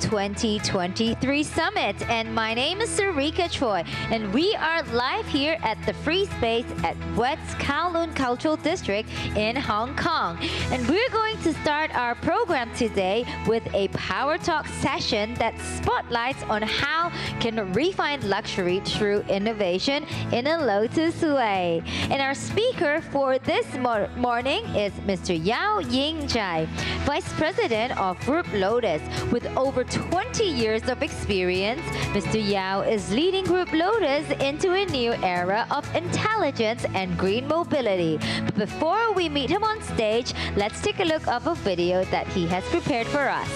2023 Summit, and my name is Sarika Choi, and we are live here at the Free Space at West Kowloon Cultural District in Hong Kong. And we're going to start our program today with a Power Talk session that spotlights on how can refine luxury through innovation in a Lotus way. And our speaker for this morning is Mr. Yao Ying-Jai, Vice President of Group Lotus. With over 20 years of experience, Mr. Yao is leading Group Lotus into a new era of intelligence and green mobility. But before we meet him on stage, let's take a look of a video that he has prepared for us.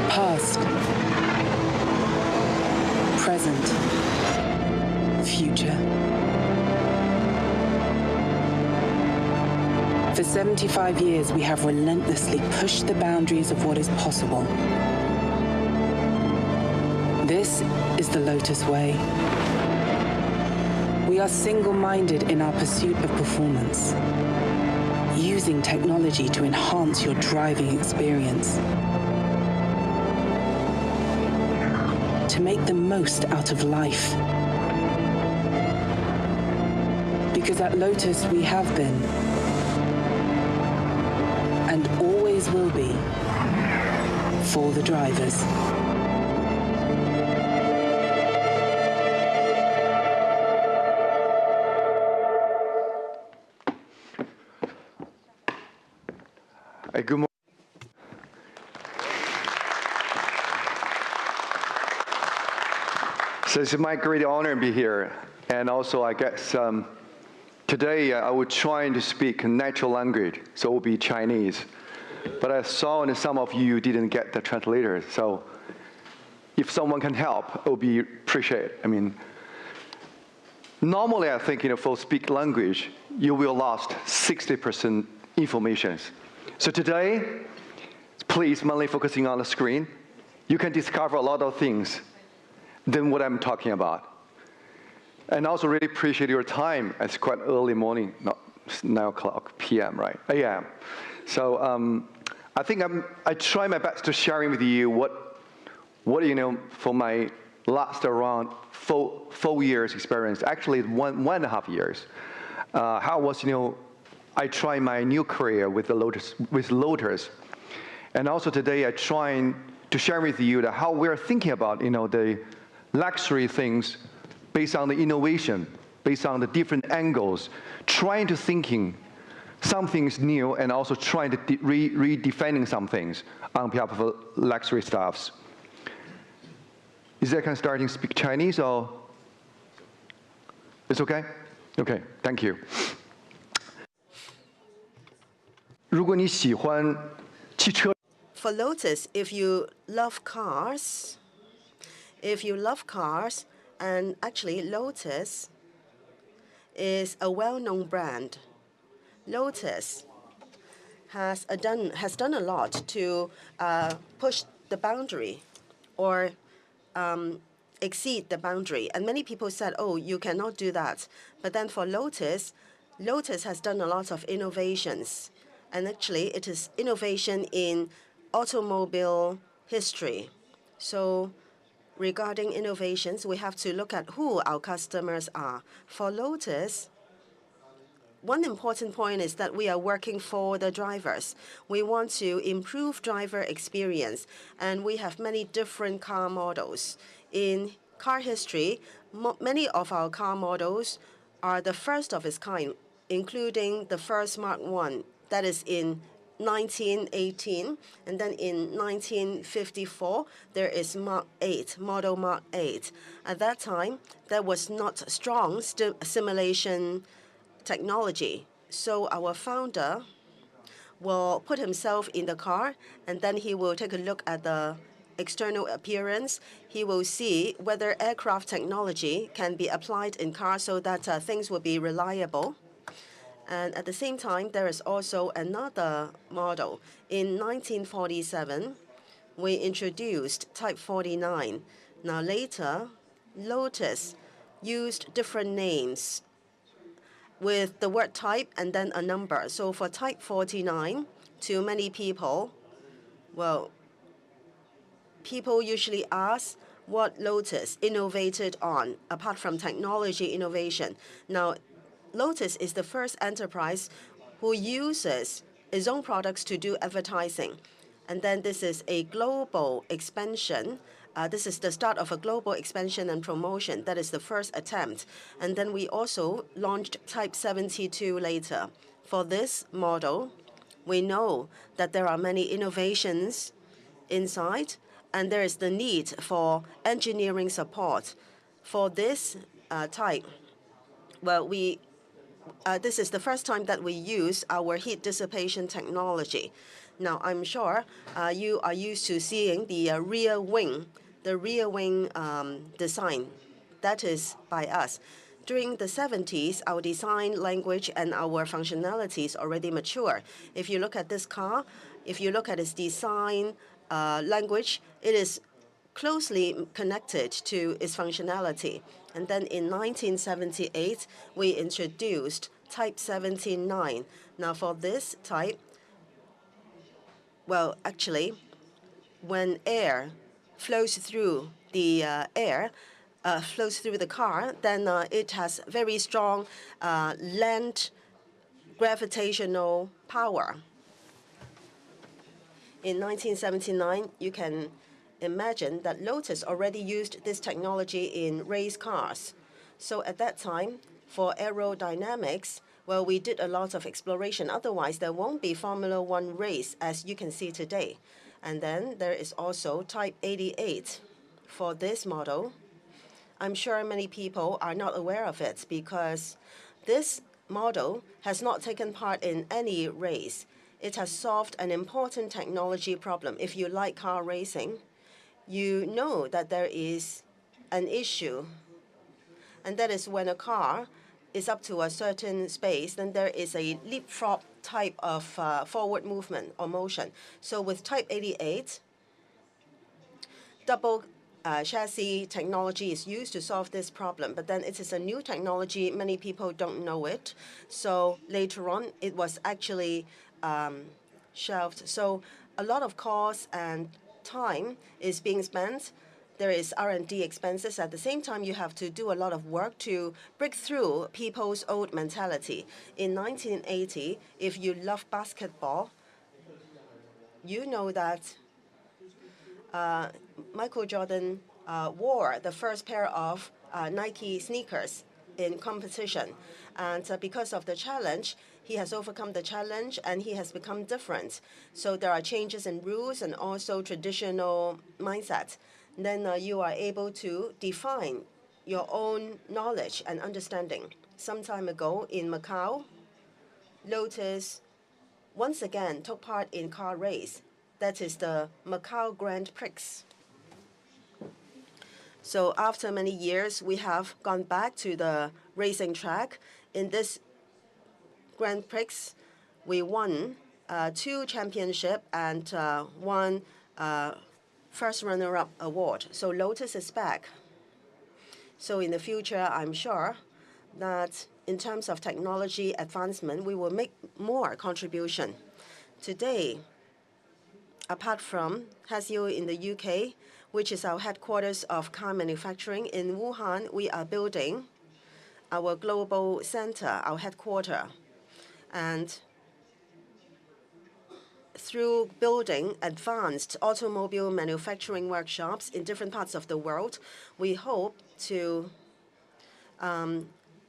Past, present, future. For 75 years, we have relentlessly pushed the boundaries of what is possible. This is the Lotus way. We are single-minded in our pursuit of performance, using technology to enhance your driving experience, to make the most out of life. Because at Lotus we have been, and always will be, for the drivers. Good morning. So it's my great honor to be here. And also, I guess, today I will try to speak natural language, so it will be Chinese. But I saw that some of you didn't get the translator, so if someone can help, it would be appreciated. I mean, normally I think, for speak language, you will lost 60% information. So today, please mainly focusing on the screen. You can discover a lot of things than what I'm talking about. And also really appreciate your time. It's quite early morning, not 9 o'clock p.m., right? AM. So I think I try my best to sharing with you what for my last around four years experience, actually 1.5 years. How was, I try my new career with Lotus. And also today I trying to share with you how we're thinking about, the luxury things based on the innovation, based on the different angles, trying to thinking some things new and also trying to redefining some things on behalf of luxury stuffs. Is that kind of starting to speak Chinese or? It's okay? Okay, thank you. 如果你喜欢汽车 For Lotus, if you love cars, and actually Lotus is a well-known brand. Lotus has done a lot to push the boundary or exceed the boundary. And many people said, oh, you cannot do that. But then for Lotus, Lotus has done a lot of innovations. And actually, it is innovation in automobile history. So regarding innovations, we have to look at who our customers are. For Lotus, one important point is that we are working for the drivers. We want to improve driver experience, and we have many different car models. In car history, many of our car models are the first of its kind, including the first Mark I, that is in 1918, and then in 1954, there is Mark 8, Model Mark 8. At that time, there was not strong simulation technology. So our founder will put himself in the car, and then he will take a look at the external appearance. He will see whether aircraft technology can be applied in cars so that things will be reliable. And at the same time, there is also another model. In 1947, we introduced Type 49. Now later, Lotus used different names with the word type and then a number. So for Type 49, to many people, well, people usually ask what Lotus innovated on, apart from technology innovation. Now, Lotus is the first enterprise who uses its own products to do advertising. And then this is a global expansion. This is the start of a global expansion and promotion. That is the first attempt. And then we also launched Type 72 later. For this model, we know that there are many innovations inside, and there is the need for engineering support. For this type, well, this is the first time that we use our heat dissipation technology. Now, I'm sure you are used to seeing the rear wing design. That is by us. During the 70s, our design language and our functionalities already mature. If you look at this car, if you look at its design language, it is closely connected to its functionality. And then in 1978, we introduced Type 79. Now for this type, well, actually, when air flows through the flows through the car, then it has very strong land gravitational power. In 1979, you can imagine that Lotus already used this technology in race cars. So at that time, for aerodynamics, well, we did a lot of exploration. Otherwise, there won't be Formula One race, as you can see today. And then there is also Type 88 for this model. I'm sure many people are not aware of it because this model has not taken part in any race. It has solved an important technology problem. If you like car racing, you know that there is an issue, and that is when a car is up to a certain space, then there is a leapfrog type of forward movement or motion. So with Type 88, double chassis technology is used to solve this problem, but then it is a new technology. Many people don't know it. So later on, it was actually shelved. So a lot of cost and time is being spent. There is R&D expenses. At the same time, you have to do a lot of work to break through people's old mentality. In 1980, if you love basketball, you know that Michael Jordan wore the first pair of Nike sneakers in competition. And because of the challenge, he has overcome the challenge and he has become different. So there are changes in rules and also traditional mindset. Then you are able to define your own knowledge and understanding. Some time ago in Macau, Lotus once again took part in car race. That is the Macau Grand Prix. So after many years, we have gone back to the racing track. In this Grand Prix, we won 2 championships and 1 first runner-up award. So Lotus is back. So in the future, I'm sure that in terms of technology advancement, we will make more contribution. Today, apart from Hasio in the UK, which is our headquarters of car manufacturing, in Wuhan, we are building our global center, our headquarters. And through building advanced automobile manufacturing workshops in different parts of the world, we hope to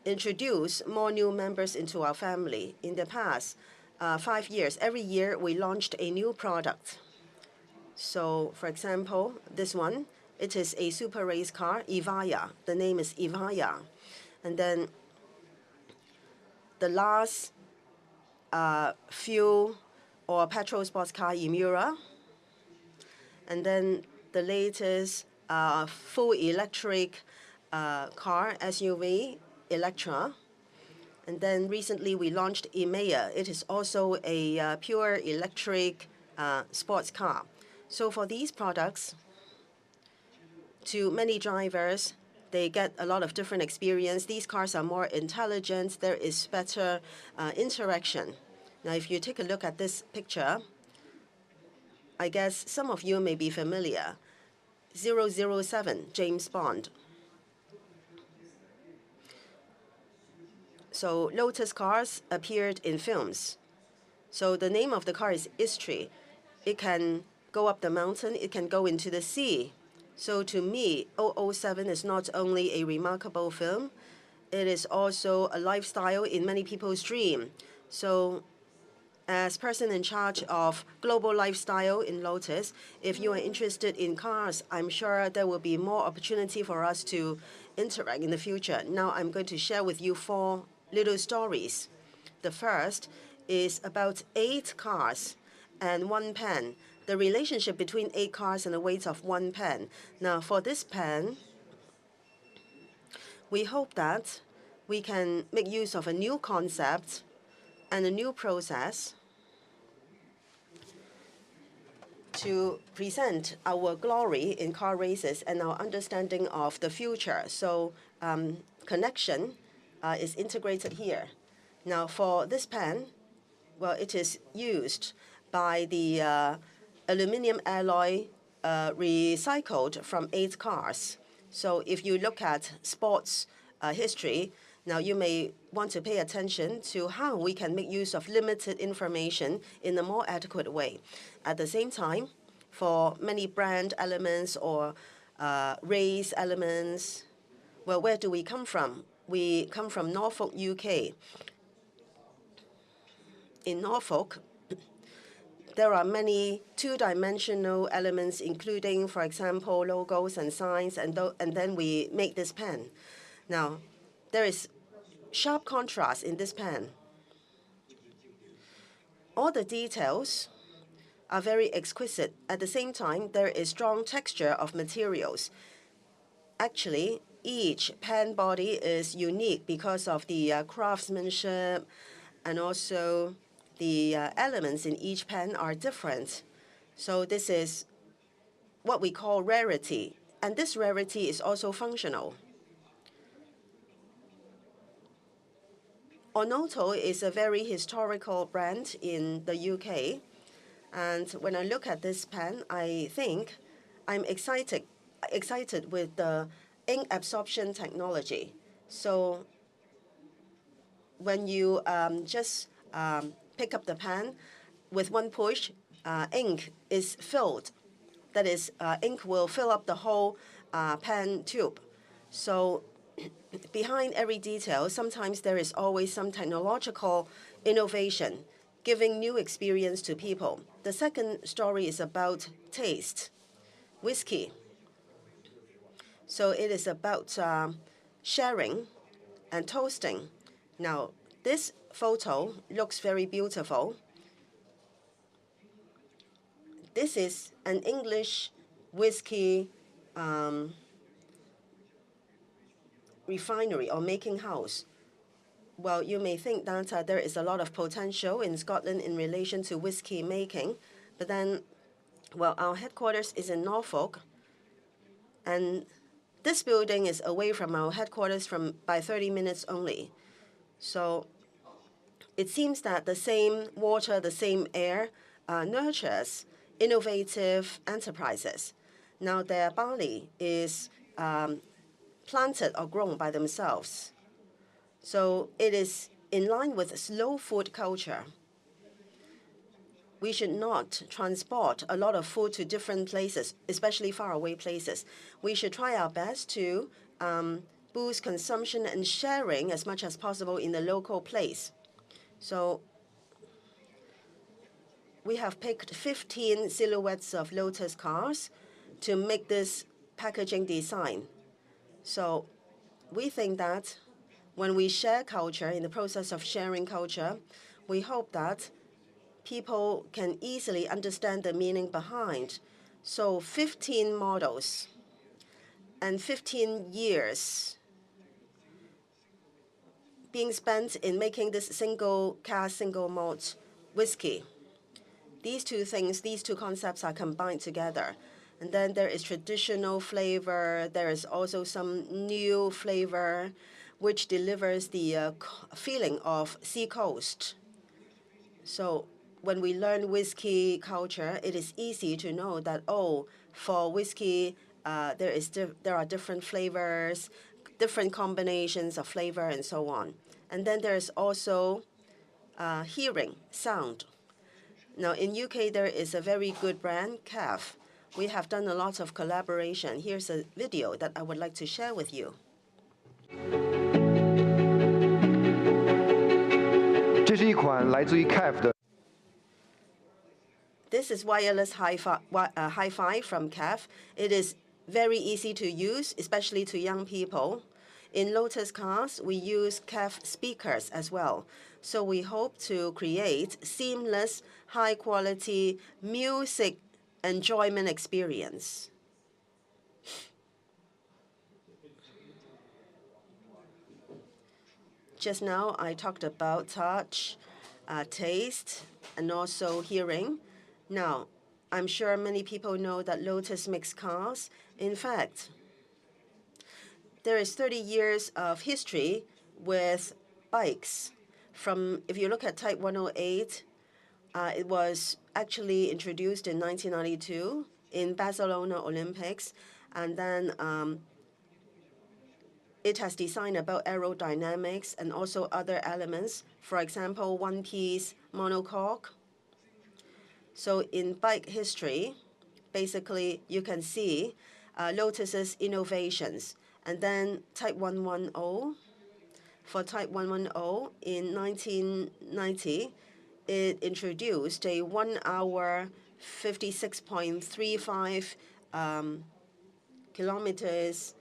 introduce more new members into our family. In the past 5 years, every year we launched a new product. So, for example, this one, it is a super race car, Evija. The name is Evija. And then the last fuel or petrol sports car, Emura. And then the latest full electric car, SUV, Electra. And then recently we launched EMEA. It is also a pure electric sports car. So for these products, to many drivers, they get a lot of different experience. These cars are more intelligent. There is better interaction. Now, if you take a look at this picture, I guess some of you may be familiar. 007, James Bond. So Lotus cars appeared in films. So the name of the car is History. It can go up the mountain. It can go into the sea. So to me, 007 is not only a remarkable film, it is also a lifestyle in many people's dream. So as person in charge of global lifestyle in Lotus, if you are interested in cars, I'm sure there will be more opportunity for us to interact in the future. Now I'm going to share with you 4 little stories. The first is about 8 cars and 1 pen. The relationship between 8 cars and the weight of 1 pen. Now, for this pen, we hope that we can make use of a new concept and a new process to present our glory in car races and our understanding of the future. So, connection is integrated here. Now, for this pen, well, it is used by the aluminum alloy recycled from 8 cars. So if you look at sports history, now you may want to pay attention to how we can make use of limited information in a more adequate way. At the same time, for many brand elements or race elements, well, where do we come from? We come from Norfolk, UK. In Norfolk, there are many 2-dimensional elements, including, for example, logos and signs, and then we make this pen. Now, there is sharp contrast in this pen. All the details are very exquisite. At the same time, there is strong texture of materials. Actually, each pen body is unique because of the craftsmanship, and also the elements in each pen are different. So this is what we call rarity. And this rarity is also functional. Onoto is a very historical brand in the UK. And when I look at this pen, I think I'm excited with the ink absorption technology. So when you just pick up the pen, with one push, ink is filled. That is, ink will fill up the whole pen tube. So behind every detail, sometimes there is always some technological innovation, giving new experience to people. The second story is about taste, whiskey. So it is about sharing and toasting. Now, this photo looks very beautiful. This is an English whiskey refinery or making house. Well, you may think that there is a lot of potential in Scotland in relation to whiskey making, but then, well, our headquarters is in Norfolk, and this building is away from our headquarters by 30 minutes only. So it seems that the same water, the same air nurtures innovative enterprises. Now, their barley is planted or grown by themselves. So it is in line with slow food culture. We should not transport a lot of food to different places, especially faraway places. We should try our best to boost consumption and sharing as much as possible in the local place. So we have picked 15 silhouettes of Lotus cars to make this packaging design. So we think that when we share culture, in the process of sharing culture, we hope that people can easily understand the meaning behind. So 15 models and 15 years being spent in making this single cask, single malt whiskey. These two things, these two concepts are combined together. And then there is traditional flavor. There is also some new flavor, which delivers the feeling of seacoast. So when we learn whiskey culture, it is easy to know that, oh, for whiskey, there are different flavors, different combinations of flavor, and so on. And then there's also hearing, sound. Now, in UK, there is a very good brand, CAF. We have done a lot of collaboration. Here's a video that I would like to share with you. 这是一款来自于 CAF 的 This is wireless hi-fi from CAF. It is very easy to use, especially to young people. In Lotus cars, we use CAF speakers as well. So we hope to create seamless, high-quality music enjoyment experience. Just now, I talked about touch, taste, and also hearing. Now, I'm sure many people know that Lotus makes cars. In fact, there is 30 years of history with bikes. If you look at Type 108, it was actually introduced in 1992 in Barcelona Olympics, and then it has designed about aerodynamics and also other elements. For example, one-piece monocoque. So in bike history, basically you can see Lotus's innovations. And then Type 110. For Type 110, in 1990, it introduced a 1 hour, 56.35 kilometers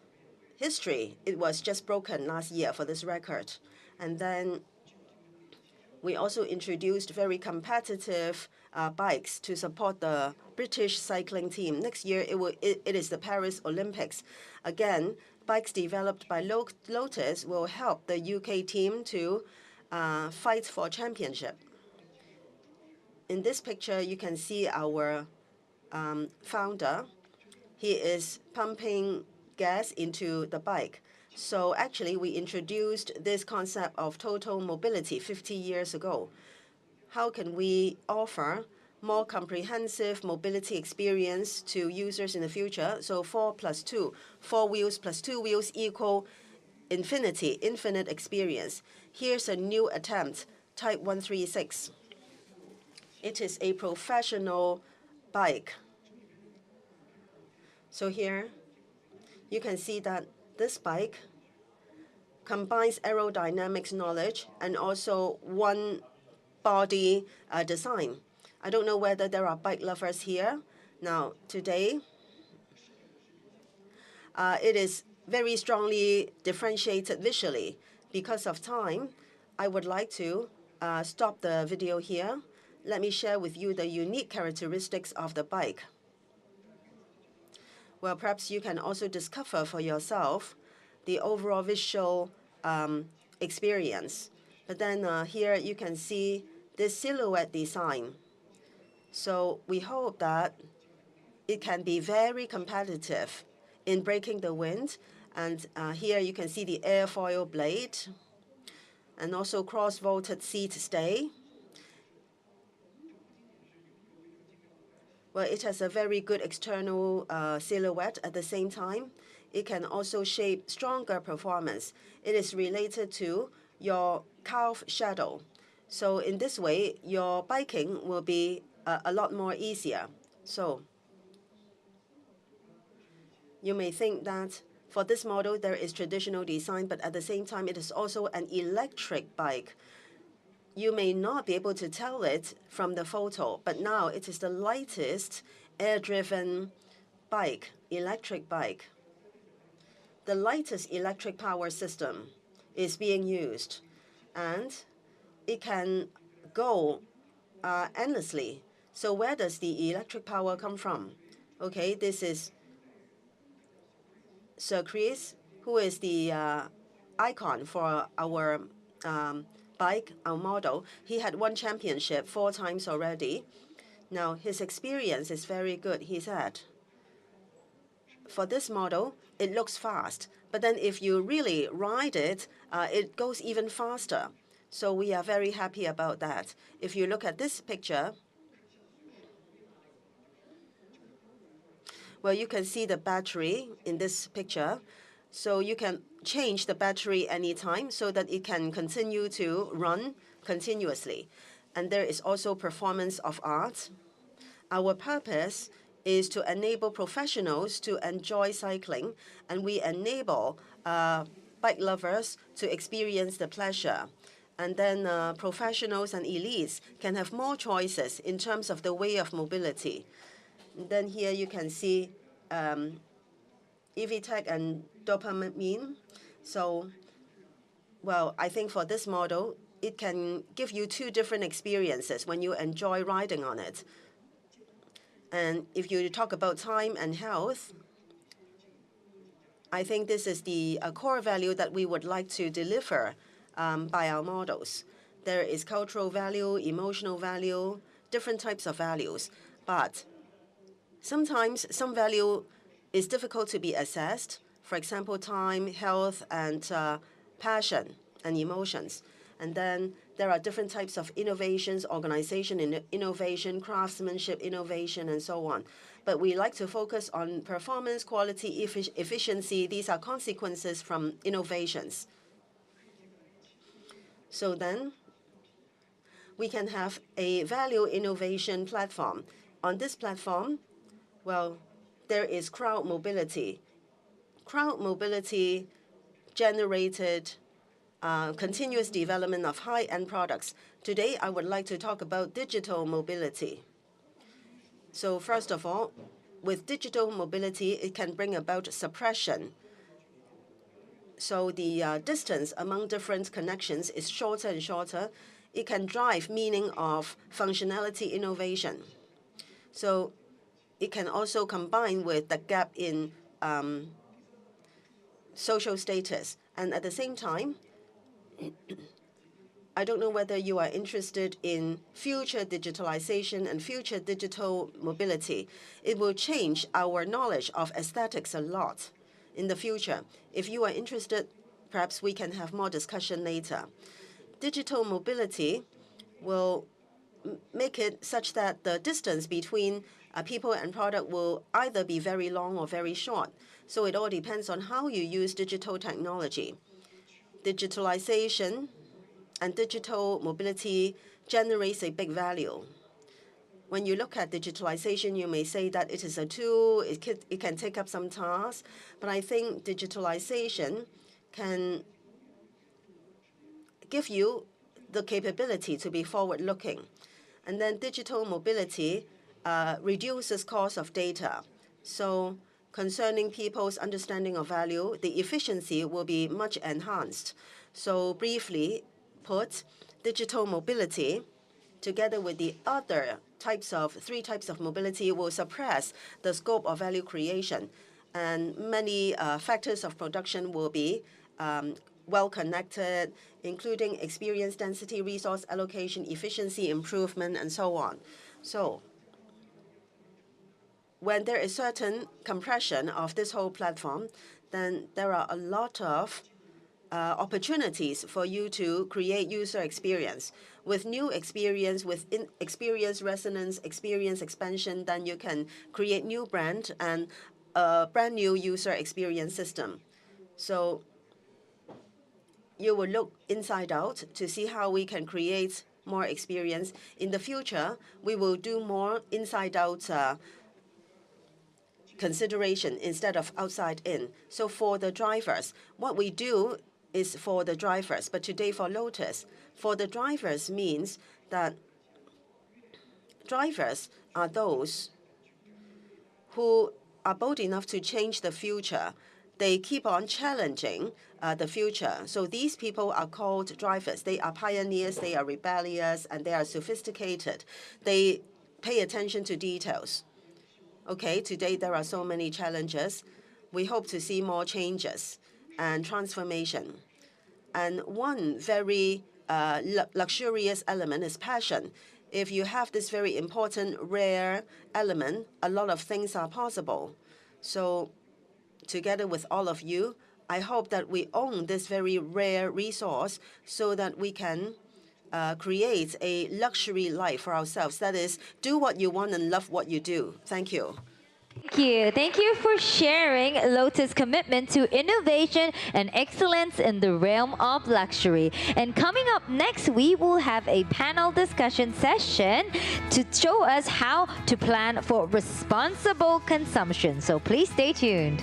history. It was just broken last year for this record. And then we also introduced very competitive bikes to support the British cycling team. Next year, it is the Paris Olympics. Again, bikes developed by Lotus will help the UK team to fight for championship. In this picture, you can see our founder. He is pumping gas into the bike. So actually, we introduced this concept of total mobility 50 years ago. How can we offer more comprehensive mobility experience to users in the future? So 4 plus 2, 4 wheels plus 2 wheels equal infinity, infinite experience. Here's a new attempt, Type 136. It is a professional bike. So here, you can see that this bike combines aerodynamics knowledge and also one body design. I don't know whether there are bike lovers here. Now, today, it is very strongly differentiated visually. Because of time, I would like to stop the video here. Let me share with you the unique characteristics of the bike. Well, perhaps you can also discover for yourself the overall visual experience. But then here you can see this silhouette design. So we hope that it can be very competitive in breaking the wind. And here you can see the airfoil blade and also cross-vaulted seat stay. Well, it has a very good external silhouette. At the same time, it can also shape stronger performance. It is related to your calf shadow. So in this way, your biking will be a lot more easier. So you may think that for this model, there is traditional design, but at the same time, it is also an electric bike. You may not be able to tell it from the photo, but now it is the lightest air-driven bike, electric bike. The lightest electric power system is being used, and it can go endlessly. So where does the electric power come from? Okay, this is Sir Chris, who is the icon for our bike, our model, he had won championship 4 times already. Now, his experience is very good. He said, for this model, it looks fast, but then if you really ride it, it goes even faster. So we are very happy about that. If you look at this picture, well, you can see the battery in this picture. So you can change the battery anytime so that it can continue to run continuously. And there is also performance of art. Our purpose is to enable professionals to enjoy cycling, and we enable bike lovers to experience the pleasure. And then professionals and elites can have more choices in terms of the way of mobility. And then here you can see EVTech and dopamine. So, well, I think for this model, it can give you 2 different experiences when you enjoy riding on it. And if you talk about time and health, I think this is the core value that we would like to deliver by our models. There is cultural value, emotional value, different types of values. But sometimes some value is difficult to be assessed. For example, time, health, and passion and emotions. And then there are different types of innovations, organization innovation, craftsmanship innovation, and so on. But we like to focus on performance, quality, efficiency. These are consequences from innovations. So then we can have a value innovation platform. On this platform, well, there is crowd mobility. Crowd mobility generated continuous development of high-end products. Today, I would like to talk about digital mobility. So first of all, with digital mobility, it can bring about suppression. So the distance among different connections is shorter and shorter. It can drive meaning of functionality innovation. So it can also combine with the gap in social status. And at the same time, I don't know whether you are interested in future digitalization and future digital mobility. It will change our knowledge of aesthetics a lot in the future. If you are interested, perhaps we can have more discussion later. Digital mobility will make it such that the distance between people and product will either be very long or very short. So it all depends on how you use digital technology. Digitalization and digital mobility generates a big value. When you look at digitalization, you may say that it is a tool, it can take up some tasks, but I think digitalization can give you the capability to be forward-looking. And then digital mobility reduces cost of data. So concerning people's understanding of value, the efficiency will be much enhanced. So briefly put, digital mobility, together with the other three types of mobility, will suppress the scope of value creation. And many factors of production will be well connected, including experience density, resource allocation, efficiency improvement, and so on. So when there is certain compression of this whole platform, then there are a lot of opportunities for you to create user experience. With new experience, with experience resonance, experience expansion, then you can create new brand and a brand new user experience system. So you will look inside out to see how we can create more experience. In the future, we will do more inside out consideration instead of outside in. So for the drivers, what we do is for the drivers. But today for Lotus, for the drivers means that drivers are those who are bold enough to change the future. They keep on challenging the future. So these people are called drivers. They are pioneers, they are rebellious, and they are sophisticated. They pay attention to details. Okay, today there are so many challenges. We hope to see more changes and transformation. And one very luxurious element is passion. If you have this very important, rare element, a lot of things are possible. So together with all of you, I hope that we own this very rare resource so that we can create a luxury life for ourselves. That is, do what you want and love what you do. Thank you. Thank you. Thank you for sharing Lotus' commitment to innovation and excellence in the realm of luxury. And coming up next, we will have a panel discussion session to show us how to plan for responsible consumption. So please stay tuned.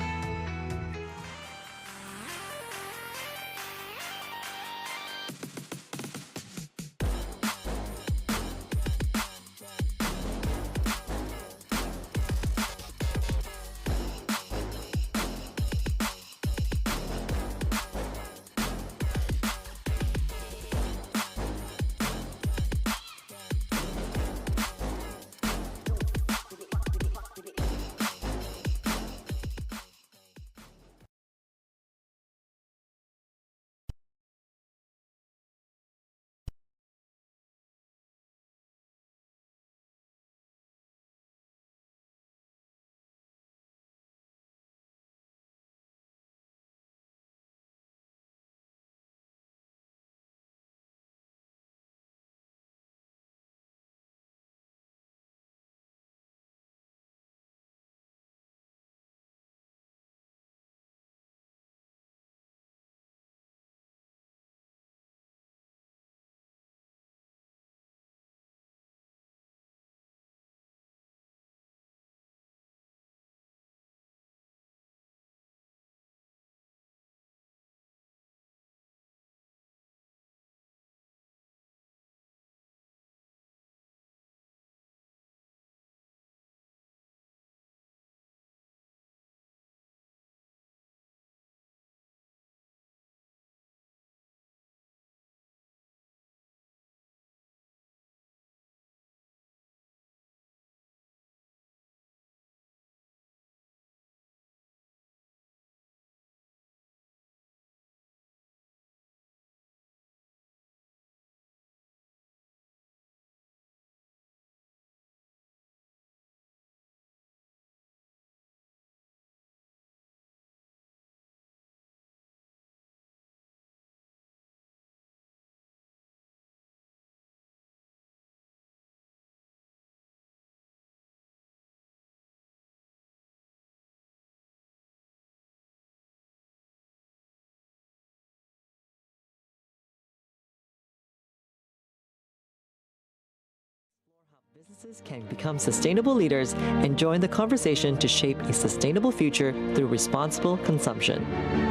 Businesses can become sustainable leaders and join the conversation to shape a sustainable future through responsible consumption.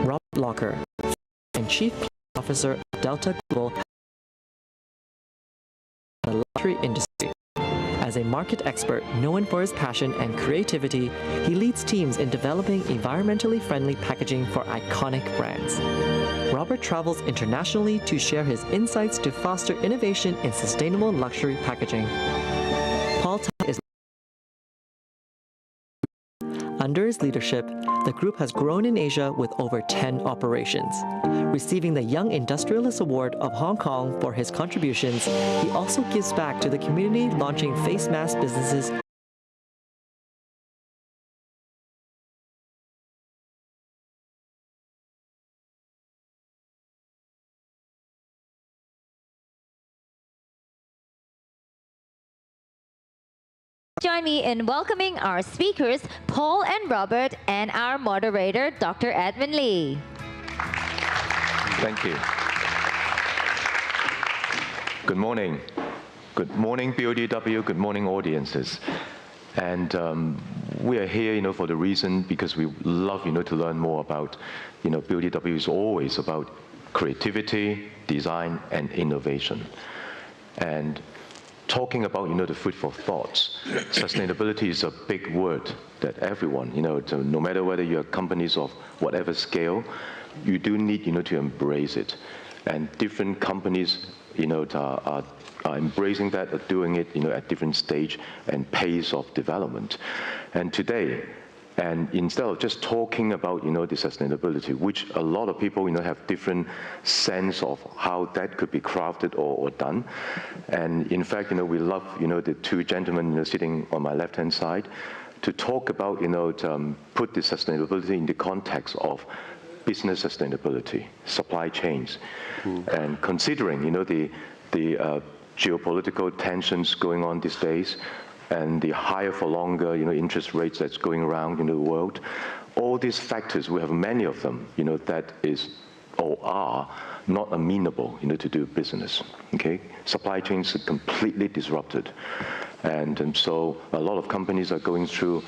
Robert Locker, and Chief Officer of Delta Global, the luxury industry. As a market expert known for his passion and creativity, he leads teams in developing environmentally friendly packaging for iconic brands. Robert travels internationally to share his insights to foster innovation in sustainable luxury packaging. Under his leadership, the group has grown in Asia with over 10 operations. Receiving the Young Industrialist Award of Hong Kong for his contributions, he also gives back to the community, launching face mask businesses. Join me in welcoming our speakers, Paul and Robert, and our moderator, Dr. Edwin Lee. Thank you. Good morning. Good morning, BODW. Good morning, audiences. And we are here, for the reason because we love, to learn more about, BODW is always about creativity, design, and innovation. And talking about, the food for thoughts, sustainability is a big word that everyone, no matter whether you're companies of whatever scale, you do need, to embrace it. And different companies, are embracing that, are doing it, at different stage and pace of development. And today, And instead of just talking about, the sustainability, which a lot of people, have different sense of how that could be crafted or done. And in fact, we love, the two gentlemen sitting on my left-hand side to talk about, put the sustainability in the context of business sustainability, supply chains, and considering, the geopolitical tensions going on these days, and the higher for longer, interest rates that's going around in the world. All these factors, we have many of them, that is or are not amenable, to do business, okay? Supply chains are completely disrupted. And so a lot of companies are going through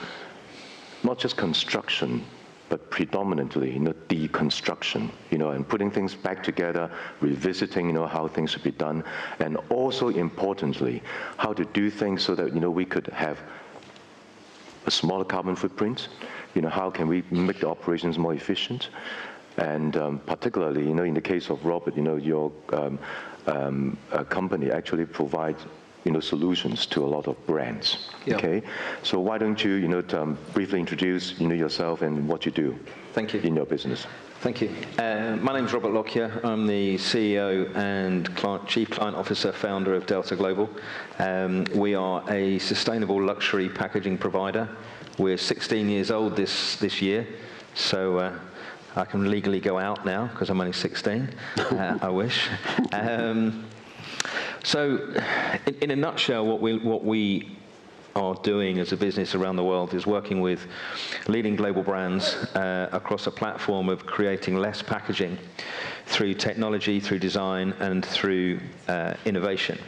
not just construction, but predominantly, deconstruction, and putting things back together, revisiting, how things should be done, and also importantly, how to do things so that, we could have a smaller carbon footprint. How can we make the operations more efficient? And particularly, in the case of Robert, your company actually provides solutions to a lot of brands. Yeah. Okay, so why don't you, briefly introduce, yourself and what you do. Thank you. In your business. Thank you. My name is Robert Lockyer. I'm the CEO and Chief Client Officer, founder of Delta Global. We are a sustainable luxury packaging provider. We're 16 years old this year, so I can legally go out now because I'm only 16. I wish. So, in a nutshell, what we are doing as a business around the world is working with leading global brands across a platform of creating less packaging through technology, through design, and through innovation.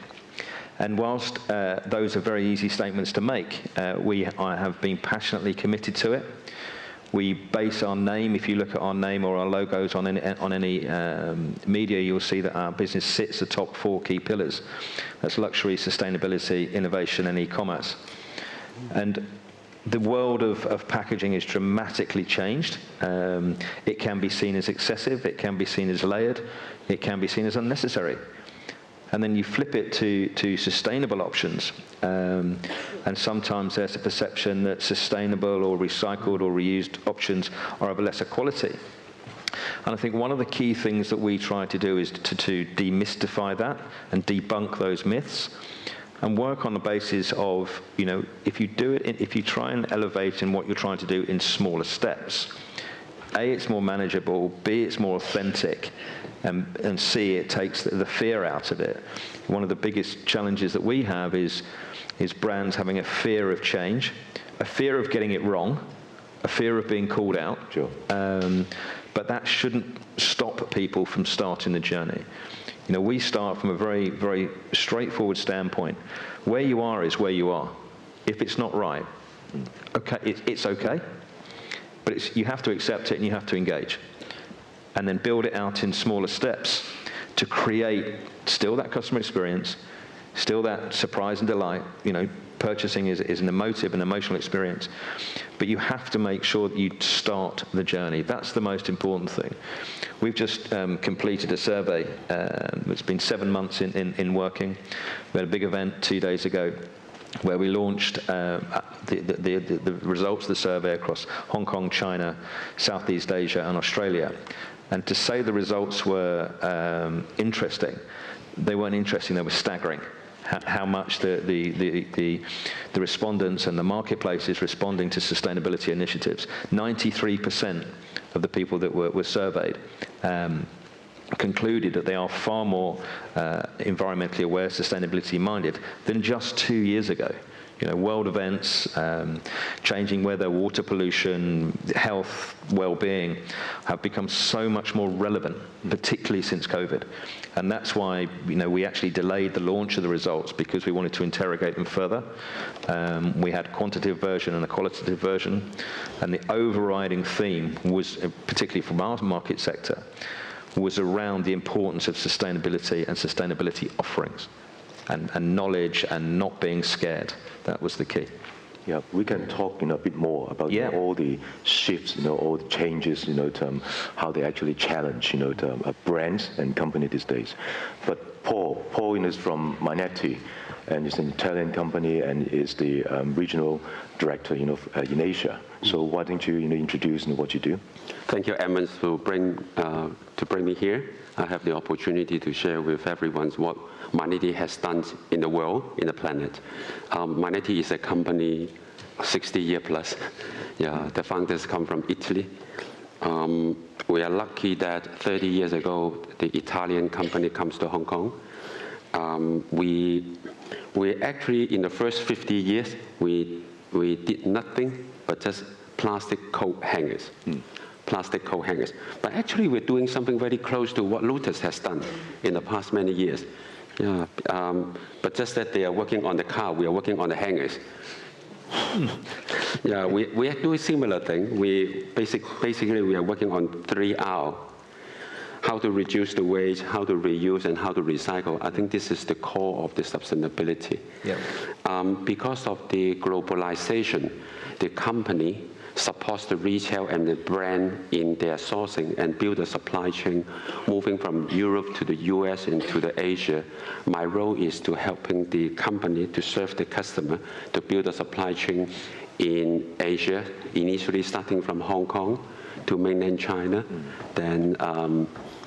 And whilst those are very easy statements to make, I have been passionately committed to it. We base our name, if you look at our name or our logos on any media, you'll see that our business sits atop 4 key pillars. That's luxury, sustainability, innovation, and e-commerce. And the world of packaging is dramatically changed. It can be seen as excessive, it can be seen as layered, it can be seen as unnecessary. And then you flip it to sustainable options. And sometimes there's a perception that sustainable or recycled or reused options are of a lesser quality. And I think one of the key things that we try to do is to demystify that and debunk those myths and work on the basis of, if you try and elevate in what you're trying to do in smaller steps, A, it's more manageable, B, it's more authentic, and C, it takes the fear out of it. One of the biggest challenges that we have is brands having a fear of change, a fear of getting it wrong, a fear of being called out. Sure. But that shouldn't stop people from starting the journey. We start from a very, very straightforward standpoint. Where you are is where you are. If it's not right, okay, it's okay, but you have to accept it and you have to engage. And then build it out in smaller steps to create still that customer experience, still that surprise and delight. Purchasing is an emotive and emotional experience, but you have to make sure that you start the journey. That's the most important thing. We've just completed a survey. It's been 7 months in working. We had a big event 2 days ago where we launched the results of the survey across Hong Kong, China, Southeast Asia, and Australia. And to say the results were interesting, they weren't interesting, they were staggering. How much the respondents and the marketplace is responding to sustainability initiatives. 93% of the people that were surveyed concluded that they are far more environmentally aware, sustainability minded than just 2 years ago. World events, changing weather, water pollution, health, well-being have become so much more relevant, particularly since COVID. And that's why, we actually delayed the launch of the results because we wanted to interrogate them further. We had a quantitative version and a qualitative version. And the overriding theme was, particularly from our market sector, was around the importance of sustainability and sustainability offerings. And knowledge and not being scared. That was the key. Yeah, we can talk a bit more about all the shifts, all the changes, how they actually challenge, brands and company these days. But Paul. Paul is from Manetti, and it's an Italian company, and is the regional director, in Asia. So why don't you, introduce what you do? Thank you, Edmund, to bring me here. I have the opportunity to share with everyone what Manetti has done in the world, in the planet. Manetti is a company 60 years plus. Yeah, the founders come from Italy. We are lucky that 30 years ago, the Italian company comes to Hong Kong. We actually, in the first 50 years, we did nothing but just plastic coat hangers. Plastic coat hangers. But actually, we're doing something very close to what Lotus has done in the past many years. Yeah, but just that they are working on the car, we are working on the hangers. Yeah, we are doing similar thing. Basically, we are working on 3R. How to reduce the waste, how to reuse, and how to recycle. I think this is the core of the sustainability. Yeah. Because of the globalization, the company supports the retail and the brand in their sourcing and build a supply chain moving from Europe to the US and to the Asia. My role is to helping the company to serve the customer, to build a supply chain in Asia, initially starting from Hong Kong to mainland China, then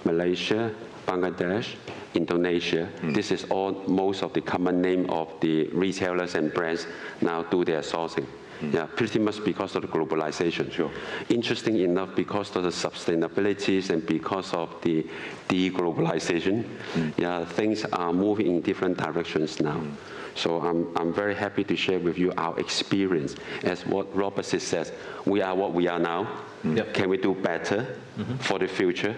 Malaysia, Bangladesh, Indonesia. This is all most of the common name of the retailers and brands now do their sourcing. Yeah, pretty much because of the globalization. Sure. Interesting enough, because of the sustainabilities and because of the deglobalization, yeah, things are moving in different directions now. So I'm very happy to share with you our experience. As what Robert says, we are what we are now. Can we do better for the future?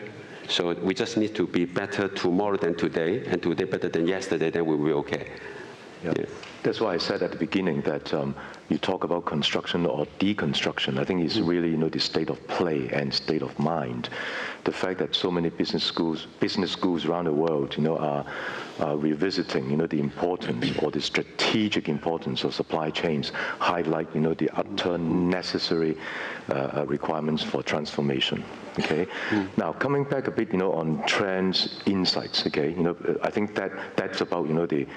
So we just need to be better tomorrow than today, and today better than yesterday, then we will be okay. Yeah. That's why I said at the beginning that you talk about construction or deconstruction. I think it's really, the state of play and state of mind. The fact that so many business schools around the world, are revisiting, the importance or the strategic importance of supply chains, highlight, the utter necessary requirements for transformation. Okay. Now coming back a bit, on trends, insights. Okay. I think that's about, the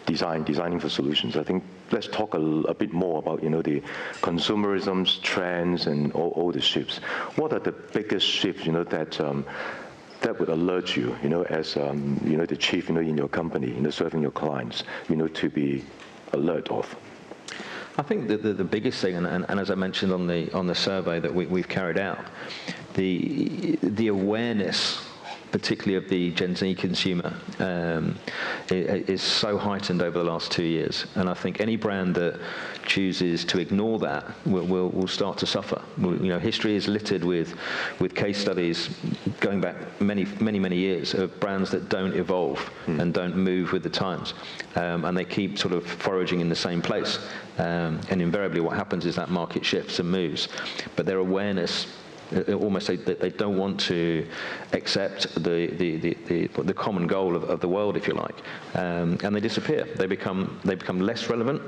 designing for solutions. I think let's talk a bit more about, the consumerism's trends and all the shifts. What are the biggest shifts, that would alert you, as, the chief, in your company, serving your clients, to be alert of? I think that the biggest thing, and as I mentioned on the survey that we've carried out, the awareness, particularly of the Gen Z consumer, is so heightened over the last 2 years. And I think any brand that chooses to ignore that will start to suffer. History is littered with case studies going back many years of brands that don't evolve and don't move with the times. And they keep sort of foraging in the same place. And invariably what happens is that market shifts and moves. But their awareness, almost they don't want to accept the common goal of the world, if you like, and they disappear. They become less relevant,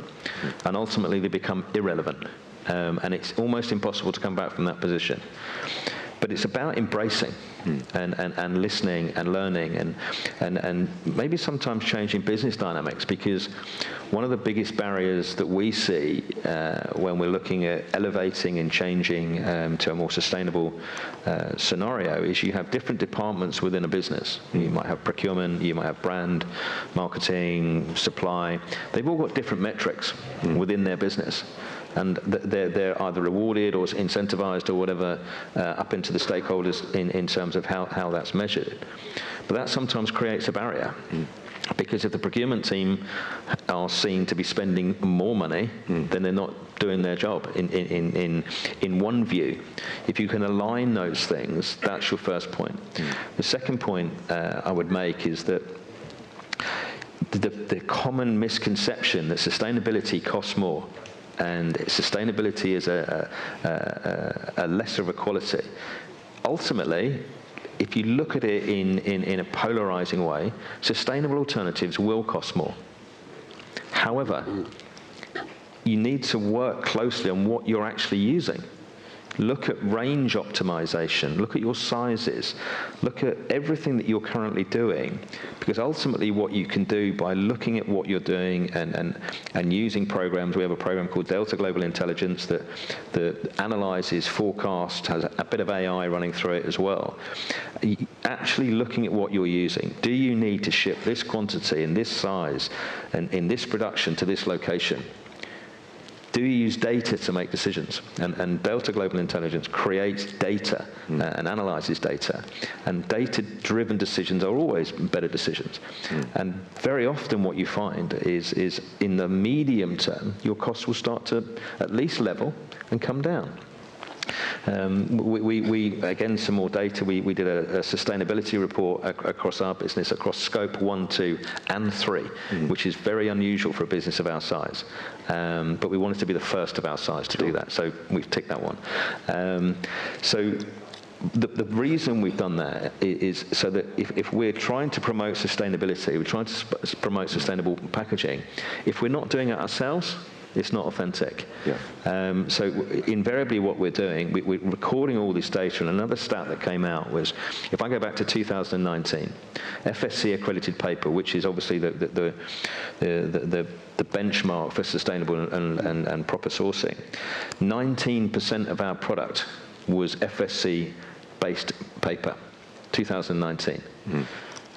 and ultimately they become irrelevant, and it's almost impossible to come back from that position. But it's about embracing and listening and learning and maybe sometimes changing business dynamics, because one of the biggest barriers that we see when we're looking at elevating and changing to a more sustainable scenario is you have different departments within a business. You might have procurement, you might have brand, marketing, supply. They've all got different metrics within their business. And they're either rewarded or incentivized or whatever up into the stakeholders in terms of how that's measured. But that sometimes creates a barrier. Because if the procurement team are seen to be spending more money, then they're not doing their job in one view. If you can align those things, that's your first point. The second point I would make is that the common misconception that sustainability costs more and sustainability is a lesser of a quality. Ultimately, if you look at it in a polarizing way, sustainable alternatives will cost more. However, you need to work closely on what you're actually using. Look at range optimization, look at your sizes, look at everything that you're currently doing, because ultimately what you can do by looking at what you're doing and using programs, we have a program called Delta Global Intelligence that analyzes, forecasts, has a bit of AI running through it as well. Actually looking at what you're using. Do you need to ship this quantity in this size and in this production to this location? Do you use data to make decisions? And Delta Global Intelligence creates data and analyzes data. And data-driven decisions are always better decisions. And very often what you find is in the medium term, your costs will start to at least level and come down. We again, some more data. We did a sustainability report across our business, across scope 1, 2, and 3, which is very unusual for a business of our size. But we wanted to be the first of our size to do that, so we've ticked that one. So the reason we've done that is so that if we're trying to promote sustainability, we're trying to promote sustainable packaging, if we're not doing it ourselves, it's not authentic. Yeah. So invariably what we're doing, we're recording all this data, and another stat that came out was, if I go back to 2019, FSC accredited paper, which is obviously the benchmark for sustainable and proper sourcing, 19% of our product was FSC-based paper, 2019.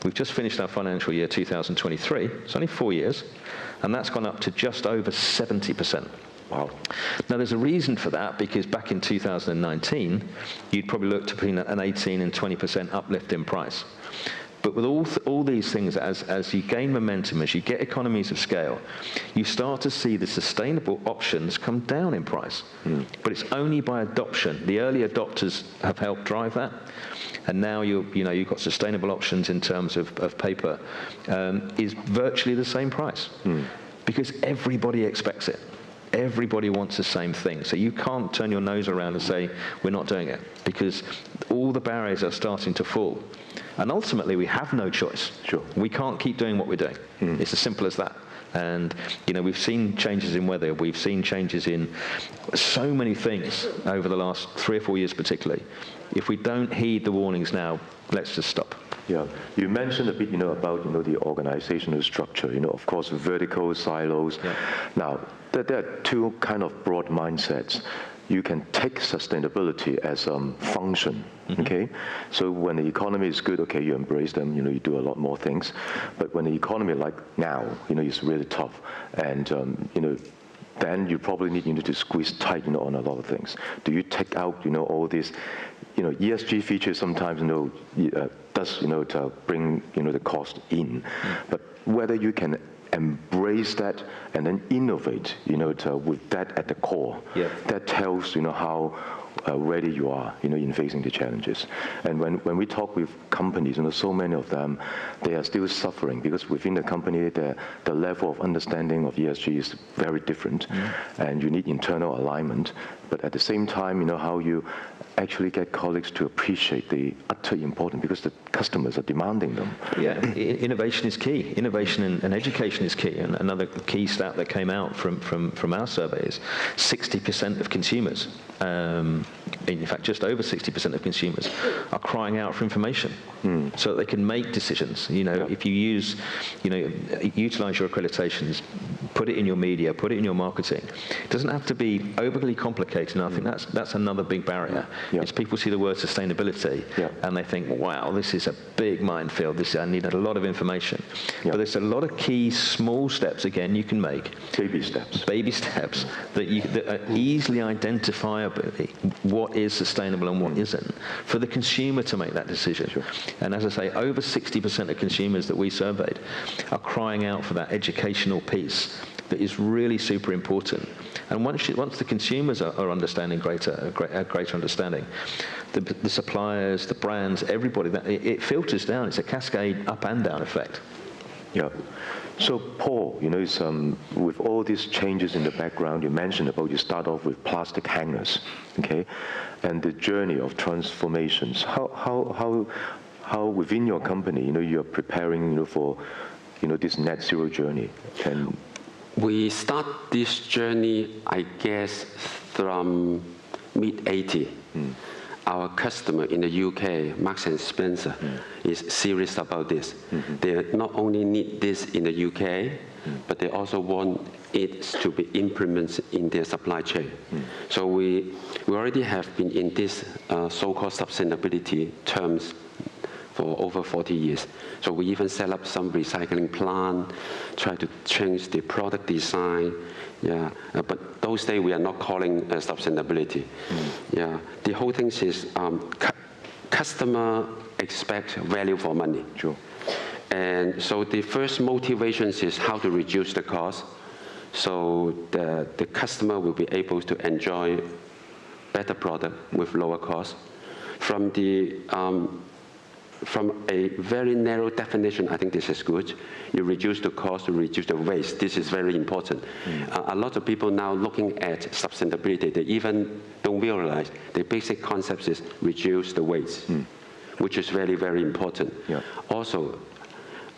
We've just finished our financial year 2023, it's only 4 years, and that's gone up to just over 70%. Wow. Now there's a reason for that, because back in 2019, you'd probably look to between an 18 and 20% uplift in price. But with all these things, as you gain momentum, as you get economies of scale, you start to see the sustainable options come down in price. But it's only by adoption. The early adopters have helped drive that. And now you've got sustainable options in terms of paper is virtually the same price, because everybody expects it. Everybody wants the same thing. So you can't turn your nose around and say, we're not doing it, because all the barriers are starting to fall. And ultimately, we have no choice. Sure. We can't keep doing what we're doing. It's as simple as that. And, we've seen changes in weather. We've seen changes in so many things over the last 3 or 4 years particularly. If we don't heed the warnings now, let's just stop. Yeah, you mentioned a bit, about, the organizational structure, of course, vertical silos. Yeah. Now, there are two kind of broad mindsets. You can take sustainability as a function, okay? So when the economy is good, okay, you embrace them, you do a lot more things. But when the economy, like now, is really tough, and, then you probably need to squeeze tight, on a lot of things. Do you take out, all these, ESG features sometimes, does, to bring, the cost in. But whether you can embrace that and then innovate, with that at the core, that tells, how ready you are, in facing the challenges. And when we talk with companies, so many of them, they are still suffering, because within the company, the level of understanding of ESG is very different, and you need internal alignment. But at the same time, how you actually get colleagues to appreciate the utter importance, because the customers are demanding them. Yeah, innovation is key. Innovation and education is key. And another key stat that came out from our survey is 60% of consumers, in fact, just over 60% of consumers are crying out for information so that they can make decisions. If you use, utilize your accreditations, put it in your media, put it in your marketing. It doesn't have to be overly complicated, and I think that's another big barrier. Is people see the word sustainability and they think, wow, this is a big minefield. I need a lot of information. But there's a lot of key small steps, again, you can make. Baby steps. Baby steps that are easily identifiable, what is sustainable and what isn't, for the consumer to make that decision. Sure. And as I say, over 60% of consumers that we surveyed are crying out for that educational piece that is really super important. And once the consumers are understanding greater understanding, the suppliers, the brands, everybody, it filters down. It's a cascade up and down effect. Yeah. So Paul, it's, with all these changes in the background, you mentioned about you start off with plastic hangers, okay, and the journey of transformations. How within your company, you're preparing, for, this net zero journey? And we start this journey, I guess, from mid-80s. Our customer in the UK, Marks and Spencer, is serious about this. They not only need this in the UK, but they also want it to be implemented in their supply chain. So we already have been in this so-called sustainability terms for over 40 years. So we even set up some recycling plant, try to change the product design. Yeah, but those days we are not calling sustainability. Yeah, the whole thing is customer expect value for money. Sure. And so the first motivation is how to reduce the cost, so the customer will be able to enjoy better product with lower cost. From a very narrow definition, I think this is good. You reduce the cost, you reduce the waste. This is very important. A lot of people now looking at sustainability, they even don't realize the basic concept is reduce the waste, which is very, very important. Yeah. Also,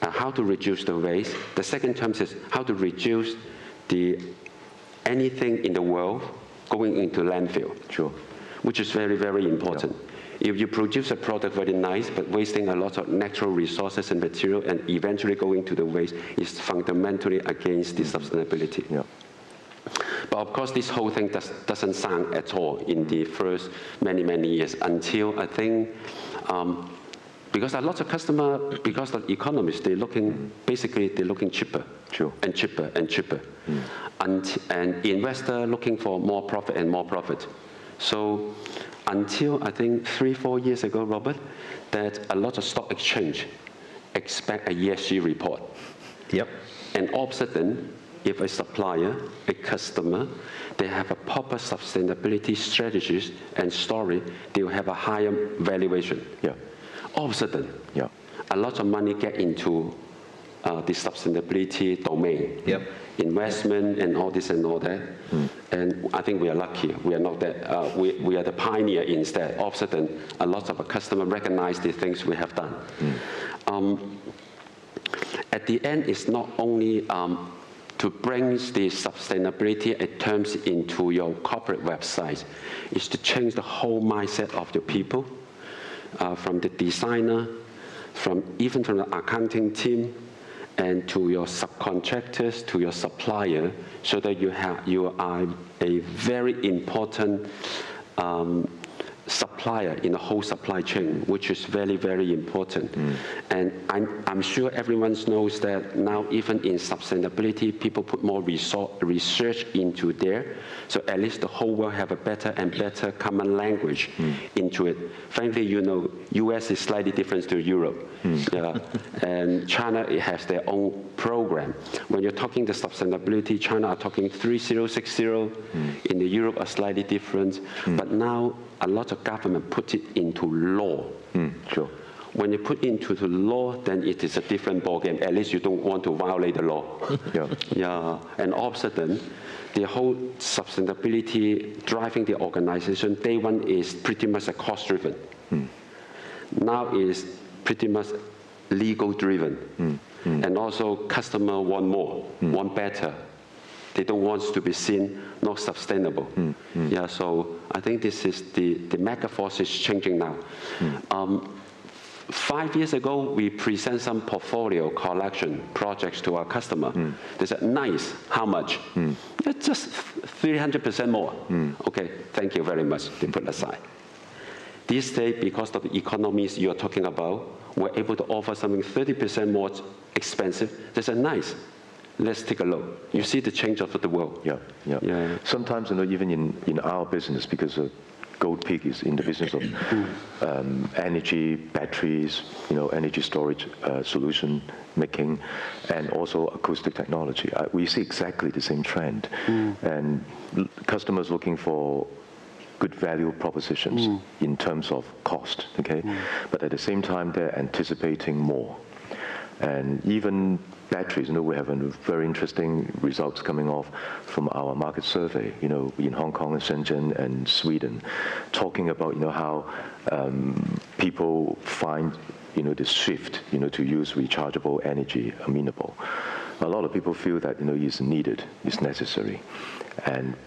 how to reduce the waste. The second term is how to reduce anything in the world going into landfill. Sure. Which is very, very important. Yeah. If you produce a product very nice, but wasting a lot of natural resources and material and eventually going to the waste is fundamentally against the sustainability. Yeah. But of course, this whole thing doesn't sound at all in the first many, many years until I think, because a lot of customers, because of economists, they're looking cheaper. Sure. And cheaper and cheaper. And investor looking for more profit and more profit. So until I think 3-4 years ago, Robert, that a lot of stock exchange expect a ESG report. Yep. And all of a sudden, if a supplier, a customer, they have a proper sustainability strategies and story, they will have a higher valuation. Yeah. All of a sudden, yeah, a lot of money get into the sustainability domain. Yep. Investment and all this and all that. And I think we are lucky. We are not that, we are the pioneer instead. All of a sudden, a lot of our customers recognize the things we have done. At the end, it's not only to bring the sustainability terms into your corporate website, it's to change the whole mindset of the people, from the designer, even from the accounting team, and to your subcontractors, to your supplier, so that you are a very important supplier in the whole supply chain, which is very, very important. And I'm sure everyone knows that now even in sustainability, people put more research into there, so at least the whole world have a better and better common language into it. Frankly, you know, US is slightly different to Europe. And China, it has their own program. When you're talking the sustainability, China are talking 3060, in the Europe are slightly different, but now a lot of government put it into law. Sure. When you put into the law, then it is a different ballgame. At least you don't want to violate the law. Yeah. And all of a sudden, the whole sustainability driving the organization, day one is pretty much a cost-driven. Now is pretty much legal-driven. And also customer want more, want better. They don't want to be seen not sustainable. Yeah, so I think this is the mega force is changing now. 5 years ago, we present some portfolio collection projects to our customer. They said, nice, how much? It's just 300% more. Okay, thank you very much, they put aside. These days, because of the economies you're talking about, we're able to offer something 30% more expensive. They said, nice. Let's take a look. You see the change of the world. Yeah. Sometimes, you know, even in our business, because Gold Peak is in the business of energy, batteries, you know, energy storage solution making, and also acoustic technology. We see exactly the same trend, and customers looking for good value propositions in terms of cost. Okay, but at the same time, they're anticipating more, and even batteries, you know, we have very interesting results coming off from our market survey, you know, in Hong Kong and Shenzhen and Sweden, talking about, you know, how people find, you know, the shift, you know, to use rechargeable energy amenable. A lot of people feel that, you know, it's needed, it's necessary,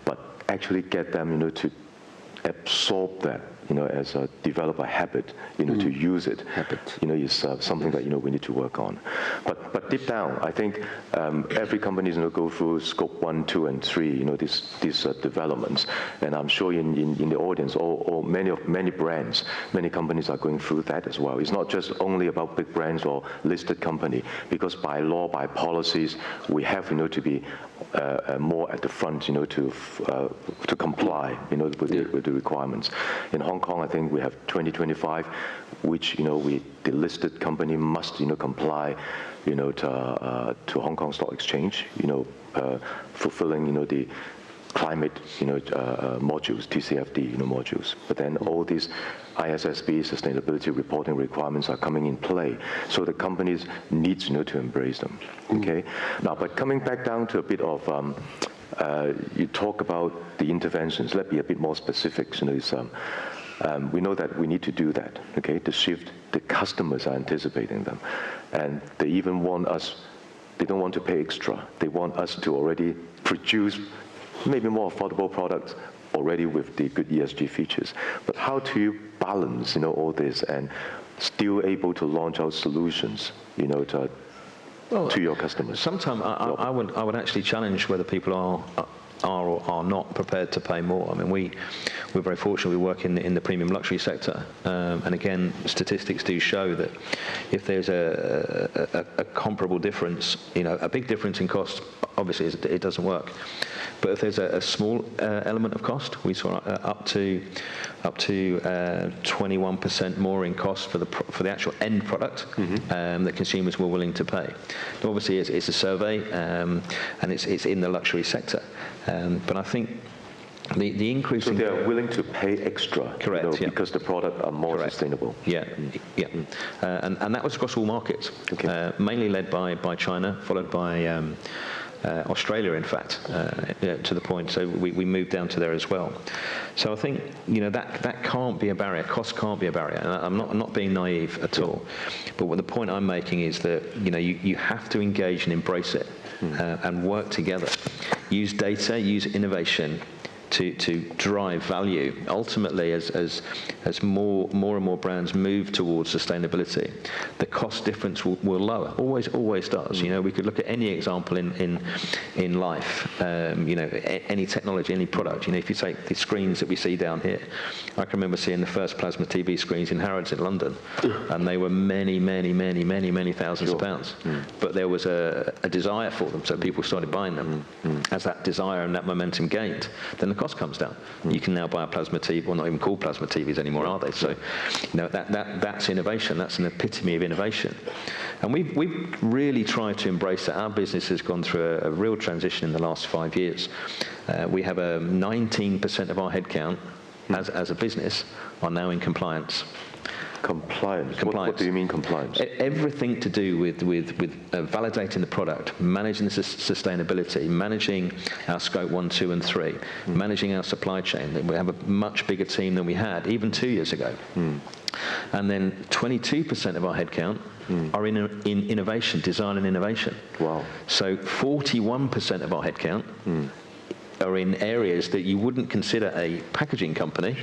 but actually get them, you know, to absorb that, as a develop a habit, to use it. Habit, is something that we need to work on. But deep down, I think every company is going to go through scope 1, 2, and 3. These developments, and I'm sure in the audience, or many brands, many companies are going through that as well. It's not just only about big brands or listed company, because by law, by policies, we have to be more at the front, to comply, with the requirements. In Hong Kong, I think we have 2025, which the listed company must comply, to Hong Kong Stock Exchange, fulfilling the climate modules, TCFD modules. But then all these ISSB sustainability reporting requirements are coming in play, so the companies need to embrace them. Okay. Now, but coming back down to a bit of you talk about the interventions. Let's be a bit more specific. We know that we need to do that. Okay, to shift. The customers are anticipating them, and they even want us. They don't want to pay extra. They want us to already produce maybe more affordable products already with the good ESG features. But how do you balance, all this and still able to launch out solutions, to your customers? Sometimes I would actually challenge whether people are or are not prepared to pay more. I mean, we're very fortunate. We work in the premium luxury sector, and again, statistics do show that if there's a comparable difference, a big difference in cost, obviously it doesn't work. But if there's a small element of cost, we saw up to 21% more in cost for the actual end product that consumers were willing to pay. Now, obviously, it's a survey, and it's in the luxury sector. But I think the increase. So they are willing to pay extra, correct? Because the product are more sustainable. Yeah, yeah, and that was across all markets, mainly led by China, followed by Australia, in fact, to the point. So we moved down to there as well. So I think that can't be a barrier. Cost can't be a barrier. And I'm not being naive at all. But what the point I'm making is that you have to engage and embrace it and work together. Use data, use innovation to drive value. Ultimately, as more and more brands move towards sustainability, the cost difference will lower. Always does. We could look at any example in life. Any technology, any product. If you take the screens that we see down here, I can remember seeing the first plasma TV screens in Harrods in London, and they were many thousands of pounds. But there was a desire for them, so people started buying them. As that desire and that momentum gained, then the cost comes down. You can now buy a plasma TV, well, not even called plasma TVs anymore, are they? So, that's innovation. That's an epitome of innovation. And we've really tried to embrace that. Our business has gone through a real transition in the last 5 years. We have 19% of our headcount as a business are now in compliance. Compliance. What do you mean compliance? Everything to do with validating the product, managing the sustainability, managing our scope 1, 2, and 3, managing our supply chain. We have a much bigger team than we had even 2 years ago. And then 22% of our headcount are in innovation, design and innovation. Wow. So 41% of our headcount are in areas that you wouldn't consider a packaging company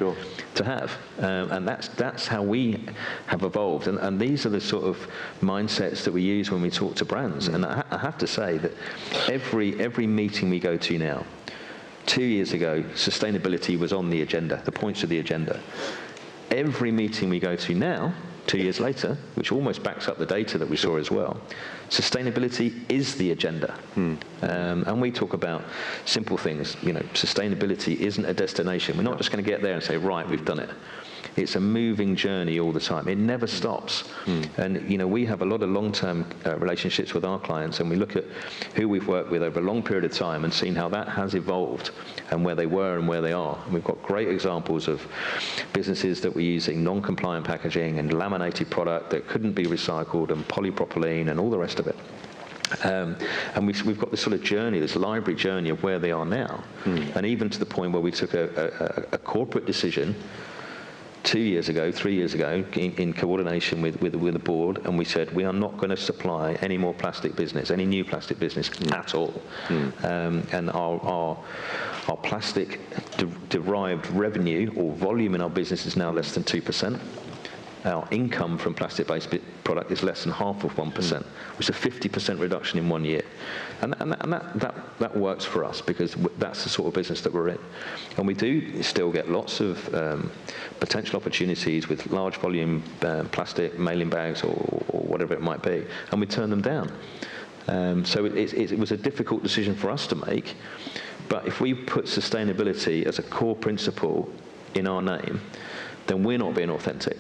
to have. And that's how we have evolved. And these are the sort of mindsets that we use when we talk to brands. And I have to say that every meeting we go to now, 2 years ago, sustainability was on the agenda, the points of the agenda. Every meeting we go to now, 2 years later, which almost backs up the data that we saw as well, sustainability is the agenda. And we talk about simple things. Sustainability isn't a destination. We're not just going to get there and say, right, we've done it. It's a moving journey all the time. It never stops. And, we have a lot of long-term relationships with our clients, and we look at who we've worked with over a long period of time and seen how that has evolved and where they were and where they are. And we've got great examples of businesses that were using non-compliant packaging and laminated product that couldn't be recycled and polypropylene and all the rest of it. And we've got this sort of journey, this library journey of where they are now. And even to the point where we took a corporate decision 3 years ago, in coordination with the board, and we said we are not going to supply any more plastic business, any new plastic business at all. And our plastic derived revenue or volume in our business is now less than 2%. Our income from plastic-based product is less than half of 1%, which is a 50% reduction in 1 year. And that works for us because that's the sort of business that we're in. And we do still get lots of potential opportunities with large volume plastic mailing bags or whatever it might be, and we turn them down. So it was a difficult decision for us to make, but if we put sustainability as a core principle in our name, then we're not being authentic.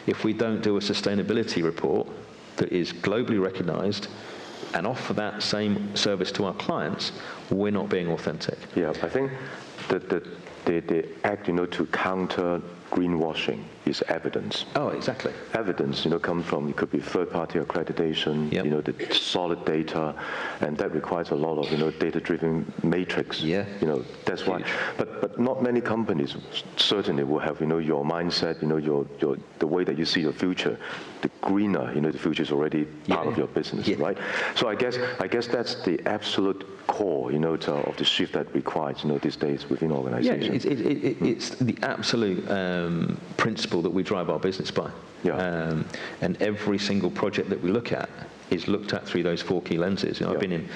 If we don't do a sustainability report that is globally recognized and offer that same service to our clients, we're not being authentic. Yeah, I think that the act, to counter greenwashing is evidence. Oh, exactly. Evidence, comes from, it could be third-party accreditation, the solid data, and that requires a lot of, data-driven matrix. Yeah. That's why. But not many companies certainly will have, your mindset, the way that you see your future. The greener, the future is already part of your business, right? So I guess that's the absolute core, of the shift that requires, these days within organizations. Yeah, it's the absolute principle that we drive our business by. Yeah. And every single project that we look at is looked at through those 4 key lenses. I've been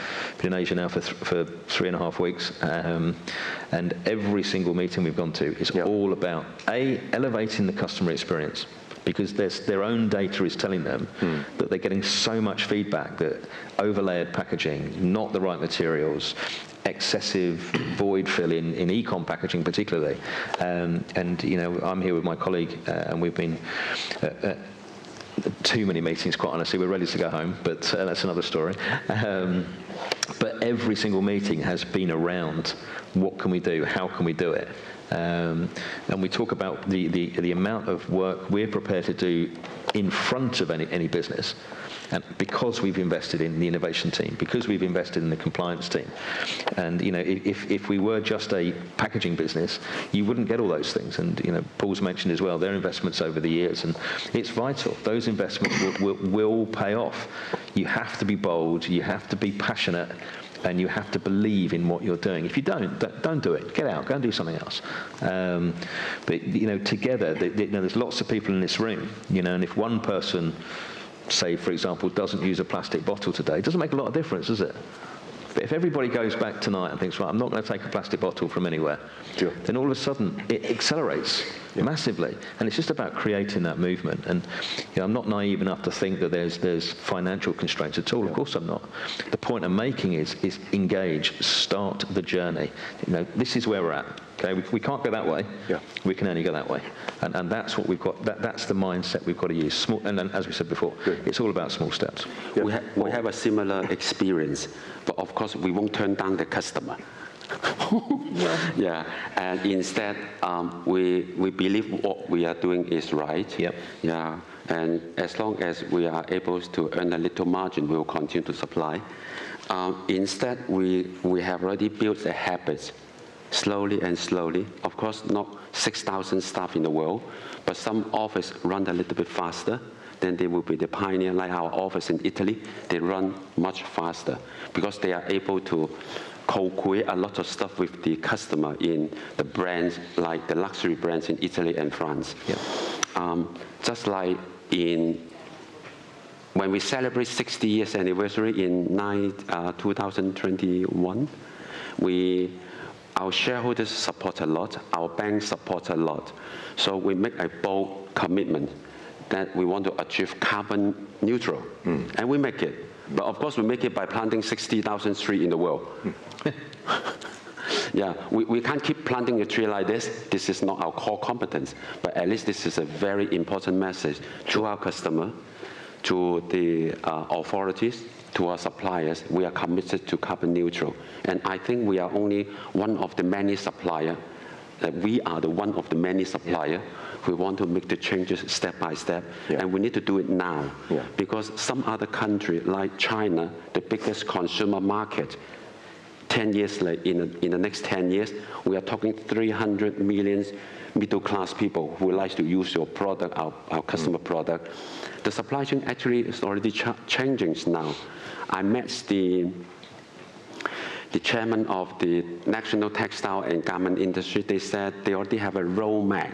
in Asia now for 3.5 weeks, and every single meeting we've gone to is all about elevating the customer experience, because their own data is telling them that they're getting so much feedback that overlayered packaging, not the right materials, excessive void fill in e-com packaging particularly. And I'm here with my colleague, and we've been too many meetings, quite honestly. We're ready to go home, but that's another story. But every single meeting has been around what can we do, how can we do it. And we talk about the amount of work we're prepared to do in front of any business, and because we've invested in the innovation team, because we've invested in the compliance team. And if we were just a packaging business, you wouldn't get all those things. And Paul's mentioned as well their investments over the years, and it's vital. Those investments will pay off. You have to be bold, you have to be passionate, and you have to believe in what you're doing. If you don't do it. Get out, go and do something else. But together, there's lots of people in this room, and if one person, say for example, doesn't use a plastic bottle today, it doesn't make a lot of difference, does it? But if everybody goes back tonight and thinks, right, I'm not going to take a plastic bottle from anywhere, then all of a sudden it accelerates massively. And it's just about creating that movement. And I'm not naive enough to think that there's financial constraints at all. Of course I'm not. The point I'm making is engage, start the journey. This is where we're at. Okay, we can't go that way. Yeah. We can only go that way, and that's what we've got. That's the mindset we've got to use. Small, and then, as we said before, it's all about small steps. Yeah. We have a similar experience, but of course we won't turn down the customer. And instead, we believe what we are doing is right. Yeah, and as long as we are able to earn a little margin, we will continue to supply. Instead, we have already built a habit. Slowly and slowly. Of course, not 6,000 staff in the world, but some office run a little bit faster. Then they will be the pioneer, like our office in Italy. They run much faster because they are able to co-create a lot of stuff with the customer in the brands, like the luxury brands in Italy and France. Just like when we celebrate 60 years anniversary in 2021, our shareholders support a lot, our banks support a lot. So we make a bold commitment that we want to achieve carbon neutral, and we make it. But of course we make it by planting 60,000 trees in the world. We can't keep planting a tree like this. This is not our core competence, but at least this is a very important message to our customer, to the authorities, to our suppliers. We are committed to carbon neutral. And I think we are only one of the many suppliers, we are the one of the many suppliers who want to make the changes step by step. And we need to do it now. Because some other country, like China, the biggest consumer market, 10 years later, in the next 10 years, we are talking 300 million middle-class people who like to use your product, our customer product. The supply chain actually is already changing now. I met the chairman of the National Textile and Garment Industry. They said they already have a roadmap.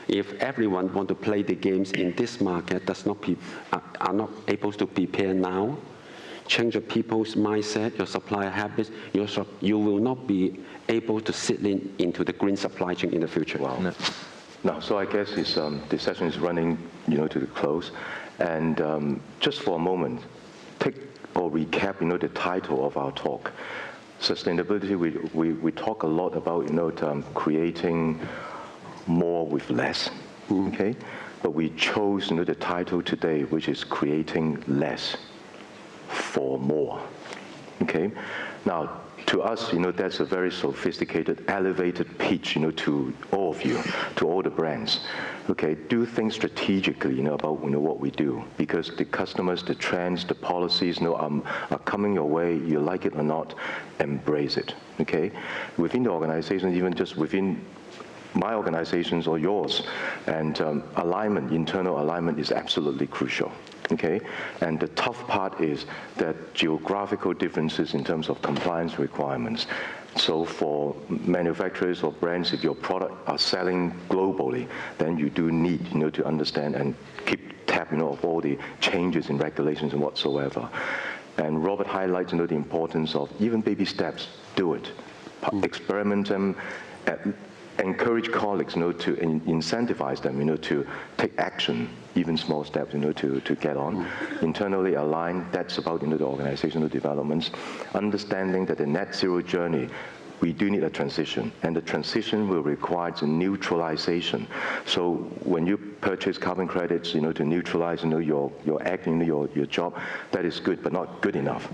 If everyone want to play the games in this market, are not able to prepare now, change your people's mindset, your supplier habits, you will not be able to sit into the green supply chain in the future. Wow. No, so I guess the session is running, to the close, and just for a moment, take or recap, the title of our talk. Sustainability. We talk a lot about, creating more with less. Okay, but we chose, the title today, which is creating less for more. Okay, now to us, that's a very sophisticated, elevated pitch, to all of you, to all the brands. Okay, do things strategically, about what we do, because the customers, the trends, the policies, are coming your way. You like it or not, embrace it. Okay, within the organization, even just within my organizations or yours, and alignment, internal alignment is absolutely crucial. Okay, and the tough part is that geographical differences in terms of compliance requirements. So for manufacturers or brands, if your product are selling globally, then you do need, to understand and keep tab, of all the changes in regulations and whatsoever. And Robert highlights, the importance of even baby steps. Do it, experiment them. Encourage colleagues, to incentivize them, to take action, even small steps, to get on. Internally aligned, that's about, the organizational developments. Understanding that the net zero journey, we do need a transition, and the transition will require a neutralization. So when you purchase carbon credits, to neutralize, your acting, your job, that is good, but not good enough.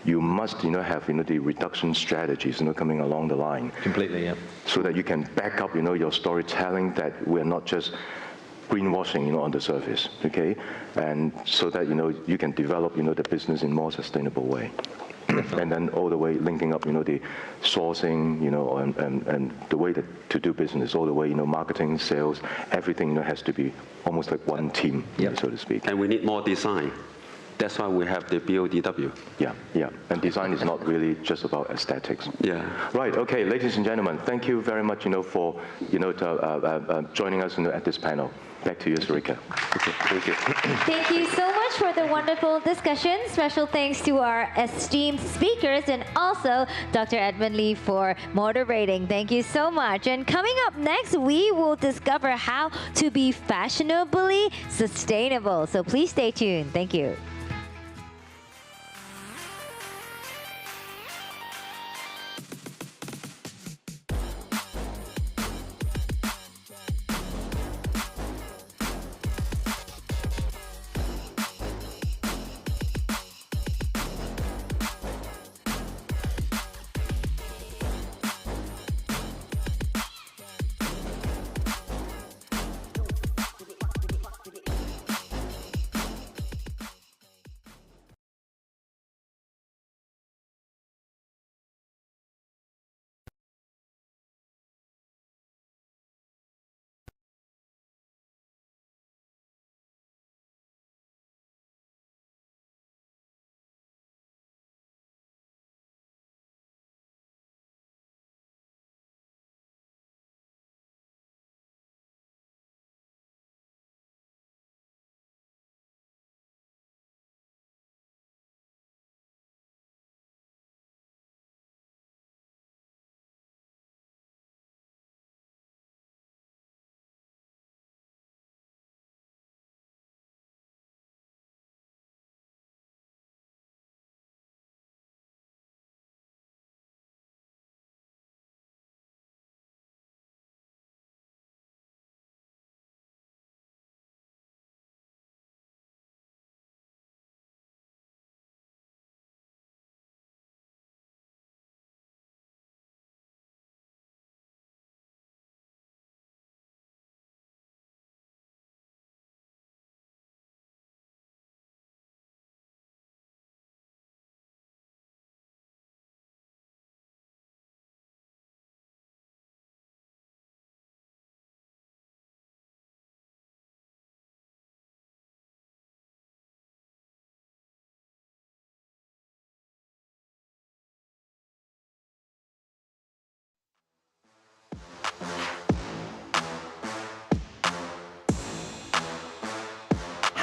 You must, have, the reduction strategies, coming along the line. Completely, yeah. So that you can back up, your storytelling, that we're not just greenwashing, on the surface, okay? And so that, you can develop, the business in a more sustainable way. And then all the way linking up, the sourcing, and the way to do business, all the way, marketing, sales, everything, has to be almost like one team, so to speak. And we need more design. That's why we have the BODW. Yeah. And design is not really just about aesthetics. Yeah. Right. Okay, ladies and gentlemen, thank you very much, for, joining us at this panel. Back to you, Sarika. Okay. Thank you. Thank you so much for the wonderful discussion. Special thanks to our esteemed speakers and also Dr. Edmund Lee for moderating. Thank you so much. And coming up next, we will discover how to be fashionably sustainable. So please stay tuned. Thank you.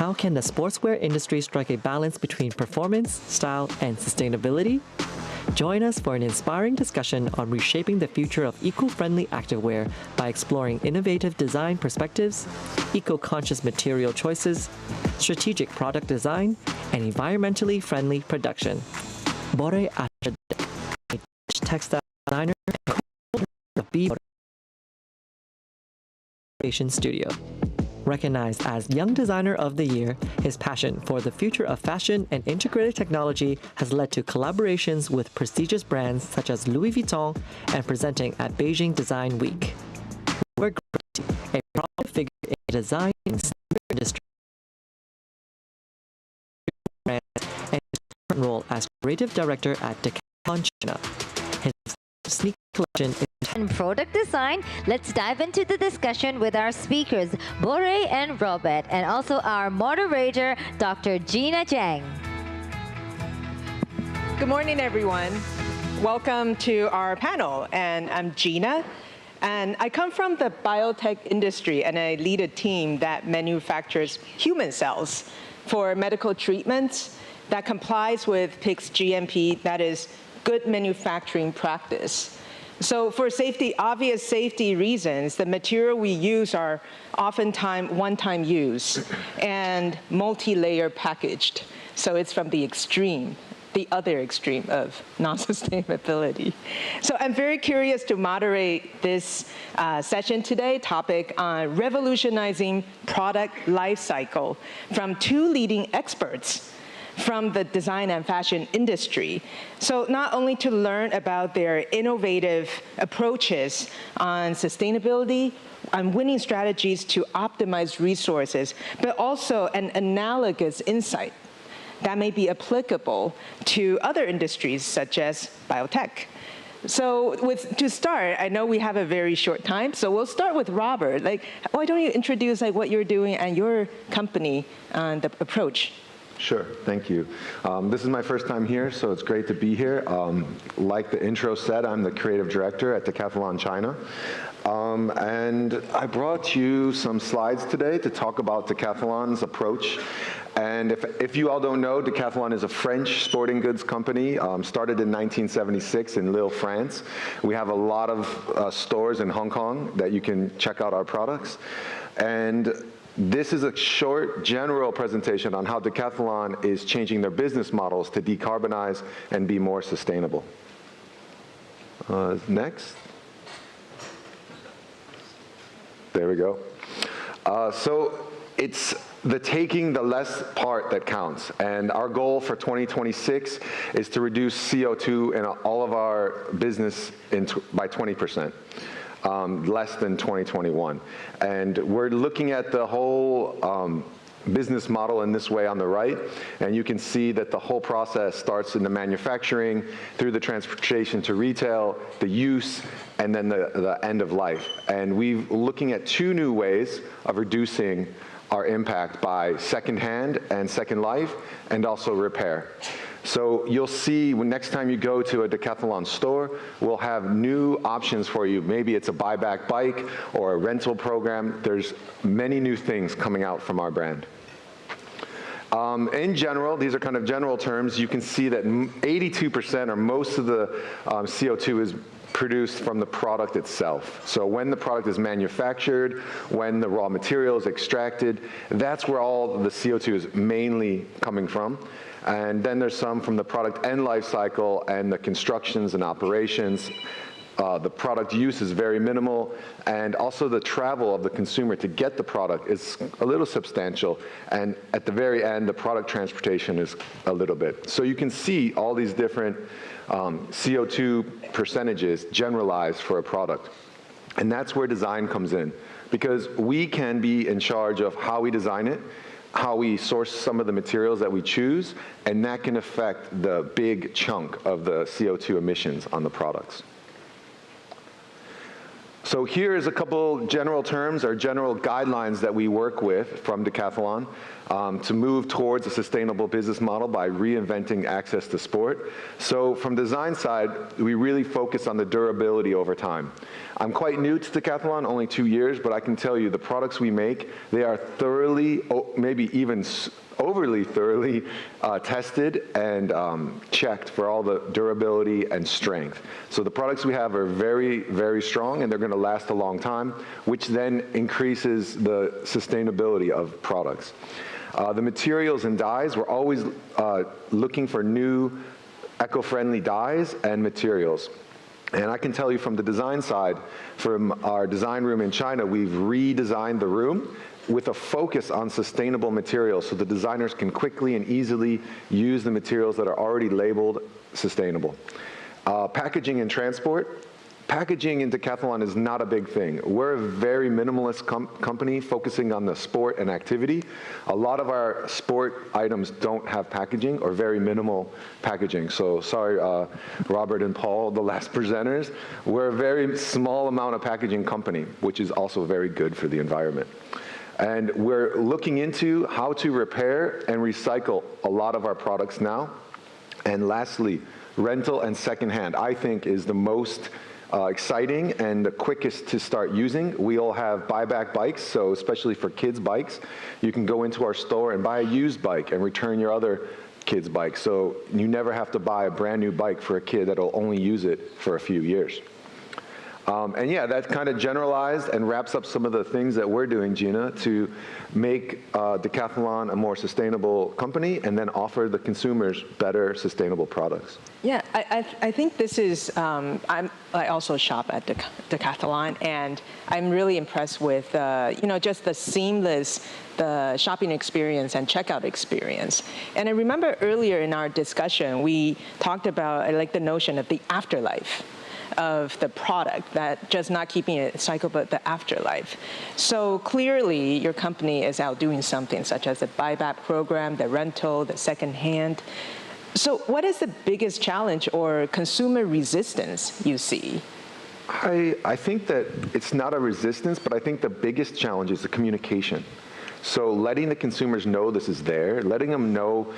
How can the sportswear industry strike a balance between performance, style, and sustainability? Join us for an inspiring discussion on reshaping the future of eco-friendly activewear by exploring innovative design perspectives, eco-conscious material choices, strategic product design, and environmentally friendly production. Bore Ashad, a textile designer and co-owner of BODW Studio. Recognized as Young Designer of the Year, his passion for the future of fashion and integrated technology has led to collaborations with prestigious brands such as Louis Vuitton and presenting at Beijing Design Week. Robert Grant, a prominent figure in the design and sneaker industry, and his current role as creative director at Decathlon China. His sneaker collection is and product design. Let's dive into the discussion with our speakers, Bore and Robert, and also our moderator, Dr. Gina Zhang. Good morning, everyone. Welcome to our panel, and I'm Gina. And I come from the biotech industry, and I lead a team that manufactures human cells for medical treatments that complies with PICS GMP, that is good manufacturing practice. So for obvious safety reasons, the material we use are oftentimes one-time use and multi-layer packaged. So it's from the other extreme of non-sustainability. So I'm very curious to moderate this session today, topic on revolutionizing product life cycle from two leading experts from the design and fashion industry. So not only to learn about their innovative approaches on sustainability, on winning strategies to optimize resources, but also an analogous insight that may be applicable to other industries such as biotech. So to start, I know we have a very short time, so we'll start with Robert. Why don't you introduce what you're doing and your company and the approach? Sure, thank you. This is my first time here, so it's great to be here. Like the intro said, I'm the creative director at Decathlon China. And I brought you some slides today to talk about Decathlon's approach. And if you all don't know, Decathlon is a French sporting goods company, started in 1976 in Lille, France. We have a lot of stores in Hong Kong that you can check out our products. And this is a short, general presentation on how Decathlon is changing their business models to decarbonize and be more sustainable. Next. There we go. So it's the taking the less part that counts. And our goal for 2026 is to reduce CO2 in all of our business by 20%. Less than 2021. And we're looking at the whole business model in this way on the right, and you can see that the whole process starts in the manufacturing, through the transportation to retail, the use, and then the end of life. And we're looking at two new ways of reducing our impact by secondhand and second life, and also repair. So you'll see when next time you go to a Decathlon store, we'll have new options for you. Maybe it's a buyback bike or a rental program. There's many new things coming out from our brand. In general, these are kind of general terms, you can see that 82% or most of the CO2 is produced from the product itself. So when the product is manufactured, when the raw material is extracted, that's where all the CO2 is mainly coming from. And then there's some from the product end life cycle and the constructions and operations. The product use is very minimal, and also the travel of the consumer to get the product is a little substantial, and at the very end, the product transportation is a little bit. So you can see all these different CO2 percentages generalized for a product. And that's where design comes in, because we can be in charge of how we design it, how we source some of the materials that we choose, and that can affect the big chunk of the CO2 emissions on the products. So here is a couple general terms or general guidelines that we work with from Decathlon to move towards a sustainable business model by reinventing access to sport. So from design side, we really focus on the durability over time. I'm quite new to Decathlon, only 2 years, but I can tell you the products we make, they are thoroughly, maybe even overly thoroughly tested and checked for all the durability and strength. So the products we have are very, very strong, and they're going to last a long time, which then increases the sustainability of products. The materials and dyes, we're always looking for new eco-friendly dyes and materials. And I can tell you from the design side, from our design room in China, we've redesigned the room with a focus on sustainable materials so the designers can quickly and easily use the materials that are already labeled sustainable. Packaging and transport. Packaging in Decathlon is not a big thing. We're a very minimalist company focusing on the sport and activity. A lot of our sport items don't have packaging or very minimal packaging. So sorry, Robert and Paul, the last presenters. We're a very small amount of packaging company, which is also very good for the environment. And we're looking into how to repair and recycle a lot of our products now. And lastly, rental and secondhand, I think, is the most exciting and the quickest to start using. We all have buyback bikes, so especially for kids' bikes, you can go into our store and buy a used bike and return your other kid's bike. So you never have to buy a brand new bike for a kid that'll only use it for a few years. And yeah, that kind of generalized and wraps up some of the things that we're doing, Gina, to make Decathlon a more sustainable company and then offer the consumers better sustainable products. Yeah, I think this is, I also shop at Decathlon, and I'm really impressed with, just the seamless, the shopping experience and checkout experience. And I remember earlier in our discussion, we talked about, I like the notion of the afterlife of the product, that just not keeping it cycle, but the afterlife. So clearly, your company is out doing something such as the buyback program, the rental, the secondhand. So what is the biggest challenge or consumer resistance you see? I think that it's not a resistance, but I think the biggest challenge is the communication. So letting the consumers know this is there, letting them know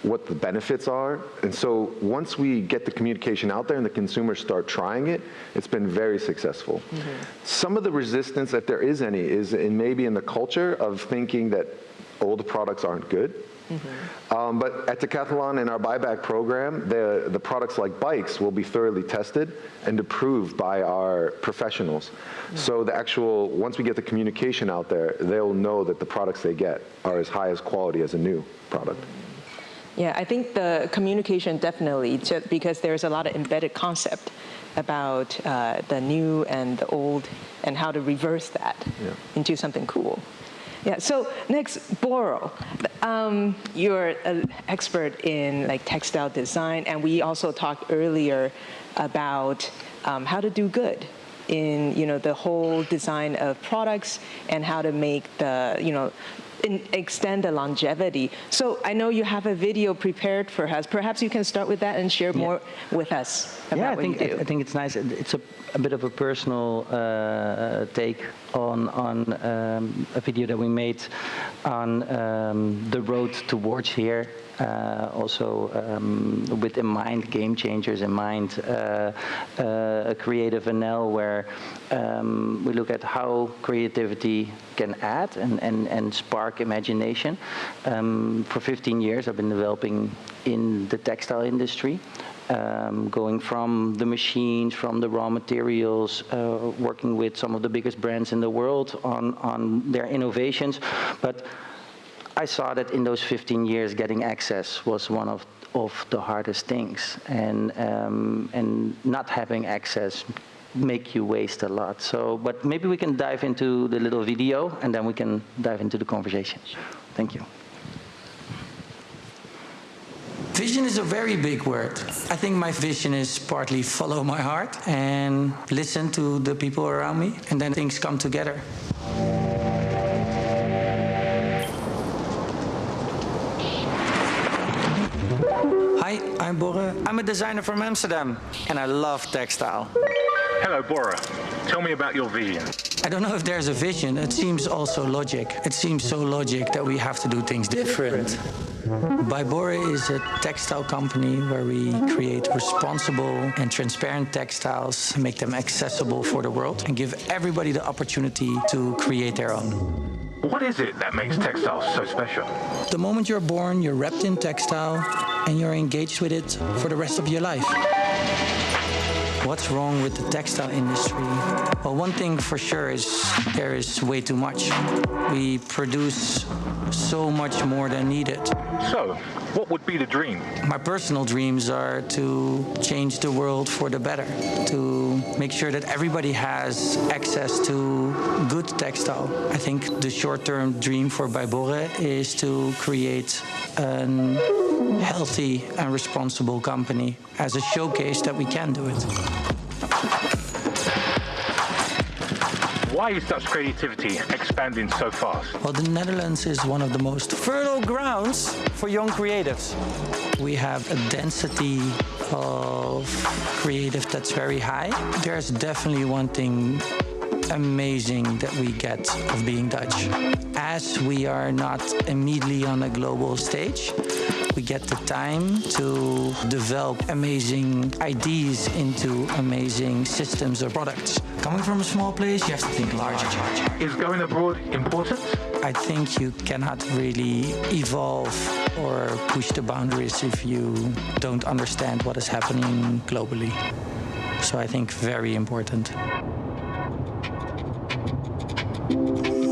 what the benefits are. And so once we get the communication out there and the consumers start trying it, it's been very successful. Mm-hmm. Some of the resistance, if there is any, is maybe in the culture of thinking that old products aren't good. Mm-hmm. But at Decathlon in our buyback program, the products like bikes will be thoroughly tested and approved by our professionals. Mm-hmm. So the actual, once we get the communication out there, they'll know that the products they get are as high as quality as a new product. Yeah, I think the communication definitely, because there's a lot of embedded concept about the new and the old and how to reverse that into something cool. Yeah, so next, Boro. You're an expert in like textile design, and we also talked earlier about how to do good in the whole design of products and how to make the extend the longevity. So I know you have a video prepared for us. Perhaps you can start with that and share more with us about what you do. I think it's nice. It's a bit of a personal take on a video that we made on the road towards here. Also with in mind, game changers in mind, a creative NL where we look at how creativity can add and spark imagination. For 15 years I've been developing in the textile industry, going from the machines, from the raw materials, working with some of the biggest brands in the world on their innovations. But I saw that in those 15 years, getting access was one of the hardest things, and not having access make you waste a lot. So, but maybe we can dive into the little video, and then we can dive into the conversation. Thank you. Vision is a very big word. I think my vision is partly follow my heart and listen to the people around me, and then things come together. Hi, I'm Borre. I'm a designer from Amsterdam, and I love textile. Hello, Bora. Tell me about your vision. I don't know if there's a vision. It seems also logic. It seems so logic that we have to do things different. Bora is a textile company where we create responsible and transparent textiles, make them accessible for the world, and give everybody the opportunity to create their own. What is it that makes textiles so special? The moment you're born, you're wrapped in textile, and you're engaged with it for the rest of your life. What's wrong with the textile industry? Well, one thing for sure is there is way too much. We produce so much more than needed. So, what would be the dream? My personal dreams are to change the world for the better, to make sure that everybody has access to good textile. I think the short-term dream for Bora is to create a healthy and responsible company as a showcase that we can do it. Why is Dutch creativity expanding so fast? Well, the Netherlands is one of the most fertile grounds for young creatives. We have a density of creative that's very high. There's definitely one thing amazing that we get of being Dutch. As we are not immediately on a global stage, we get the time to develop amazing ideas into amazing systems or products. Coming from a small place, you have to think large. Is going abroad important? I think you cannot really evolve or push the boundaries if you don't understand what is happening globally. So I think very important.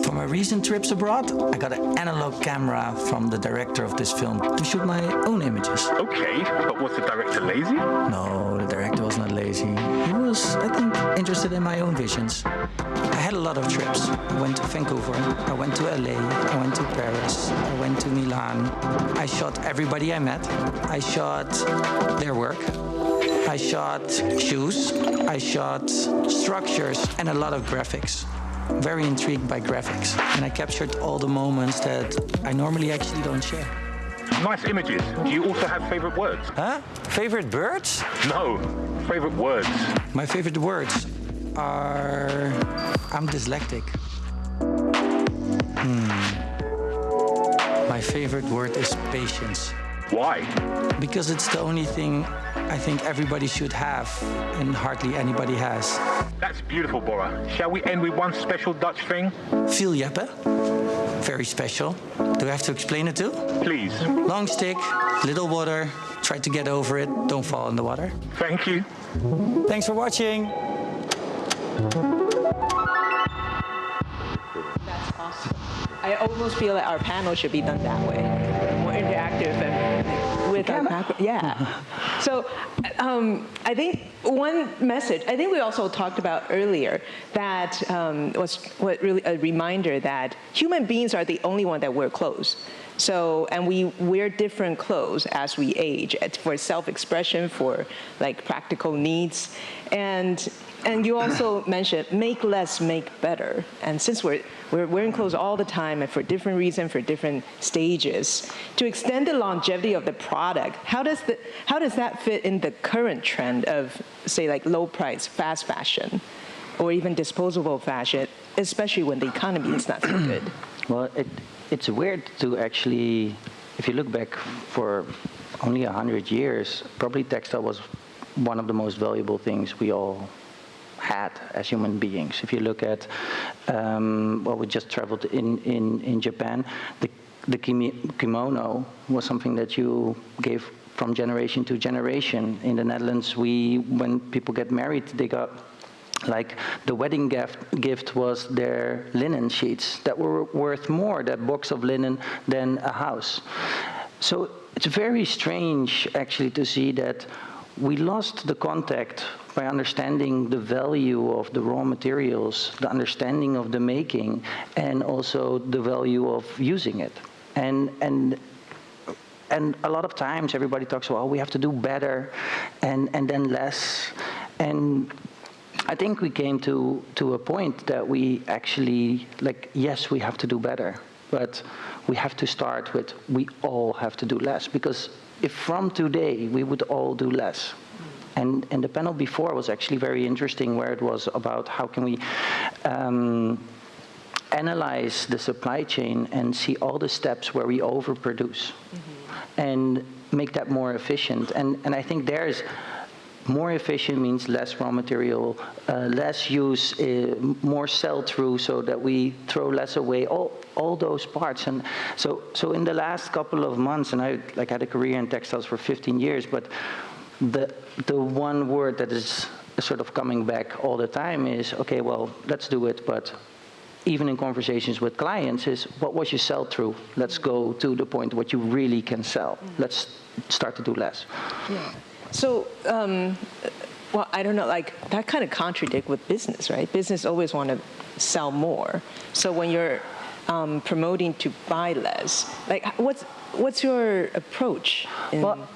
For my recent trips abroad, I got an analog camera from the director of this film to shoot my own images. Okay, but was the director lazy? No, the director was not lazy. He was, I think, interested in my own visions. I had a lot of trips. I went to Vancouver, I went to LA, I went to Paris, I went to Milan. I shot everybody I met. I shot their work. I shot shoes. I shot structures and a lot of graphics. Very intrigued by graphics, and I captured all the moments that I normally actually don't share. Nice images. Do you also have favorite words? Huh? Favorite birds? No, favorite words. My favorite words are... I'm dyslexic. My favorite word is patience. Why? Because it's the only thing I think everybody should have, and hardly anybody has. That's beautiful, Bora. Shall we end with one special Dutch thing? Veel jeppen. Very special. Do I have to explain it too? Please. Long stick, little water, try to get over it, don't fall in the water. Thank you. Thanks for watching. That's awesome. I almost feel that our panel should be done that way. More interactive and with our background. Yeah. So I think one message, I think we also talked about earlier, that was what really a reminder that human beings are the only one that wear clothes. So, and we wear different clothes as we age, for self-expression, for like practical needs. And you also mentioned make less, make better. And since we're wearing clothes all the time and for different reasons, for different stages, to extend the longevity of the product, how does that fit in the current trend of, say, like low price, fast fashion, or even disposable fashion, especially when the economy is not so good? Well, it's weird to actually, if you look back for only 100 years, probably textile was one of the most valuable things we all had as human beings. If you look at, we just traveled in Japan, the kimono was something that you gave from generation to generation. In the Netherlands, when people get married, they got, like, the wedding gift was their linen sheets that were worth more, that box of linen, than a house. So it's very strange, actually, to see that we lost the contact by understanding the value of the raw materials, the understanding of the making, and also the value of using it. And a lot of times everybody talks, well, we have to do better and then less. And I think we came to a point that we actually, like, yes, we have to do better, but we have to start with, we all have to do less. Because if from today we would all do less, And the panel before was actually very interesting, where it was about how can we analyze the supply chain and see all the steps where we overproduce and make that more efficient. And I think there's more efficient means less raw material, less use, more sell-through, so that we throw less away, all those parts. And so in the last couple of months, and I had a career in textiles for 15 years, but the one word that is sort of coming back all the time is, okay, well, let's do it, but even in conversations with clients is, what was your sell-through? Let's go to the point what you really can sell. Let's start to do less. Yeah. So, well, I don't know, that kind of contradict with business, right? Business always want to sell more. So when you're promoting to buy less, what's your approach? Well,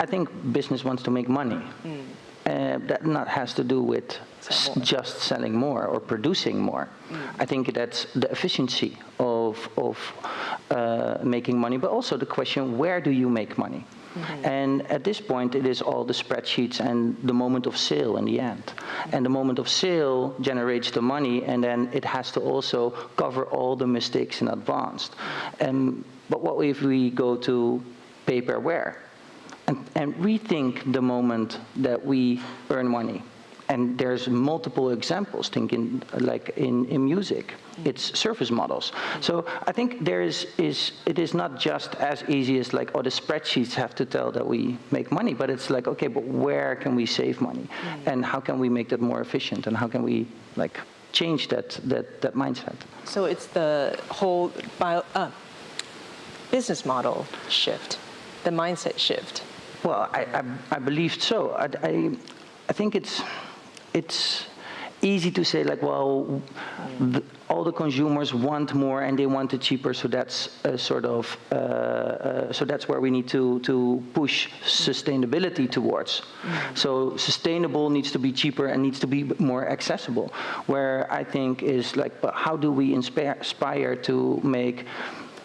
I think business wants to make money. That not has to do with just selling more or producing more. I think that's the efficiency of making money, but also the question, where do you make money? And at this point, it is all the spreadsheets and the moment of sale in the end. And the moment of sale generates the money, and then it has to also cover all the mistakes in advance. But what if we go to paperware and rethink the moment that we earn money? And there's multiple examples, thinking like in music, it's service models. So I think it is not just as easy as like, oh, the spreadsheets have to tell that we make money, but it's like, okay, but where can we save money? And how can we make that more efficient? And how can we change that mindset? So it's the whole business model shift, the mindset shift. Well, I believe so. I think it's easy to say well, all the consumers want more and they want it cheaper, so that's so that's where we need to push sustainability towards. So sustainable needs to be cheaper and needs to be more accessible. Where I think is but how do we inspire to make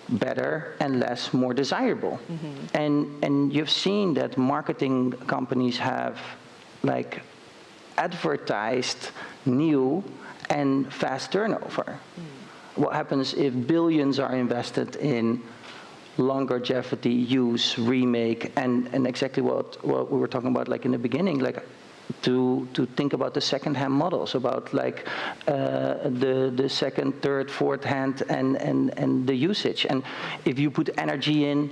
better and less more desirable? And you've seen that marketing companies have advertised new and fast turnover. What happens if billions are invested in longevity, use, remake, and exactly what we were talking about in the beginning, to think about the second-hand models, about the second, third, fourth hand and the usage. And if you put energy in,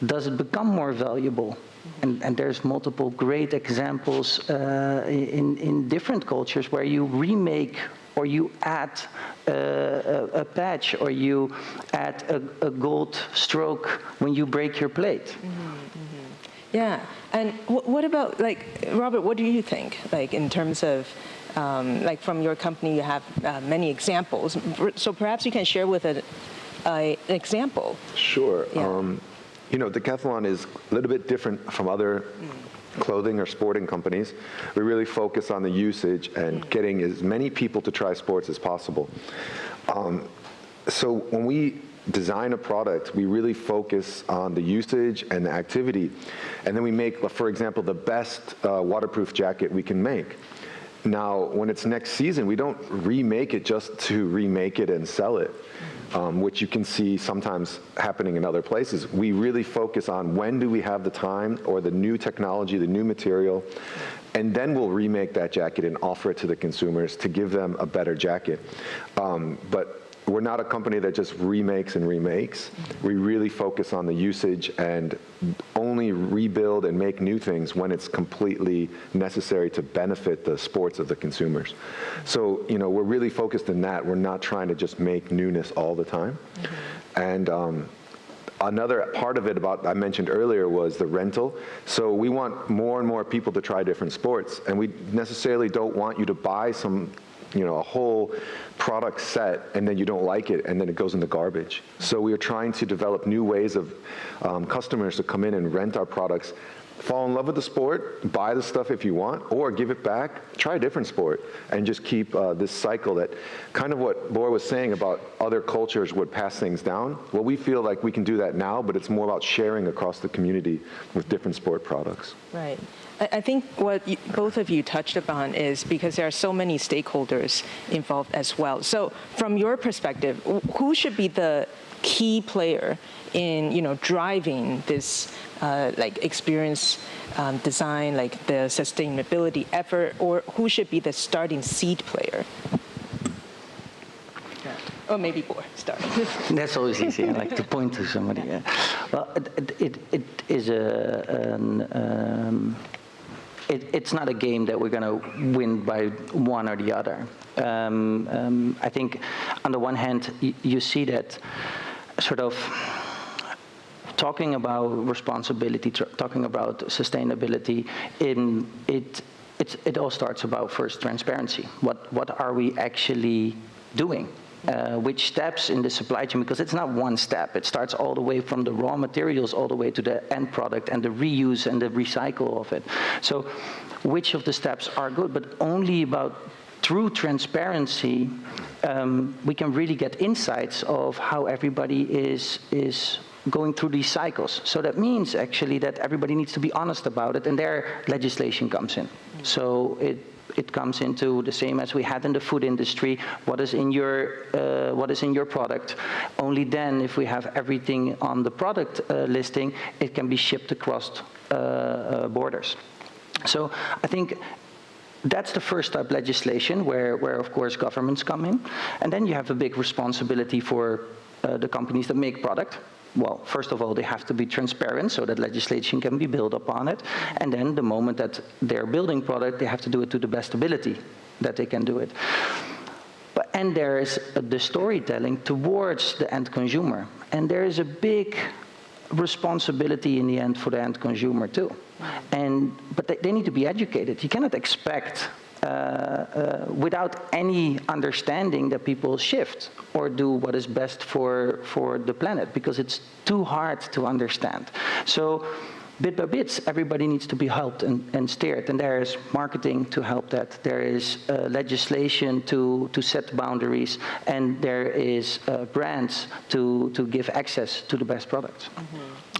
does it become more valuable? And there's multiple great examples in different cultures where you remake or you add a patch or you add a gold stroke when you break your plate. Yeah, and what about, Robert, what do you think, in terms of, from your company, you have many examples, so perhaps you can share with an example. Sure. Yeah. Decathlon is a little bit different from other clothing or sporting companies. We really focus on the usage and getting as many people to try sports as possible. So when we design a product, we really focus on the usage and the activity. And then we make, for example, the best waterproof jacket we can make. Now, when it's next season, we don't remake it just to remake it and sell it. Which you can see sometimes happening in other places. We really focus on when do we have the time or the new technology, the new material, and then we'll remake that jacket and offer it to the consumers to give them a better jacket. But we're not a company that just remakes and remakes. We really focus on the usage and only rebuild and make new things when it's completely necessary to benefit the sports of the consumers. So, we're really focused in that. We're not trying to just make newness all the time. And another part of it I mentioned earlier was the rental. So we want more and more people to try different sports, and we necessarily don't want you to buy a whole product set and then you don't like it and then it goes in the garbage. So we are trying to develop new ways of customers to come in and rent our products, fall in love with the sport, buy the stuff if you want, or give it back, try a different sport, and just keep this cycle that kind of what Bor was saying about other cultures would pass things down. Well, we feel like we can do that now, but it's more about sharing across the community with different sport products. Right. I think what both of you touched upon is because there are so many stakeholders involved as well. So from your perspective, who should be the key player in driving this like experience design, like the sustainability effort, or who should be the starting seed player? Or maybe Boer, start. That's always easy. I like to point to somebody. Yeah. Well, it is it's not a game that we're going to win by one or the other. I think on the one hand, you see that sort of talking about responsibility, talking about sustainability, it all starts about first transparency. What are we actually doing? Which steps in the supply chain, because it's not one step. It starts all the way from the raw materials all the way to the end product and the reuse and the recycle of it. So which of the steps are good, but only about through transparency, we can really get insights of how everybody is going through these cycles. So that means actually that everybody needs to be honest about it, and there legislation comes in. So it comes into the same as we had in the food industry. What is in your product? Only then, if we have everything on the product listing, it can be shipped across borders. So I think that's the first type legislation where of course governments come in, and then you have a big responsibility for the companies that make product. Well, first of all, they have to be transparent so that legislation can be built upon it. And then the moment that they're building product, they have to do it to the best ability that they can do it. And there is the storytelling towards the end consumer. And there is a big responsibility in the end for the end consumer too. But they need to be educated. You cannot expect without any understanding that people shift or do what is best for the planet, because it's too hard to understand. So bit by bit, everybody needs to be helped and steered, and there is marketing to help that. There is legislation to set boundaries, and there is brands to give access to the best products.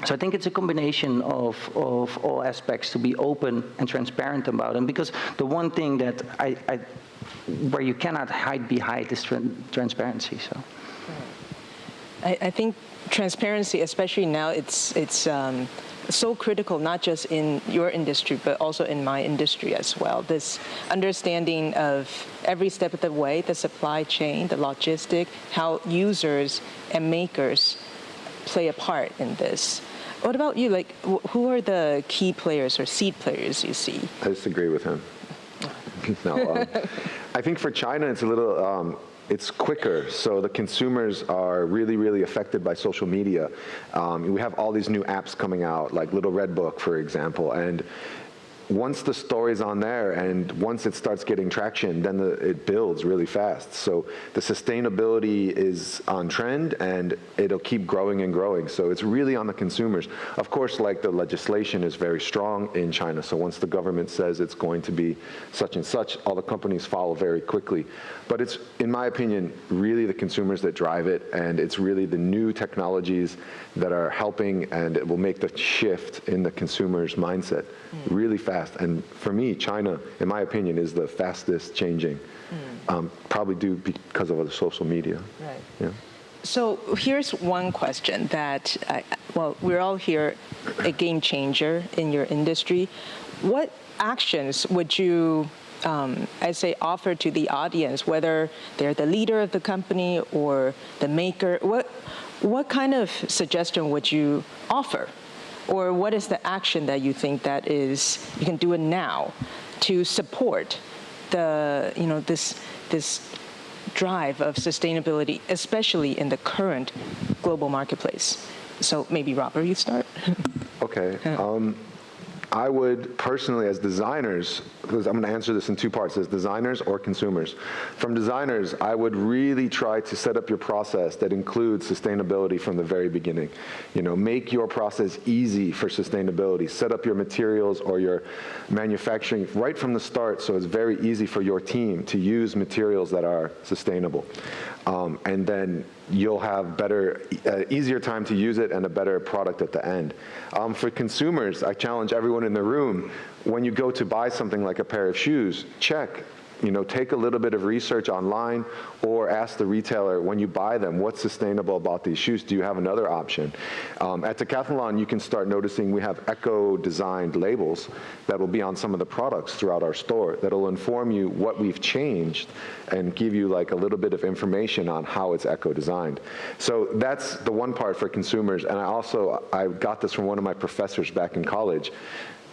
So I think it's a combination of all aspects to be open and transparent about them, because the one thing that where you cannot hide behind is transparency. So I think transparency, especially now, it's so critical, not just in your industry, but also in my industry as well. This understanding of every step of the way, the supply chain, the logistic, how users and makers play a part in this. What about you? Like, who are the key players or seed players you see? I disagree with him. No, I think for China, it's a little, it's quicker. So the consumers are really, really affected by social media. We have all these new apps coming out, like Little Red Book, for example. And once the story's on there and once it starts getting traction, then it builds really fast. So the sustainability is on trend and it'll keep growing and growing. So it's really on the consumers. Of course, like the legislation is very strong in China. So once the government says it's going to be such and such, all the companies follow very quickly. But it's, in my opinion, really the consumers that drive it, and it's really the new technologies that are helping, and it will make the shift in the consumer's mindset really fast. And for me, China, in my opinion, is the fastest changing, probably due because of the social media. Right. Yeah. So here's one question that, well, we're all here, a game changer in your industry. What actions would you I say offer to the audience, whether they're the leader of the company or the maker? What kind of suggestion would you offer? Or what is the action that you think that is, you can do it now to support the, this drive of sustainability, especially in the current global marketplace? So maybe Robert, you start. Okay. I would personally, as designers, because I'm going to answer this in two parts, as designers or consumers. From designers, I would really try to set up your process that includes sustainability from the very beginning. Make your process easy for sustainability. Set up your materials or your manufacturing right from the start so it's very easy for your team to use materials that are sustainable. And then you'll have better, easier time to use it and a better product at the end. For consumers, I challenge everyone in the room, when you go to buy something like a pair of shoes, check. Take a little bit of research online or ask the retailer when you buy them, what's sustainable about these shoes? Do you have another option? At Decathlon, you can start noticing we have eco-designed labels that will be on some of the products throughout our store that will inform you what we've changed and give you like a little bit of information on how it's eco-designed. So that's the one part for consumers. And I got this from one of my professors back in college.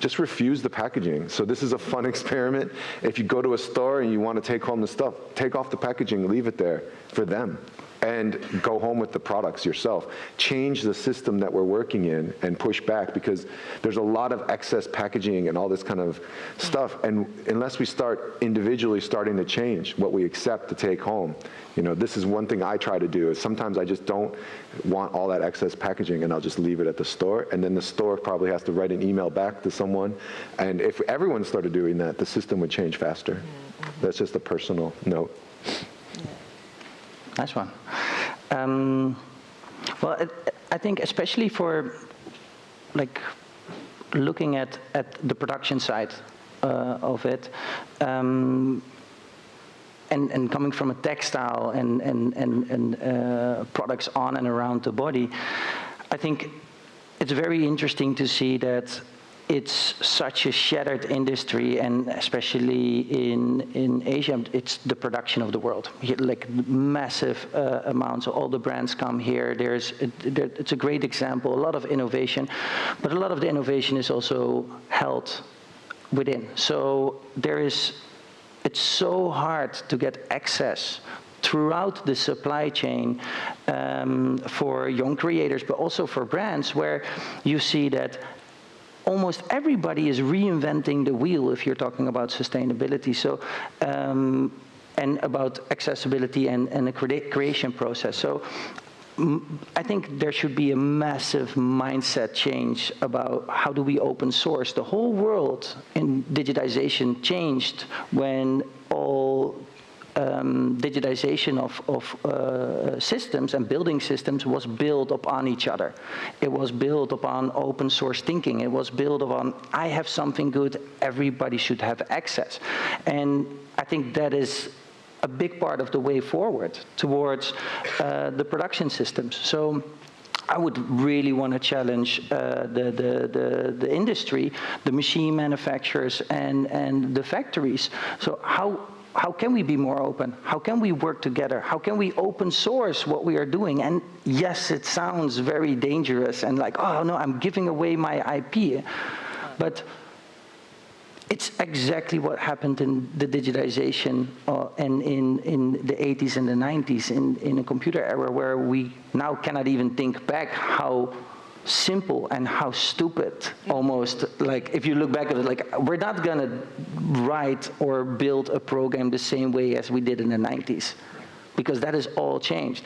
Just refuse the packaging. So this is a fun experiment. If you go to a store and you want to take home the stuff, take off the packaging, leave it there for them, and go home with the products yourself. Change the system that we're working in and push back, because there's a lot of excess packaging and all this kind of stuff. And unless we start individually starting to change what we accept to take home, this is one thing I try to do, is sometimes I just don't want all that excess packaging and I'll just leave it at the store, and then the store probably has to write an email back to someone. And if everyone started doing that, the system would change faster. That's just a personal note. Nice one. Well, I think especially for looking at the production side of it, and coming from a textile and products on and around the body, I think it's very interesting to see that it's such a shattered industry, and especially in Asia, it's the production of the world. Like massive amounts, all the brands come here. It's a great example, a lot of innovation, but a lot of the innovation is also held within. So it's so hard to get access throughout the supply chain for young creators, but also for brands, where you see that almost everybody is reinventing the wheel if you're talking about sustainability. So, and about accessibility and the creation process. So I think there should be a massive mindset change about how do we open source. The whole world in digitization changed when all digitization of systems and building systems was built upon each other. It was built upon open source thinking. It was built upon, I have something good, everybody should have access. And I think that is a big part of the way forward towards the production systems. So I would really want to challenge the industry, the machine manufacturers and the factories. So how can we be more open? How can we work together? How can we open source what we are doing? And yes, it sounds very dangerous and like, oh no, I'm giving away my IP. But it's exactly what happened in the digitization and in the 80s and the 90s in a computer era, where we now cannot even think back how simple and how stupid almost, like if you look back at it, like we're not gonna write or build a program the same way as we did in the 90s, because that is all changed.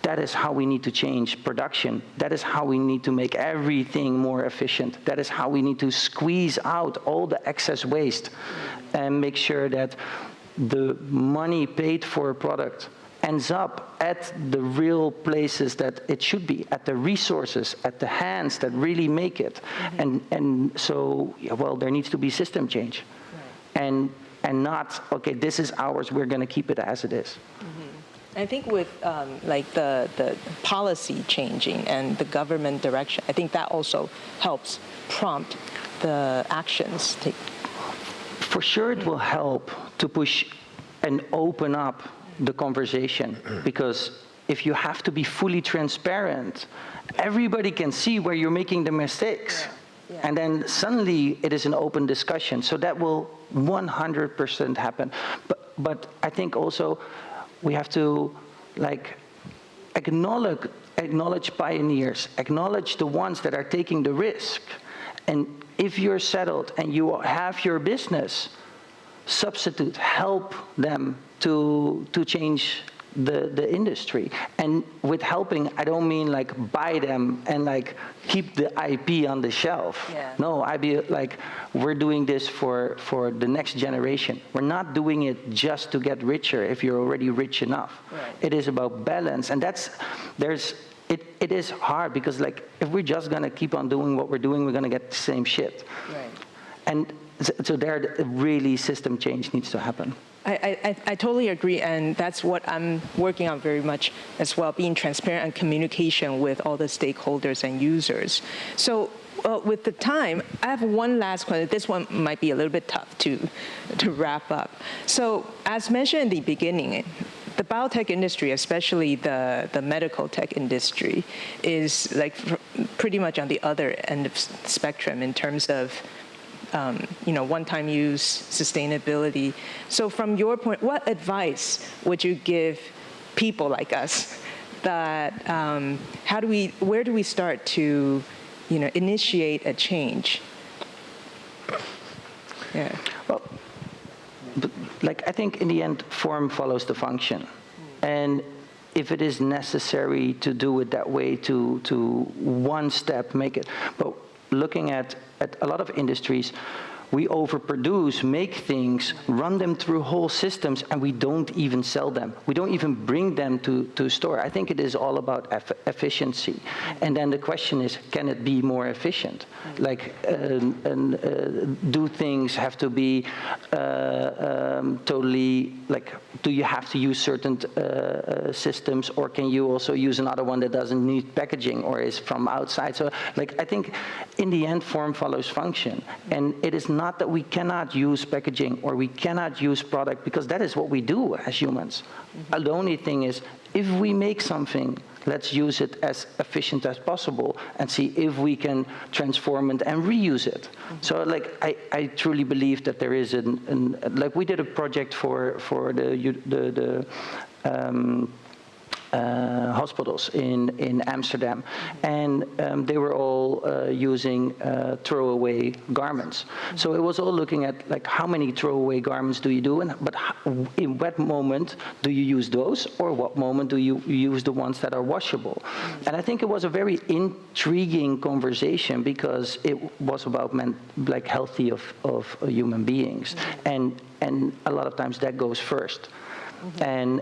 That is how we need to change production. That is how we need to make everything more efficient. That is how we need to squeeze out all the excess waste and make sure that the money paid for a product ends up at the real places that it should be, at the resources, at the hands that really make it. And so, well, there needs to be system change. And not, okay, this is ours, we're going to keep it as it is. I think with like the policy changing and the government direction, I think that also helps prompt the actions. For sure it will help to push and open up the conversation, because if you have to be fully transparent, everybody can see where you're making the mistakes. And then suddenly it is an open discussion. So that will 100% happen. But I think also we have to like acknowledge pioneers, acknowledge the ones that are taking the risk. And if you're settled and you have your business, substitute, help them to change the industry. And with helping, I don't mean like buy them and like keep the IP on the shelf. Yeah. No, I be like, we're doing this for the next generation. We're not doing it just to get richer if you're already rich enough. Right. It is about balance, and it is hard because like if we're just gonna keep on doing what we're doing, we're gonna get the same shit. Right. And so there, really system change needs to happen. I totally agree, and that's what I'm working on very much as well, being transparent and communication with all the stakeholders and users. So with the time, I have one last question. This one might be a little bit tough to wrap up. So as mentioned in the beginning, the biotech industry, especially the medical tech industry, is like pretty much on the other end of spectrum in terms of one-time use, sustainability. So from your point, what advice would you give people like us that where do we start to, initiate a change? Yeah. Well, like I think in the end, form follows the function. And if it is necessary to do it that way, to one step make it, but looking at a lot of industries, we overproduce, make things, run them through whole systems, and we don't even sell them. We don't even bring them to store. I think it is all about efficiency. And then the question is, can it be more efficient? Like, do things have to be totally, like, do you have to use certain systems, or can you also use another one that doesn't need packaging or is from outside? So, like, I think in the end, form follows function. And it is not that we cannot use packaging or we cannot use product, because that is what we do as humans. The only thing is, if we make something, let's use it as efficient as possible and see if we can transform it and reuse it. So like, I truly believe that there is like we did a project for the hospitals in Amsterdam, and they were all using throwaway garments. So it was all looking at like how many throwaway garments do you do, but in what moment do you use those, or what moment do you use the ones that are washable? And I think it was a very intriguing conversation because it was about like healthy of human beings, and a lot of times that goes first. And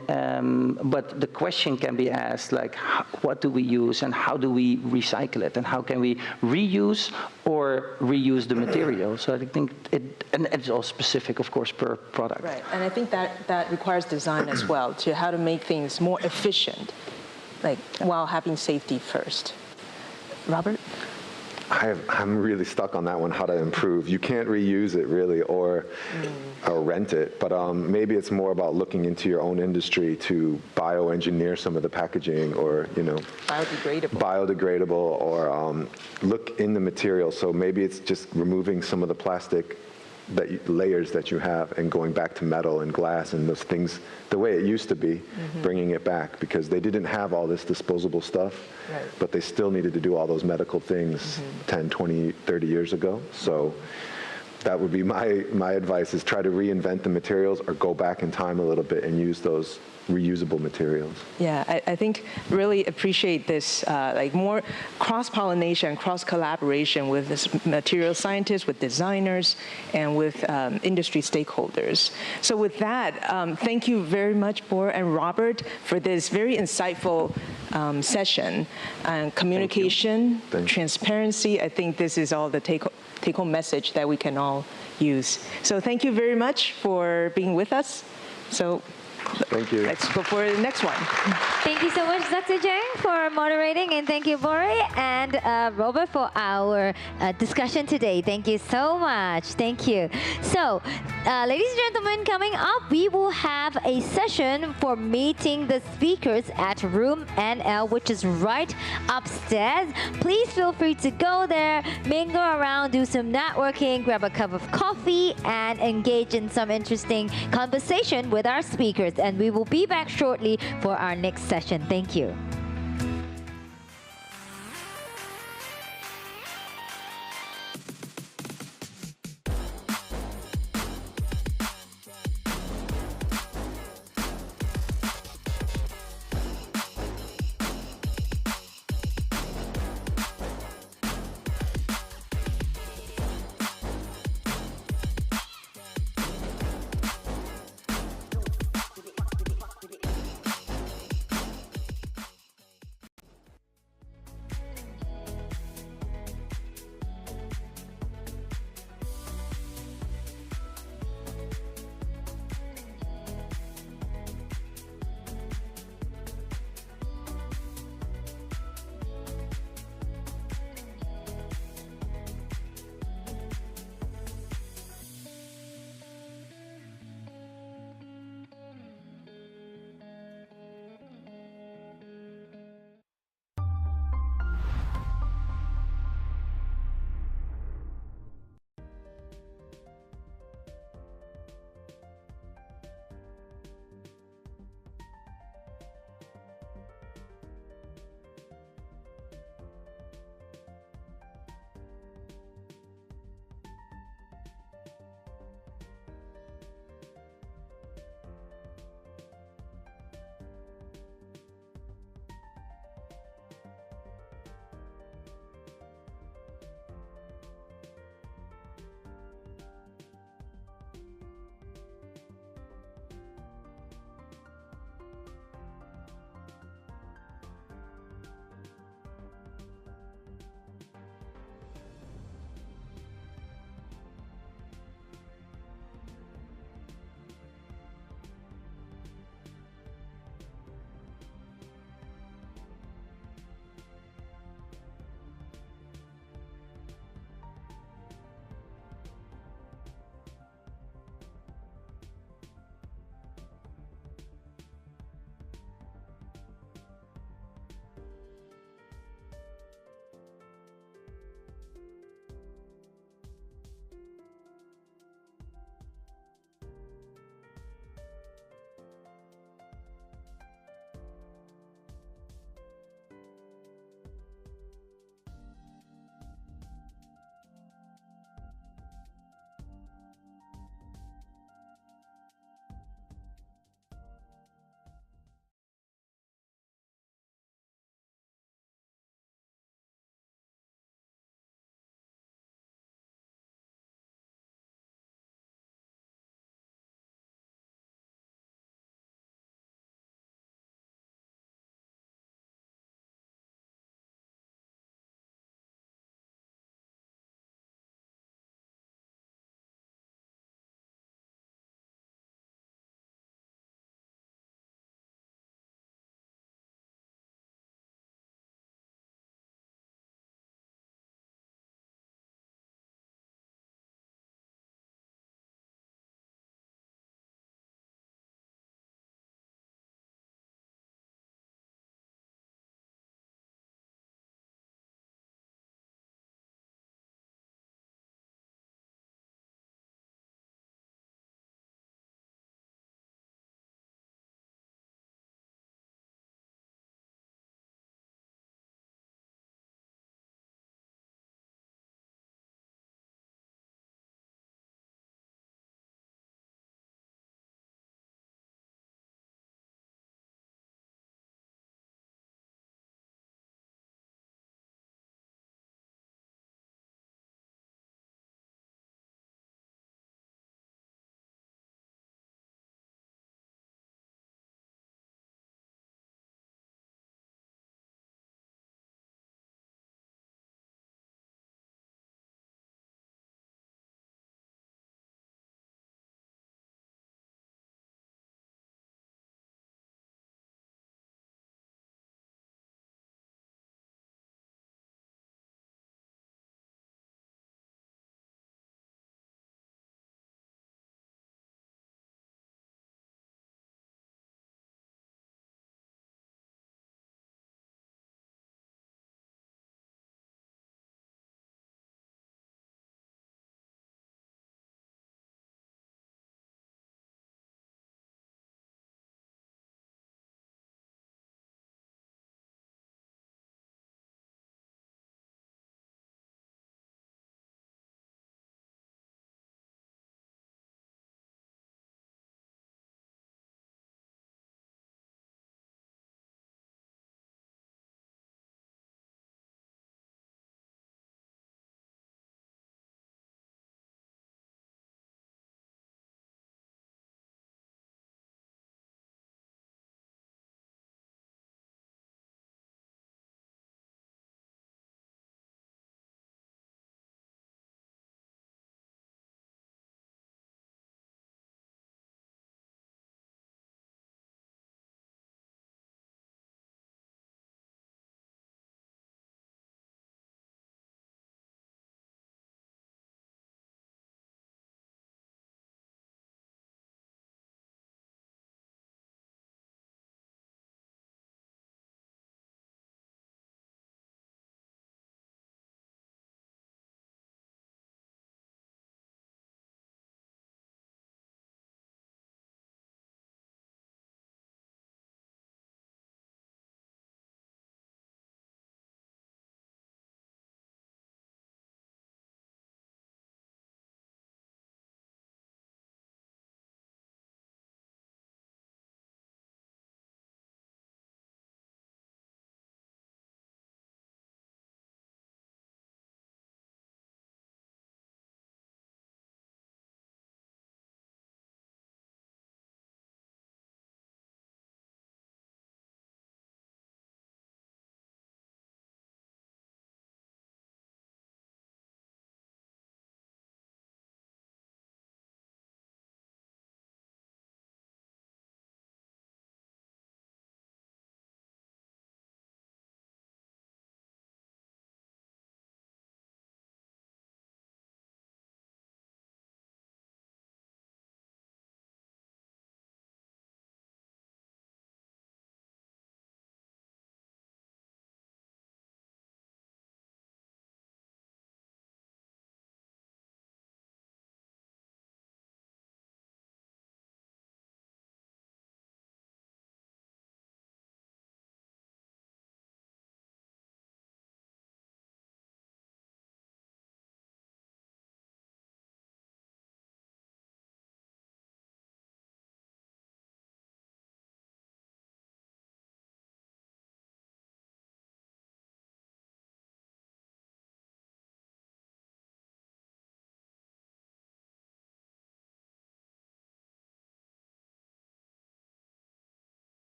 but the question can be asked, like, what do we use and how do we recycle it, and how can we reuse or reuse the material? So I think and it's all specific, of course, per product. Right, and I think that requires design as well, to how to make things more efficient, like while having safety first. Robert? I'm really stuck on that one, how to improve. You can't reuse it really, or rent it, but maybe it's more about looking into your own industry to bioengineer some of the packaging, or biodegradable, or look in the material. So maybe it's just removing some of the plastic layers that you have and going back to metal and glass and those things the way it used to be, bringing it back, because they didn't have all this disposable stuff, but they still needed to do all those medical things 10, 20, 30 years ago. So that would be my advice, is try to reinvent the materials or go back in time a little bit and use those reusable materials. Yeah, I think really appreciate this, like more cross-pollination, cross-collaboration with this material scientists, with designers, and with industry stakeholders. So with that, thank you very much, Bor and Robert, for this very insightful session. And communication, transparency, I think this is all the take-home message that we can all use. So thank you very much for being with us. So thank you. Let's go for the next one. Thank you so much, Dr. Zhang, for moderating, and thank you, Bori and Robert, for our discussion today. Thank you so much. Thank you. So, ladies and gentlemen, coming up, we will have a session for meeting the speakers at Room NL, which is right upstairs. Please feel free to go there, mingle around, do some networking, grab a cup of coffee, and engage in some interesting conversation with our speakers. And we will be back shortly for our next session. Thank you.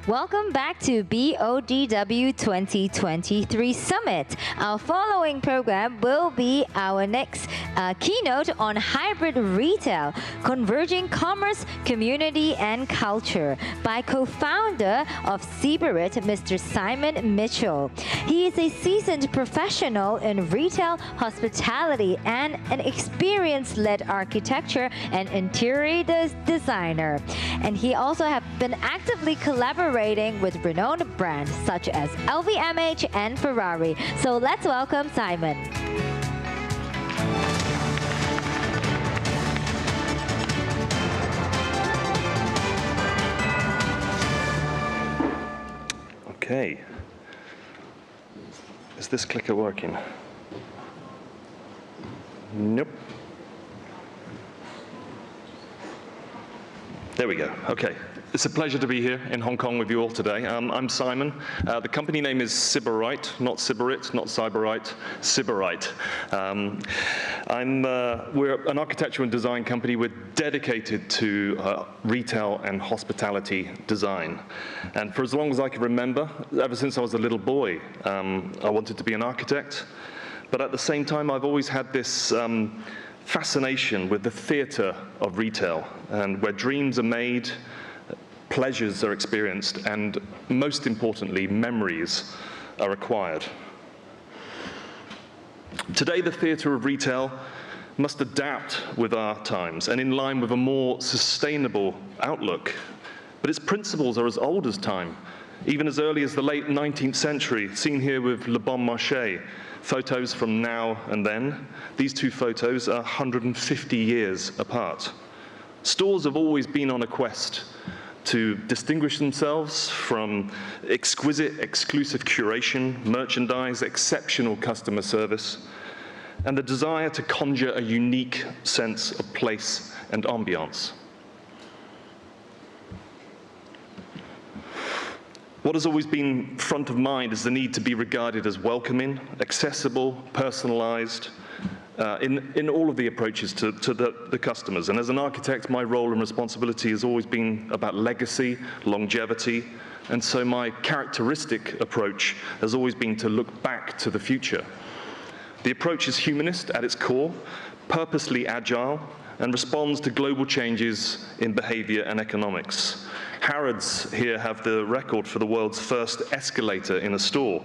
Welcome back to BODW 2023 Summit. Our following program will be our next keynote on hybrid retail, converging commerce, community, and culture by co-founder of Seaburit, Mr. Simon Mitchell. He is a seasoned professional in retail, hospitality, and an experience-led architecture and interior designer. And he also has been actively collaborating with renowned brands such as LVMH and Ferrari. So let's welcome Simon. Okay. Is this clicker working? Nope. There we go. Okay. It's a pleasure to be here in Hong Kong with you all today. I'm Simon. The company name is Seaburit, not Sybarit, not Cyberite, Seaburit. We're an architecture and design company. We're dedicated to retail and hospitality design. And for as long as I can remember, ever since I was a little boy, I wanted to be an architect. But at the same time, I've always had this fascination with the theater of retail, and where dreams are made, pleasures are experienced, and most importantly, memories are acquired. Today, the theatre of retail must adapt with our times and in line with a more sustainable outlook. But its principles are as old as time, even as early as the late 19th century, seen here with Le Bon Marché, photos from now and then. These two photos are 150 years apart. Stores have always been on a quest to distinguish themselves from exquisite, exclusive curation, merchandise, exceptional customer service, and the desire to conjure a unique sense of place and ambiance. What has always been front of mind is the need to be regarded as welcoming, accessible, personalized, in all of the approaches to the customers. And as an architect, my role and responsibility has always been about legacy, longevity, and so my characteristic approach has always been to look back to the future. The approach is humanist at its core, purposely agile, and responds to global changes in behavior and economics. Harrods here have the record for the world's first escalator in a store.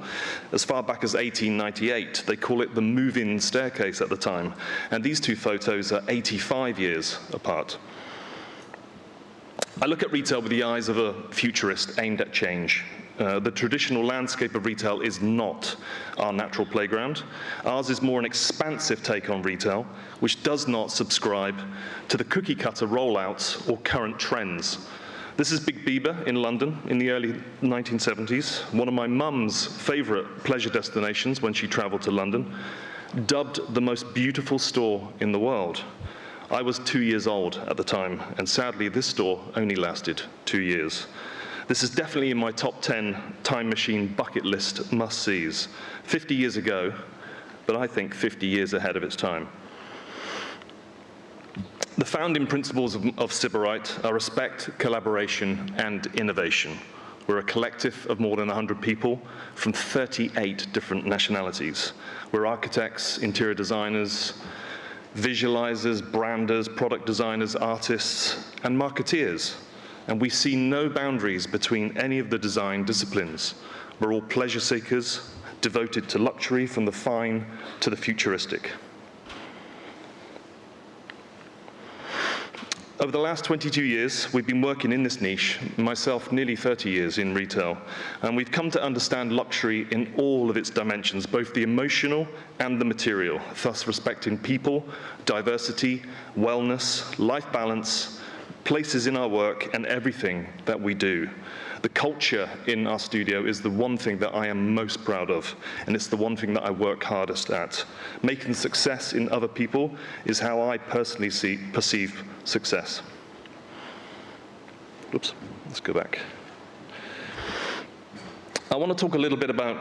As far back as 1898, they call it the move-in staircase at the time. And these two photos are 85 years apart. I look at retail with the eyes of a futurist aimed at change. The traditional landscape of retail is not our natural playground. Ours is more an expansive take on retail, which does not subscribe to the cookie-cutter rollouts or current trends. This is Big Bieber in London in the early 1970s, one of my mum's favorite pleasure destinations when she traveled to London, dubbed the most beautiful store in the world. I was 2 years old at the time, and sadly, this store only lasted 2 years. This is definitely in my top 10 time machine bucket list must-sees. 50 years ago, but I think 50 years ahead of its time. The founding principles of Sybarite are respect, collaboration, and innovation. We're a collective of more than 100 people from 38 different nationalities. We're architects, interior designers, visualizers, branders, product designers, artists, and marketeers. And we see no boundaries between any of the design disciplines. We're all pleasure seekers, devoted to luxury from the fine to the futuristic. Over the last 22 years, we've been working in this niche, myself nearly 30 years in retail, and we've come to understand luxury in all of its dimensions, both the emotional and the material, thus respecting people, diversity, wellness, life balance, places in our work, and everything that we do. The culture in our studio is the one thing that I am most proud of, and it's the one thing that I work hardest at. Making success in other people is how I personally perceive success. Oops, let's go back. I want to talk a little bit about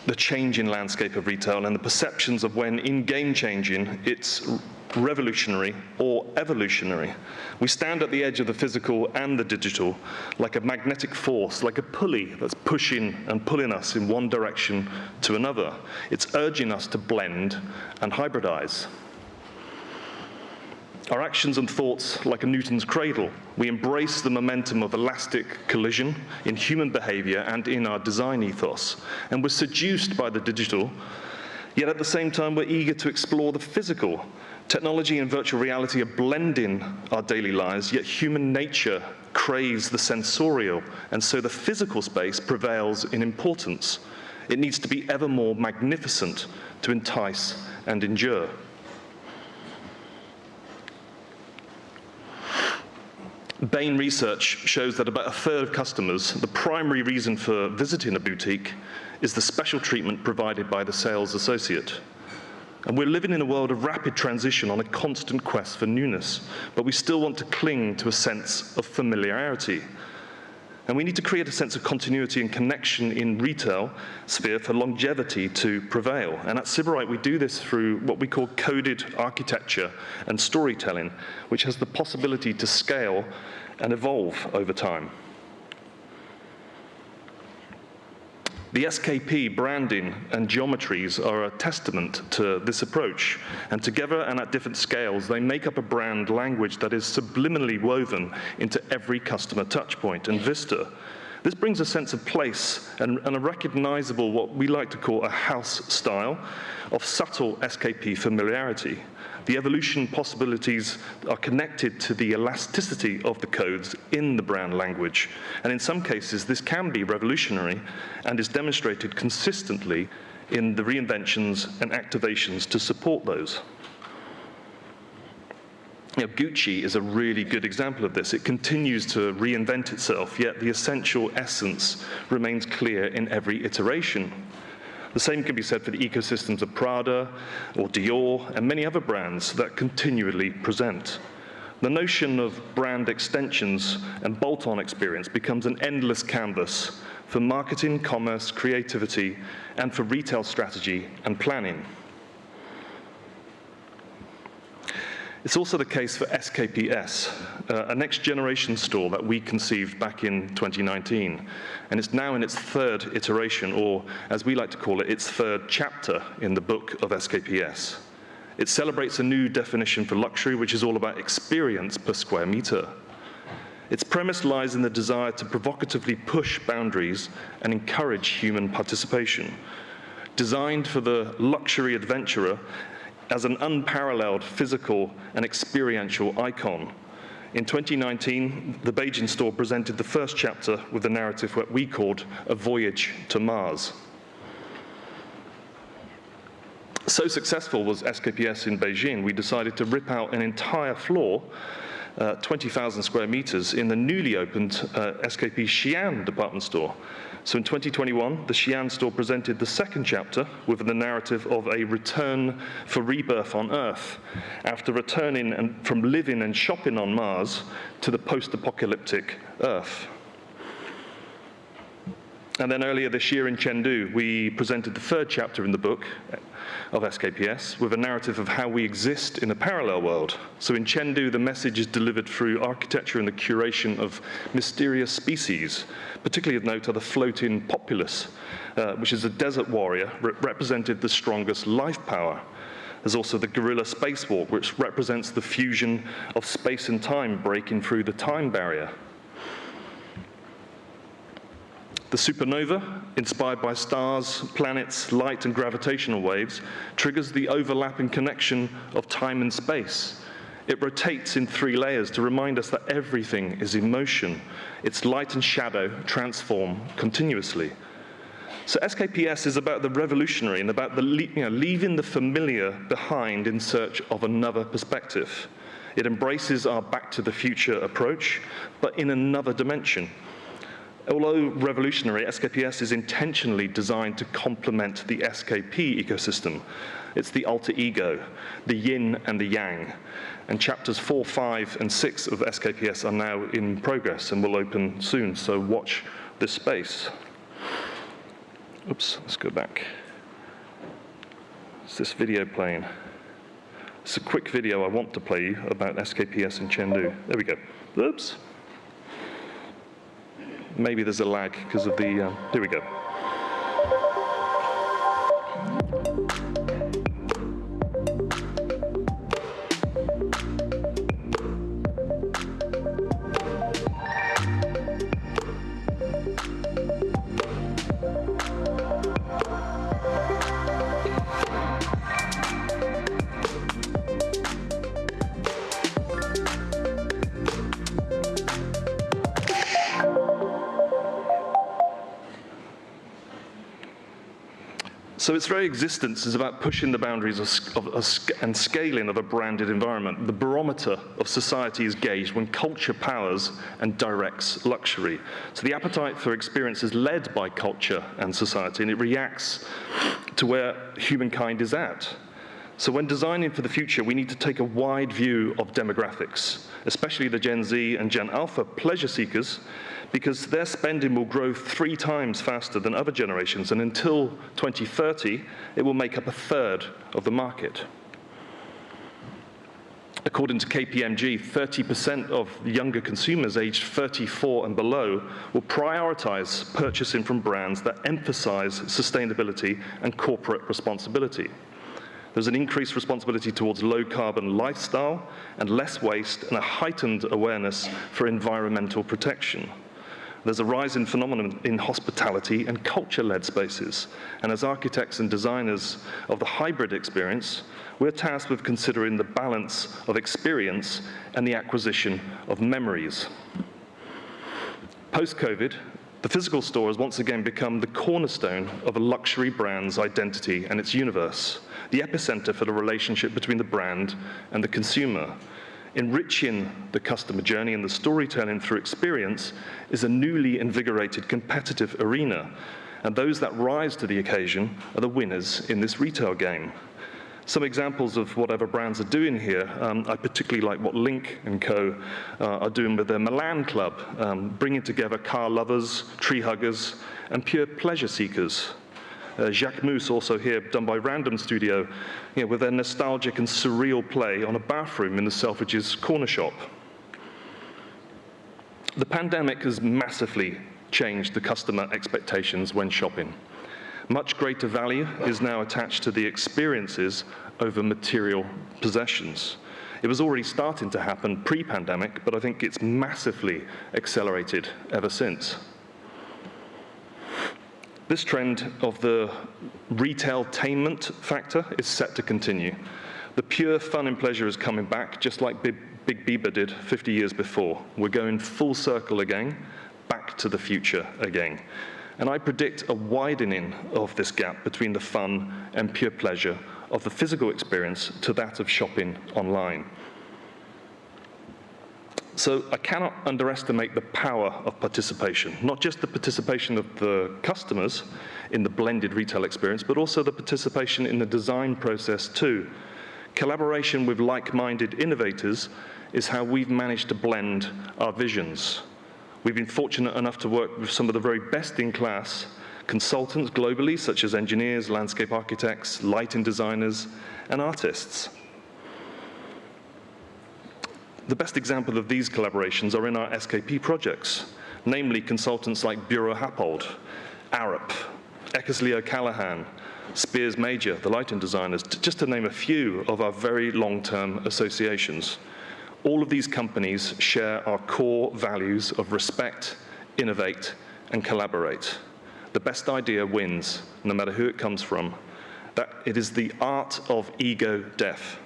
the changing landscape of retail and the perceptions of when in game changing, it's revolutionary or evolutionary. We stand at the edge of the physical and the digital like a magnetic force, like a pulley that's pushing and pulling us in one direction to another. It's urging us to blend and hybridize. Our actions and thoughts, like a Newton's cradle, we embrace the momentum of elastic collision in human behavior and in our design ethos. And we're seduced by the digital, yet at the same time we're eager to explore the physical. Technology and virtual reality are blending our daily lives, yet human nature craves the sensorial, and so the physical space prevails in importance. It needs to be ever more magnificent to entice and endure. Bain research shows that about a third of customers, the primary reason for visiting a boutique is the special treatment provided by the sales associate. And we're living in a world of rapid transition on a constant quest for newness, but we still want to cling to a sense of familiarity. And we need to create a sense of continuity and connection in retail sphere for longevity to prevail. And at Sybarite, we do this through what we call coded architecture and storytelling, which has the possibility to scale and evolve over time. The SKP branding and geometries are a testament to this approach, and together and at different scales, they make up a brand language that is subliminally woven into every customer touchpoint and vista. This brings a sense of place and a recognizable, what we like to call a house style, of subtle SKP familiarity. The evolution possibilities are connected to the elasticity of the codes in the brand language. And in some cases, this can be revolutionary and is demonstrated consistently in the reinventions and activations to support those. Gucci is a really good example of this. It continues to reinvent itself, yet the essential essence remains clear in every iteration. The same can be said for the ecosystems of Prada or Dior and many other brands that continually present. The notion of brand extensions and bolt-on experience becomes an endless canvas for marketing, commerce, creativity, and for retail strategy and planning. It's also the case for SKPS, a next-generation store that we conceived back in 2019. And it's now in its third iteration, or as we like to call it, its third chapter in the book of SKPS. It celebrates a new definition for luxury, which is all about experience per square meter. Its premise lies in the desire to provocatively push boundaries and encourage human participation. Designed for the luxury adventurer as an unparalleled physical and experiential icon. In 2019, the Beijing store presented the first chapter with the narrative what we called A Voyage to Mars. So successful was SKPS in Beijing, we decided to rip out an entire floor, 20,000 square meters, in the newly opened SKP Xi'an department store. So in 2021, the Xi'an store presented the second chapter with the narrative of a return for rebirth on Earth, after returning from living and shopping on Mars to the post-apocalyptic Earth. And then earlier this year in Chengdu, we presented the third chapter in the book of SKPS with a narrative of how we exist in a parallel world. So in Chengdu, the message is delivered through architecture and the curation of mysterious species. Particularly of note are the floating populace, which is a desert warrior, represented the strongest life power. There's also the guerrilla spacewalk, which represents the fusion of space and time breaking through the time barrier. The supernova, inspired by stars, planets, light, and gravitational waves, triggers the overlapping connection of time and space. It rotates in 3 layers to remind us that everything is in motion. Its light and shadow transform continuously. So SKPS is about the revolutionary and about the leaving the familiar behind in search of another perspective. It embraces our back to the future approach, but in another dimension. Although revolutionary, SKPS is intentionally designed to complement the SKP ecosystem. It's the alter ego, the yin and the yang. And chapters 4, 5, and 6 of SKPS are now in progress and will open soon, so watch this space. Oops, let's go back. Is this video playing? It's a quick video I want to play you about SKPS in Chengdu. There we go. Oops. Maybe there's a lag because of the, here we go. So its very existence is about pushing the boundaries and scaling of a branded environment. The barometer of society is gauged when culture powers and directs luxury. So the appetite for experience is led by culture and society, and it reacts to where humankind is at. So when designing for the future, we need to take a wide view of demographics, especially the Gen Z and Gen Alpha pleasure seekers, because their spending will grow 3 times faster than other generations, and until 2030, it will make up 1/3 of the market. According to KPMG, 30% of younger consumers aged 34 and below will prioritize purchasing from brands that emphasize sustainability and corporate responsibility. There's an increased responsibility towards low-carbon lifestyle and less waste and a heightened awareness for environmental protection. There's a rising phenomenon in hospitality and culture-led spaces. And as architects and designers of the hybrid experience, we're tasked with considering the balance of experience and the acquisition of memories. Post-COVID, the physical store has once again become the cornerstone of a luxury brand's identity and its universe, the epicenter for the relationship between the brand and the consumer. Enriching the customer journey and the storytelling through experience is a newly invigorated competitive arena, and those that rise to the occasion are the winners in this retail game. Some examples of what other brands are doing here, I particularly like what Leung and Co. Are doing with their Milan Club, bringing together car lovers, tree huggers, and pure pleasure seekers. Jacques Mousse, also here, done by Random Studio, with their nostalgic and surreal play on a bathroom in the Selfridges corner shop. The pandemic has massively changed the customer expectations when shopping. Much greater value is now attached to the experiences over material possessions. It was already starting to happen pre-pandemic, but I think it's massively accelerated ever since. This trend of the retail-tainment factor is set to continue. The pure fun and pleasure is coming back, just like Big Bieber did 50 years before. We're going full circle again, back to the future again. And I predict a widening of this gap between the fun and pure pleasure of the physical experience to that of shopping online. So I cannot underestimate the power of participation, not just the participation of the customers in the blended retail experience, but also the participation in the design process too. Collaboration with like-minded innovators is how we've managed to blend our visions. We've been fortunate enough to work with some of the very best-in-class consultants globally, such as engineers, landscape architects, lighting designers, and artists. The best example of these collaborations are in our SKP projects, namely consultants like Bureau Happold, Arup, Eckersley O'Callaghan, Spears Major, the lighting designers, just to name a few of our very long-term associations. All of these companies share our core values of respect, innovate, and collaborate. The best idea wins, no matter who it comes from. That it is the art of ego death.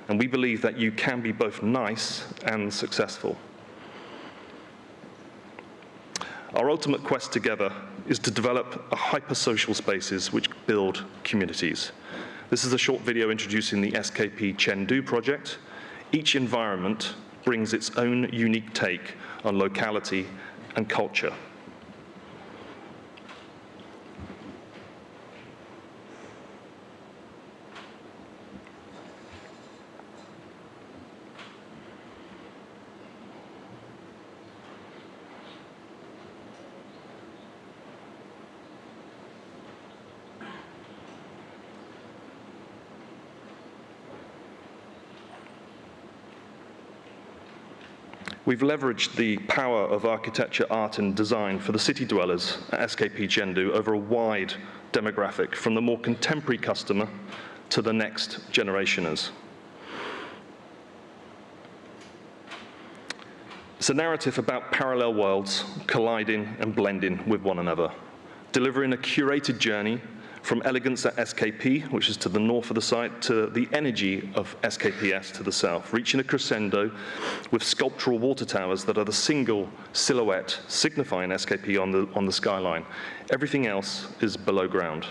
And we believe that you can be both nice and successful. Our ultimate quest together is to develop hyper-social spaces which build communities. This is a short video introducing the SKP Chengdu project. Each environment brings its own unique take on locality and culture. We've leveraged the power of architecture, art, and design for the city dwellers at SKP Chengdu over a wide demographic, from the more contemporary customer to the next generationers. It's a narrative about parallel worlds colliding and blending with one another, delivering a curated journey from elegance at SKP, which is to the north of the site, to the energy of SKPS to the south, reaching a crescendo with sculptural water towers that are the single silhouette signifying SKP on the skyline. Everything else is below ground.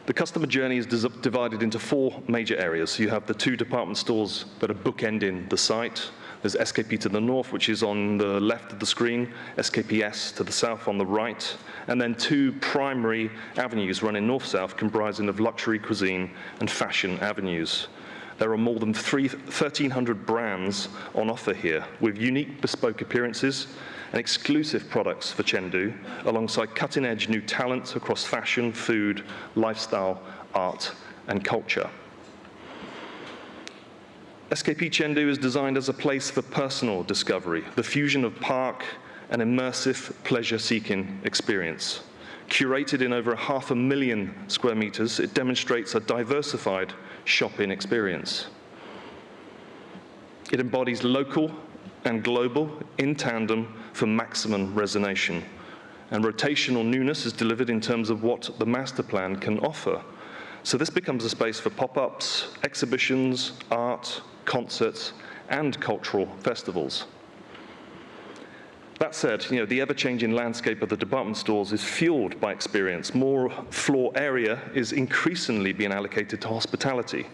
The customer journey is divided into 4 major areas. You have the 2 department stores that are bookending the site. There's SKP to the north, which is on the left of the screen, SKPS to the south on the right, and then 2 primary avenues running north-south comprising of luxury cuisine and fashion avenues. There are more than 1,300 brands on offer here, with unique bespoke appearances and exclusive products for Chengdu, alongside cutting-edge new talent across fashion, food, lifestyle, art, and culture. SKP Chengdu is designed as a place for personal discovery, the fusion of park and immersive pleasure-seeking experience. Curated in over 500,000 square meters, it demonstrates a diversified shopping experience. It embodies local and global in tandem for maximum resonation. And rotational newness is delivered in terms of what the master plan can offer. So this becomes a space for pop-ups, exhibitions, art, concerts, and cultural festivals. That said, the ever-changing landscape of the department stores is fueled by experience. More floor area is increasingly being allocated to hospitality,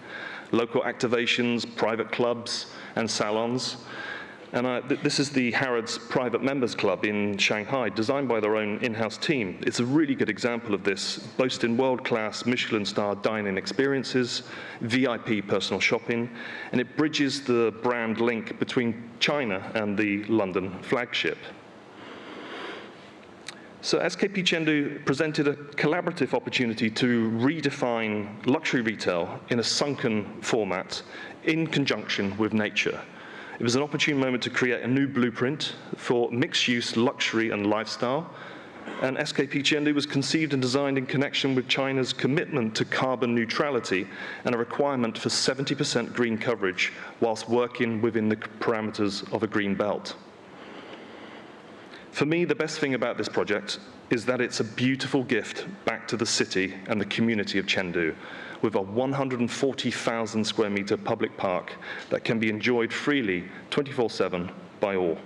local activations, private clubs, and salons. And this is the Harrods Private Members Club in Shanghai, designed by their own in-house team. It's a really good example of this, boasting world-class Michelin-star dining experiences, VIP personal shopping, and it bridges the brand link between China and the London flagship. So SKP Chengdu presented a collaborative opportunity to redefine luxury retail in a sunken format in conjunction with nature. It was an opportune moment to create a new blueprint for mixed-use luxury and lifestyle, and SKP Chengdu was conceived and designed in connection with China's commitment to carbon neutrality and a requirement for 70% green coverage whilst working within the parameters of a green belt. For me, the best thing about this project is that it's a beautiful gift back to the city and the community of Chengdu, with a 140,000 square meter public park that can be enjoyed freely 24/7 by all.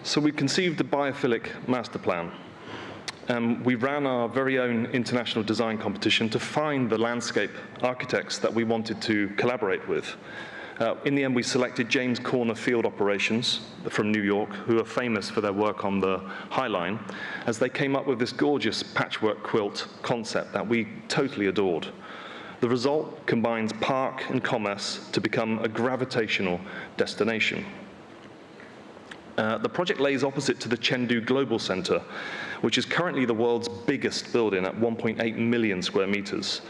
So we conceived the biophilic master plan. We ran our very own international design competition to find the landscape architects that we wanted to collaborate with. In the end, we selected James Corner Field Operations from New York, who are famous for their work on the High Line, as they came up with this gorgeous patchwork quilt concept that we totally adored. The result combines park and commerce to become a gravitational destination. The project lays opposite to the Chengdu Global Center, which is currently the world's biggest building at 1.8 million square meters.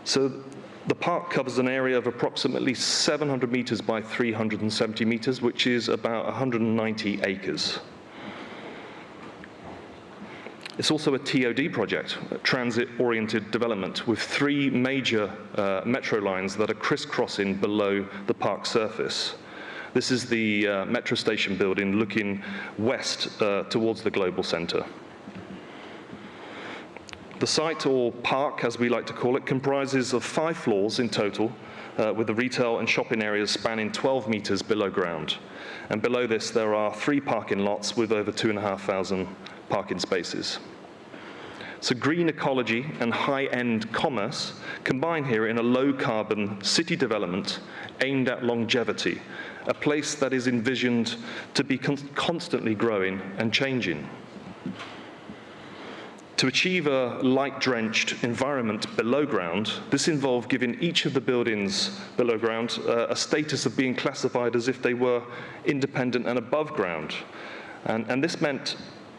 So the park covers an area of approximately 700 meters by 370 meters, which is about 190 acres. It's also a TOD project, a transit-oriented development, with 3 major metro lines that are crisscrossing below the park surface. This is the metro station building looking west towards the global center. The site, or park as we like to call it, comprises of 5 floors in total, with the retail and shopping areas spanning 12 meters below ground. And below this, there are 3 parking lots with over 2,500 parking spaces. So green ecology and high-end commerce combine here in a low-carbon city development aimed at longevity, a place that is envisioned to be constantly growing and changing. To achieve a light-drenched environment below ground, this involved giving each of the buildings below ground a status of being classified as if they were independent and above ground. And this meant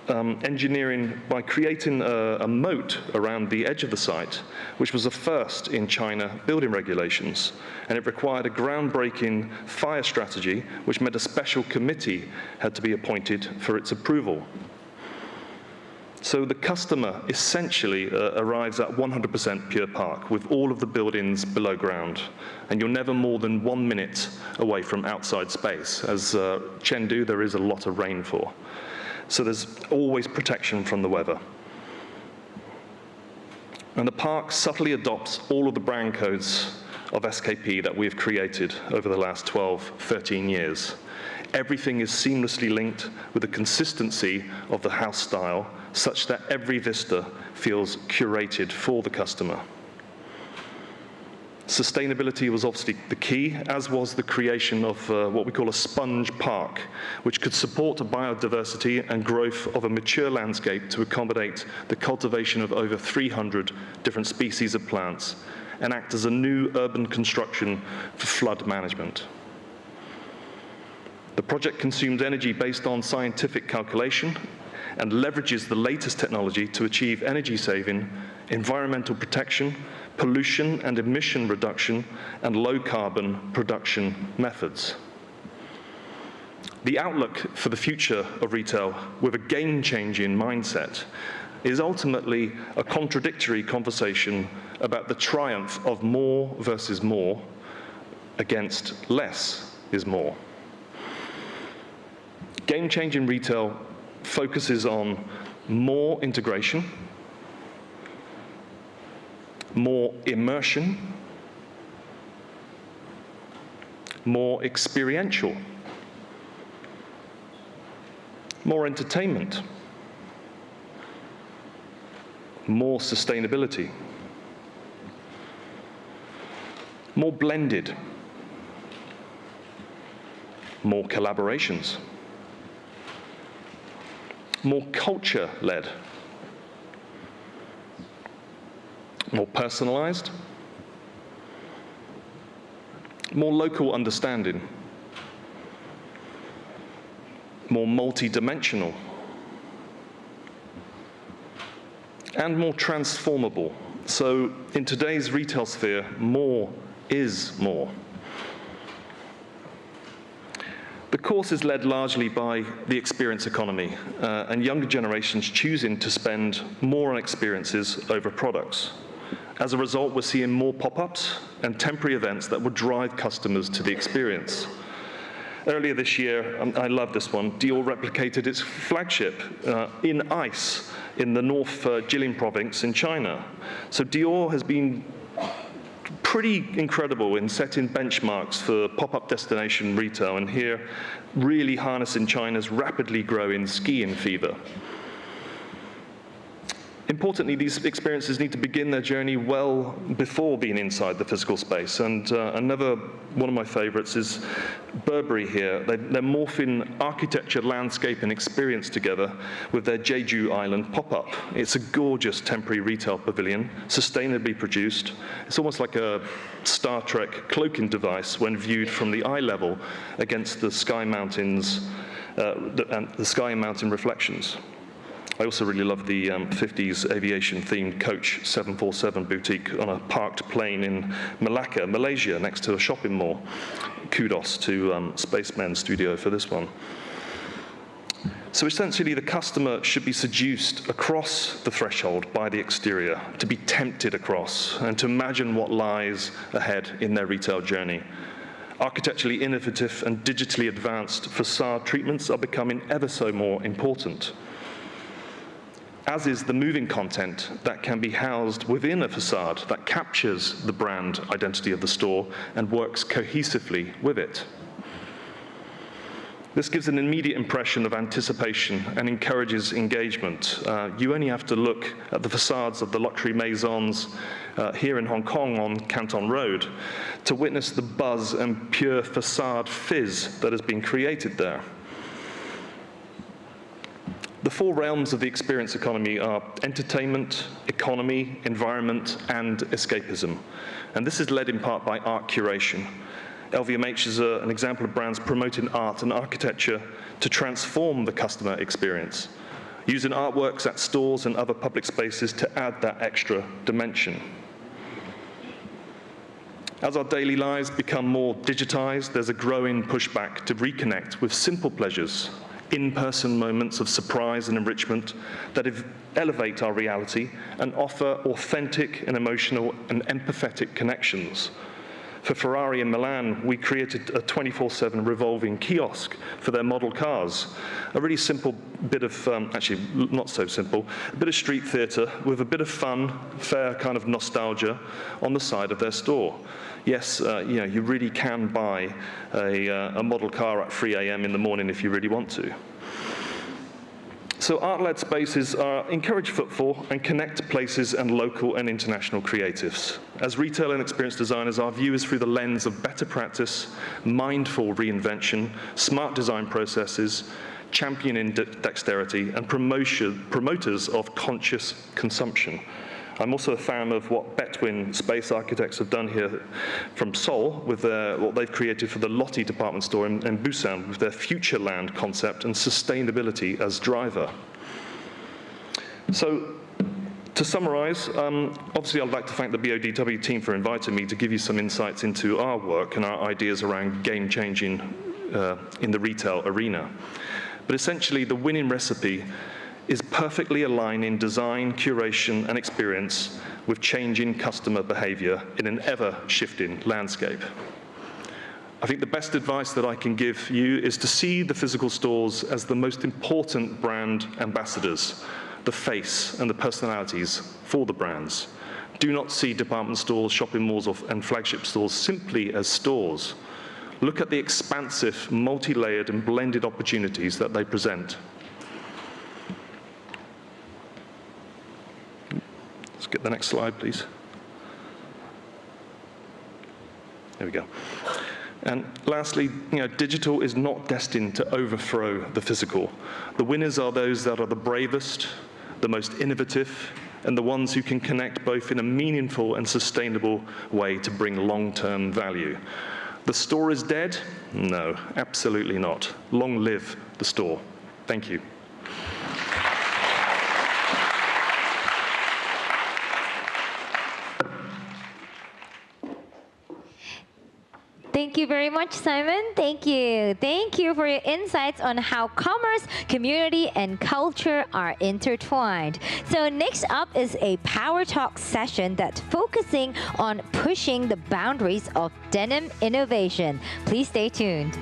engineering by creating a moat around the edge of the site, which was a first in China building regulations. And it required a groundbreaking fire strategy, which meant a special committee had to be appointed for its approval. So the customer essentially arrives at 100% pure park with all of the buildings below ground. And you're never more than 1 minute away from outside space. As Chengdu, there is a lot of rainfall. So there's always protection from the weather. And the park subtly adopts all of the brand codes of SKP that we've created over the last 12, 13 years. Everything is seamlessly linked with the consistency of the house style, such that every vista feels curated for the customer. Sustainability was obviously the key, as was the creation of what we call a sponge park, which could support a biodiversity and growth of a mature landscape to accommodate the cultivation of over 300 different species of plants and act as a new urban construction for flood management. The project consumes energy based on scientific calculation and leverages the latest technology to achieve energy saving, environmental protection, pollution and emission reduction, and low-carbon production methods. The outlook for the future of retail with a game-changing mindset is ultimately a contradictory conversation about the triumph of more versus more against less is more. Game-changing retail focuses on more integration, more immersion, more experiential, more entertainment, more sustainability, more blended, more collaborations, more culture-led, more personalized, more local understanding, more multi-dimensional, and more transformable. So in today's retail sphere, more is more. The course is led largely by the experience economy and younger generations choosing to spend more on experiences over products. As a result, we're seeing more pop-ups and temporary events that would drive customers to the experience. Earlier this year, I love this one, Dior replicated its flagship in ice in the North Jilin province in China. So Dior has been pretty incredible in setting benchmarks for pop-up destination retail, and here really harnessing China's rapidly growing skiing fever. Importantly, these experiences need to begin their journey well before being inside the physical space. And another one of my favorites is Burberry here. They're morphing architecture, landscape, and experience together with their Jeju Island pop-up. It's a gorgeous temporary retail pavilion, sustainably produced. It's almost like a Star Trek cloaking device when viewed from the eye level against the sky mountains and the sky and mountain reflections. I also really love the 50s aviation-themed Coach 747 boutique on a parked plane in Malacca, Malaysia, next to a shopping mall. Kudos to Spaceman Studio for this one. So essentially, the customer should be seduced across the threshold by the exterior, to be tempted across, and to imagine what lies ahead in their retail journey. Architecturally innovative and digitally advanced facade treatments are becoming ever so more important, as is the moving content that can be housed within a facade that captures the brand identity of the store and works cohesively with it. This gives an immediate impression of anticipation and encourages engagement. You only have to look at the facades of the luxury maisons here in Hong Kong on Canton Road to witness the buzz and pure facade fizz that has been created there. The four realms of the experience economy are entertainment, economy, environment, and escapism. And this is led in part by art curation. LVMH is an example of brands promoting art and architecture to transform the customer experience, using artworks at stores and other public spaces to add that extra dimension. As our daily lives become more digitized, there's a growing pushback to reconnect with simple pleasures, in-person moments of surprise and enrichment that elevate our reality and offer authentic and emotional and empathetic connections. For Ferrari in Milan, we created a 24/7 revolving kiosk for their model cars. A really simple bit of, actually not so simple, a bit of street theatre with a bit of fun, fair kind of nostalgia on the side of their store. Yes, you really can buy a model car at 3 a.m. in the morning if you really want to. So art-led spaces encourage footfall and connect places and local and international creatives. As retail and experience designers, our view is through the lens of better practice, mindful reinvention, smart design processes, championing dexterity, and promoters of conscious consumption. I'm also a fan of what Betwin Space Architects have done here from Seoul with what they've created for the Lotte department store in Busan with their future land concept and sustainability as driver. So, to summarize, obviously I'd like to thank the BODW team for inviting me to give you some insights into our work and our ideas around game-changing in the retail arena. But essentially, the winning recipe is perfectly aligning design, curation, and experience with changing customer behavior in an ever-shifting landscape. I think the best advice that I can give you is to see the physical stores as the most important brand ambassadors, the face and the personalities for the brands. Do not see department stores, shopping malls, and flagship stores simply as stores. Look at the expansive, multi-layered, and blended opportunities that they present. Let's get the next slide, please. There we go. And lastly, digital is not destined to overthrow the physical. The winners are those that are the bravest, the most innovative, and the ones who can connect both in a meaningful and sustainable way to bring long-term value. The store is dead? No, absolutely not. Long live the store. Thank you. Thank you very much, Simon. Thank you. Thank you for your insights on how commerce, community, and culture are intertwined. So next up is a Power Talk session that's focusing on pushing the boundaries of denim innovation. Please stay tuned.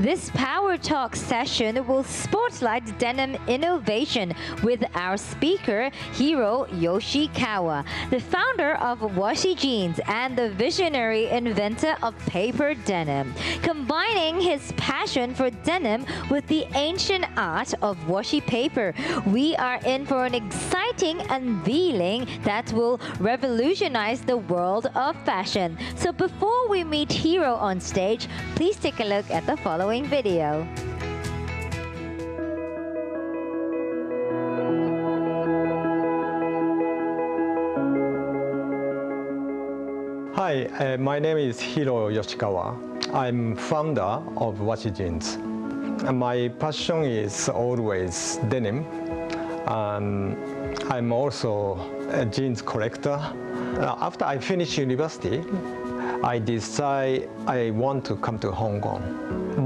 This Power Talk session will spotlight denim innovation with our speaker, Hiro Yoshikawa, the founder of Washi Jeans and the visionary inventor of paper denim. Combining his passion for denim with the ancient art of washi paper, we are in for an exciting unveiling that will revolutionize the world of fashion. So before we meet Hiro on stage, please take a look at the following video. Hi, my name is Hiro Yoshikawa. I'm founder of Washi Jeans. My passion is always denim. I'm also a jeans collector. After I finished university, I decided I want to come to Hong Kong.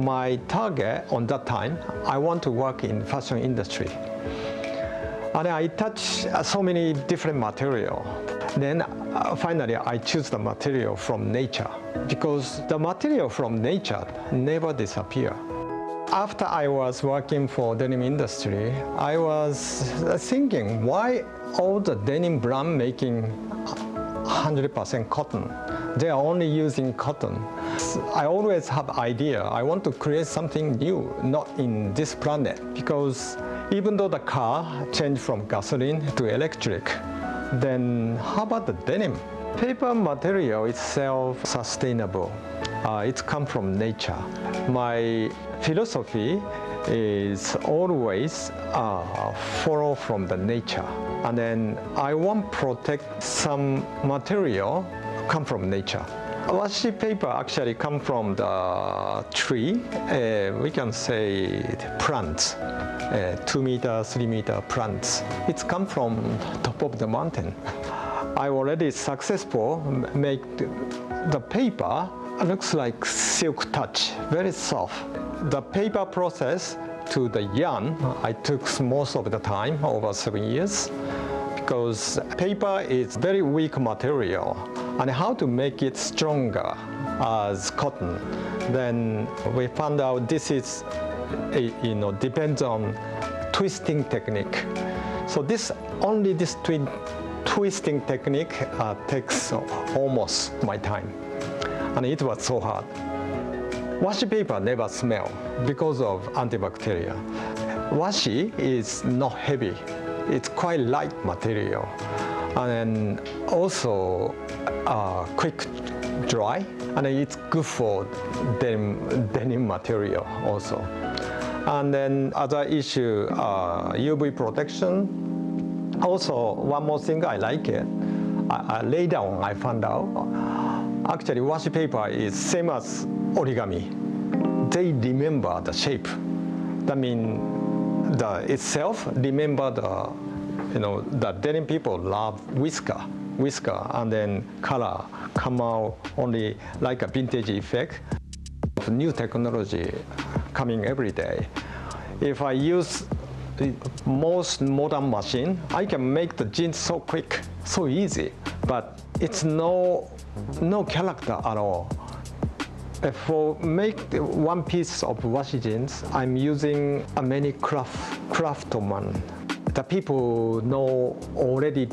My target on that time, I want to work in fashion industry. And I touch so many different material. Then finally I choose the material from nature because the material from nature never disappear. After I was working for denim industry, I was thinking why all the denim brand making 100% cotton. They are only using cotton. I always have idea. I want to create something new, not in this planet. Because even though the car changed from gasoline to electric, then how about the denim? Paper material itself sustainable. It comes from nature. My philosophy is always follow from the nature. And then I want to protect some material come from nature. Washi paper actually come from the tree. We can say plants, 2 meter, 3 meter plants. It's come from top of the mountain. I already successful make the paper looks like silk touch, very soft. The paper process to the yarn, I took most of the time, over 7 years, because paper is very weak material, and how to make it stronger as cotton. Then we found out this is, depends on twisting technique. So only this twisting technique takes almost my time, and it was so hard. Washi paper never smell because of antibacterial. Washi is not heavy. It's quite light material, and then also quick dry, and it's good for denim material also. And then other issue, UV protection. Also, one more thing I like it. Later on, I found out actually washi paper is same as origami. They remember the shape. That means itself remember the denim people love whisker. whisker and then color come out only like a vintage effect. New technology coming every day. If I use the most modern machine, I can make the jeans so quick, so easy, but it's no character at all. For make one piece of washi jeans, I'm using a many craftsman. The people know already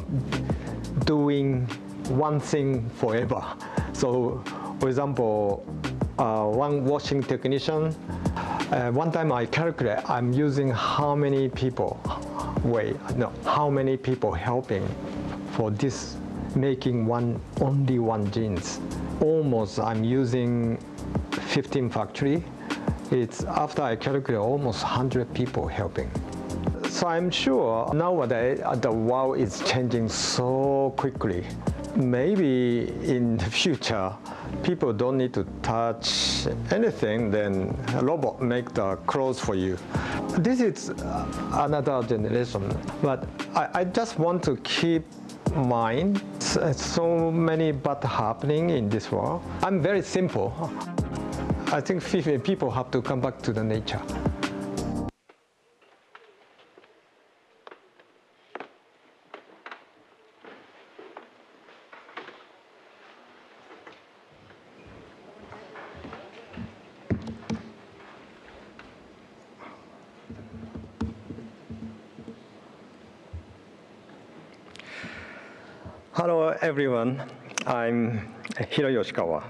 doing one thing forever. So, for example, one washing technician, one time I calculate I'm using how many people, how many people helping for this making only one jeans. Almost I'm using 15 factory. It's after I calculate almost 100 people helping. So I'm sure nowadays the world is changing so quickly. Maybe in the future, people don't need to touch anything, then a robot make the clothes for you. This is another generation, but I just want to keep in mind so many bad happening in this world. I'm very simple. I think people have to come back to the nature. Hello, everyone. I'm Hiro Yoshikawa.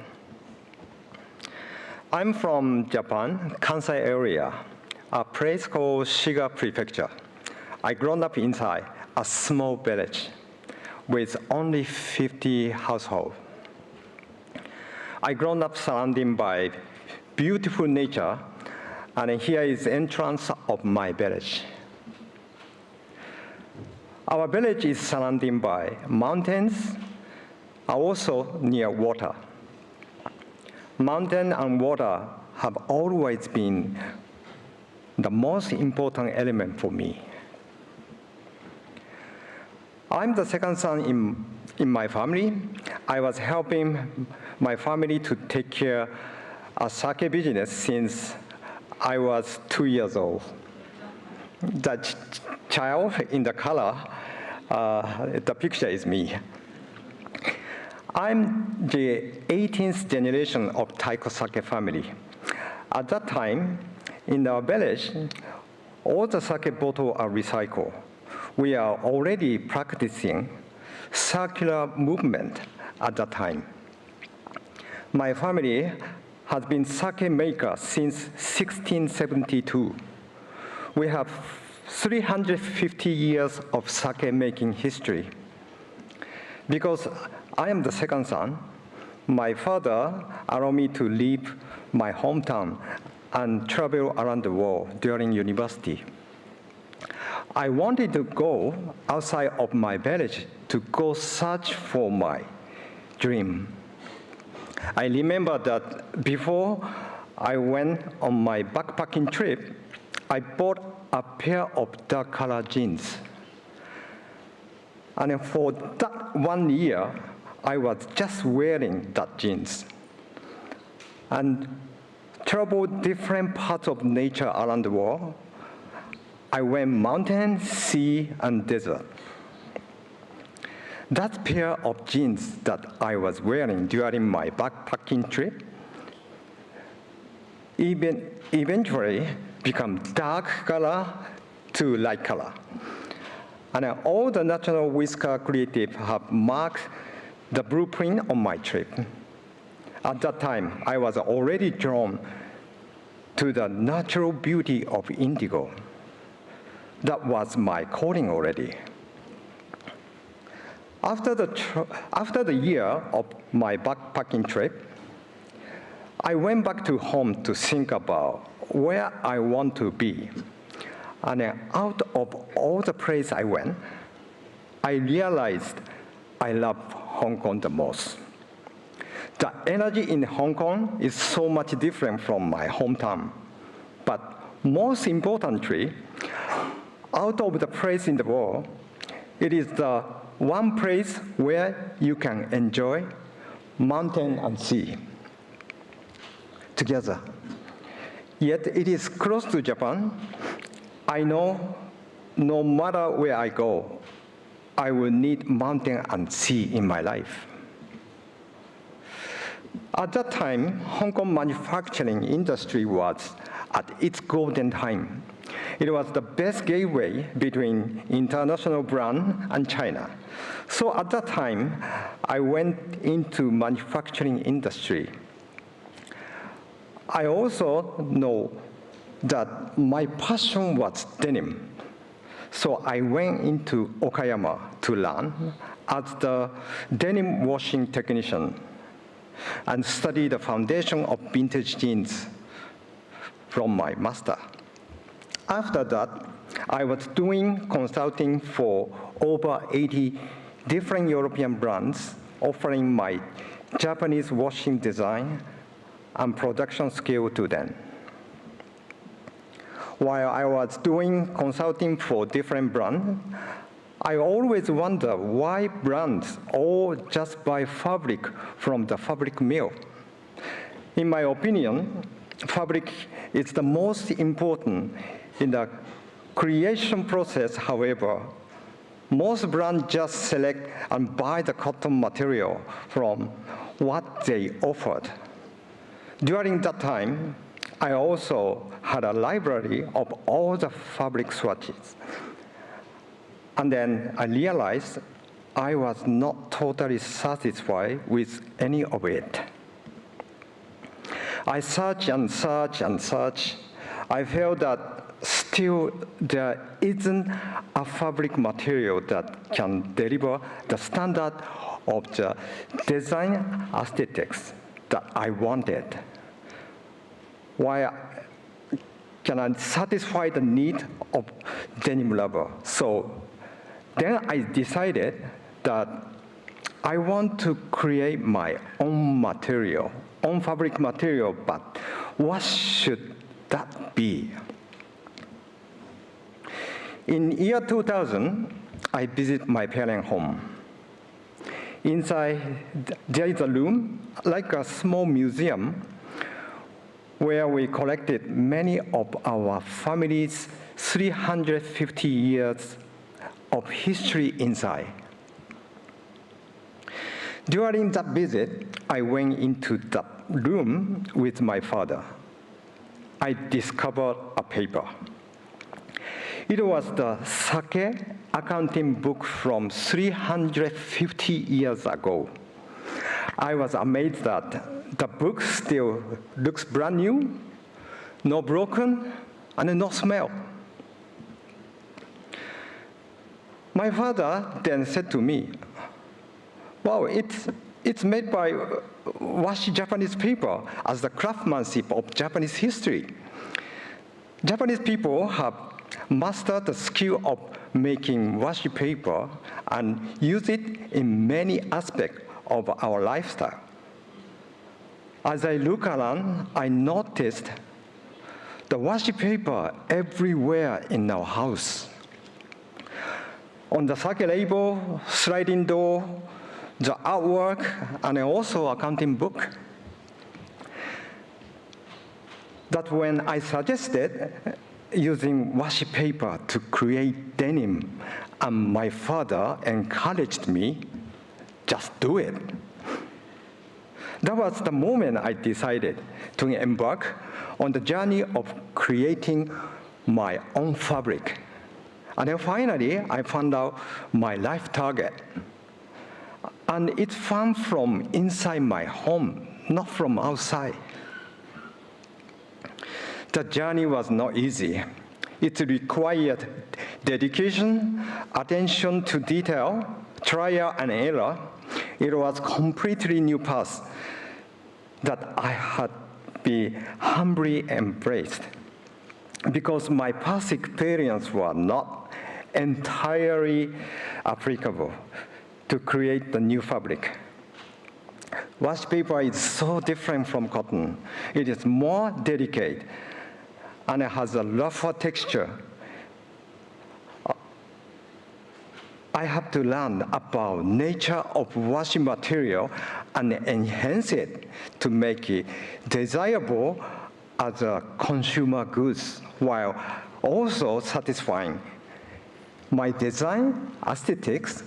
I'm from Japan, Kansai area, a place called Shiga Prefecture. I grew up inside a small village with only 50 households. I grew up surrounded by beautiful nature, and here is the entrance of my village. Our village is surrounded by mountains, also near water. Mountain and water have always been the most important element for me. I'm the second son in my family. I was helping my family to take care of sake business since I was 2 years old. The child in the color, the picture is me. I'm the 18th generation of Taiko sake family. At that time, in our village, all the sake bottles are recycled. We are already practicing circular movement at that time. My family has been sake maker since 1672. We have 350 years of sake making history. Because I am the second son, my father allowed me to leave my hometown and travel around the world during university. I wanted to go outside of my village to go search for my dream. I remember that before I went on my backpacking trip, I bought a pair of dark color jeans. And for that 1 year, I was just wearing that jeans and traveled different parts of nature around the world. I went mountain, sea, and desert. That pair of jeans that I was wearing during my backpacking trip eventually become dark color to light color. And all the natural whisker creative have marked the blueprint on my trip. At that time, I was already drawn to the natural beauty of indigo. That was my calling already. After the year of my backpacking trip, I went back to home to think about where I want to be. And out of all the places I went, I realized I love Hong Kong the most. The energy in Hong Kong is so much different from my hometown. But most importantly, out of the place in the world, it is the one place where you can enjoy mountain and sea together. Yet it is close to Japan. I know no matter where I go, I will need mountain and sea in my life. At that time, Hong Kong manufacturing industry was at its golden time. It was the best gateway between international brand and China. So at that time, I went into manufacturing industry. I also know that my passion was denim. So I went into Okayama to learn as the denim washing technician and study the foundation of vintage jeans from my master. After that, I was doing consulting for over 80 different European brands, offering my Japanese washing design and production skill to them. While I was doing consulting for different brands, I always wonder why brands all just buy fabric from the fabric mill. In my opinion, fabric is the most important in the creation process. However, most brands just select and buy the cotton material from what they offered. During that time, I also had a library of all the fabric swatches. And then I realized I was not totally satisfied with any of it. I searched and searched and searched. I felt that still there isn't a fabric material that can deliver the standard of the design aesthetics that I wanted. Why can I satisfy the need of denim lover? So then I decided that I want to create my own material, own fabric material, but what should that be? In year 2000, I visited my parents' home. Inside, there is a room, like a small museum, where we collected many of our family's 350 years of history inside. During that visit, I went into that room with my father. I discovered a paper. It was the sake accounting book from 350 years ago. I was amazed that the book still looks brand new, no broken, and no smell. My father then said to me, "Wow, it's made by washi Japanese people as the craftsmanship of Japanese history. Japanese people have mastered the skill of making washi paper and use it in many aspects of our lifestyle." As I look around, I noticed the washi paper everywhere in our house. On the sake label, sliding door, the artwork, and also a counting book. That's when I suggested using washi paper to create denim, and my father encouraged me, just do it. That was the moment I decided to embark on the journey of creating my own fabric. And then finally, I found out my life target. And it's found from inside my home, not from outside. The journey was not easy. It required dedication, attention to detail, trial and error. It was a completely new path that I had been humbly embraced, because my past experience were not entirely applicable to create the new fabric. Washi paper is so different from cotton. It is more delicate, and it has a rougher texture. I have to learn about nature of washing material and enhance it to make it desirable as a consumer goods, while also satisfying my design, aesthetics,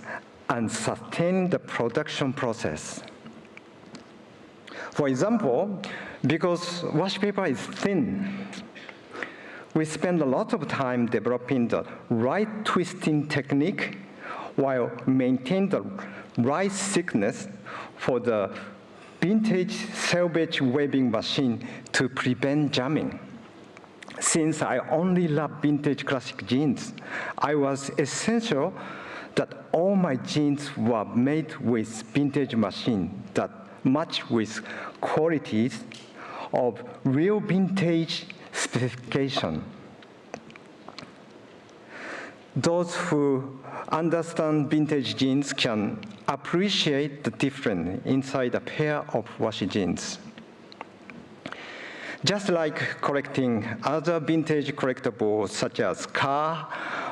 and sustain the production process. For example, because wash paper is thin, we spend a lot of time developing the right twisting technique while maintaining the right thickness for the vintage salvage weaving machine to prevent jamming. Since I only love vintage classic jeans, I was essential that all my jeans were made with vintage machine that match with qualities of real vintage specification. Those who understand vintage jeans can appreciate the difference inside a pair of wash jeans. Just like collecting other vintage collectibles such as car,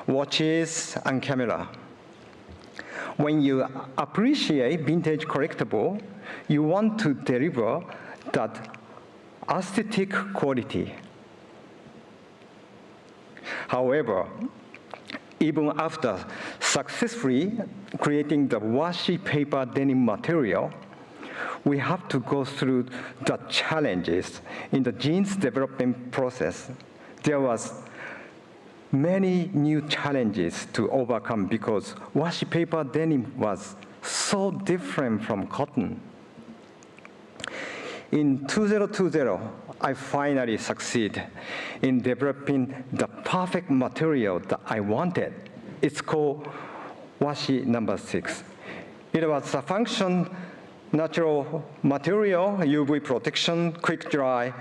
watches, and camera. When you appreciate vintage collectible, you want to deliver that aesthetic quality. However, even after successfully creating the washi paper denim material, we have to go through the challenges in the jeans development process. There was many new challenges to overcome because washi paper denim was so different from cotton. In 2020, I finally succeeded in developing the perfect material that I wanted. It's called washi number 6. It was a function natural material, UV protection, quick dry.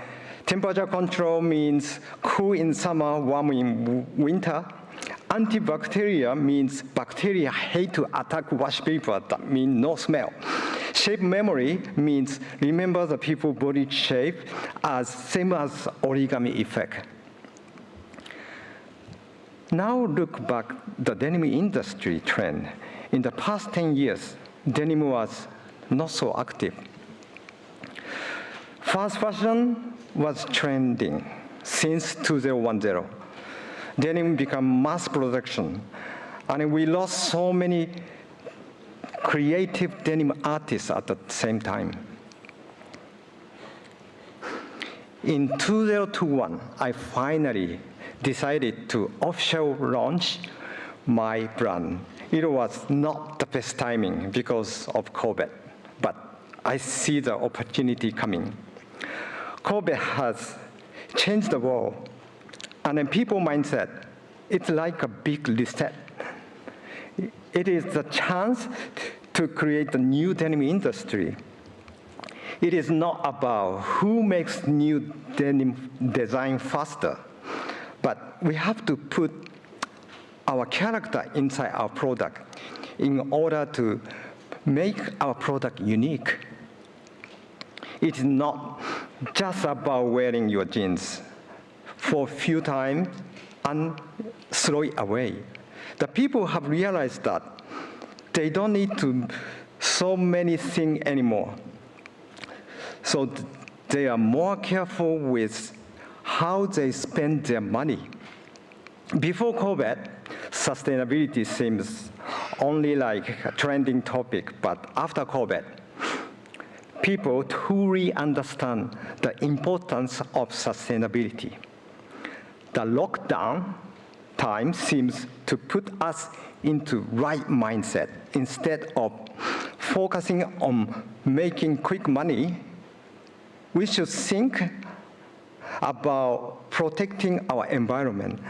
Temperature control means cool in summer, warm in winter. Antibacterial means bacteria hate to attack wash paper, that means no smell. Shape memory means remember the people body shape as same as origami effect. Now look back the denim industry trend. In the past 10 years, denim was not so active. Fast fashion was trending since 2010. Denim became mass production, and we lost so many creative denim artists at the same time. In 2021, I finally decided to officially launch my brand. It was not the best timing because of COVID, but I see the opportunity coming. COVID has changed the world, and in people mindset, it's like a big reset. It is the chance to create a new denim industry. It is not about who makes new denim design faster, but we have to put our character inside our product in order to make our product unique. It's not just about wearing your jeans for a few times and throw it away. The people have realized that they don't need to so many things anymore. So they are more careful with how they spend their money. Before COVID, sustainability seems only like a trending topic, but after COVID, people truly understand the importance of sustainability. The lockdown time seems to put us into right mindset. Instead of focusing on making quick money, we should think about protecting our environment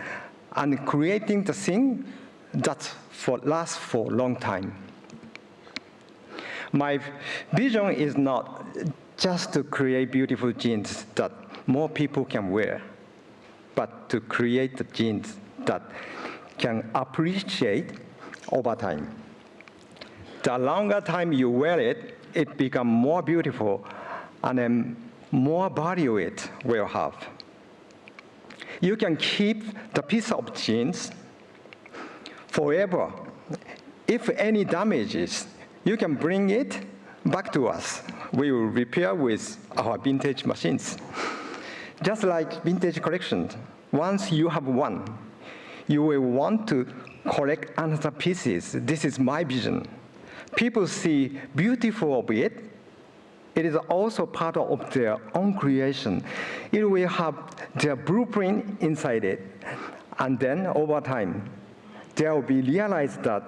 and creating the thing that lasts for a long time. My vision is not just to create beautiful jeans that more people can wear, but to create the jeans that can appreciate over time. The longer time you wear it, it becomes more beautiful, and then more value it will have. You can keep the piece of jeans forever If any damages, you can bring it back to us. We will repair with our vintage machines. Just like vintage collections, once you have one, you will want to collect another pieces. This is my vision. People see beautiful of it. It is also part of their own creation. It will have their blueprint inside it. And then over time, they will be realized that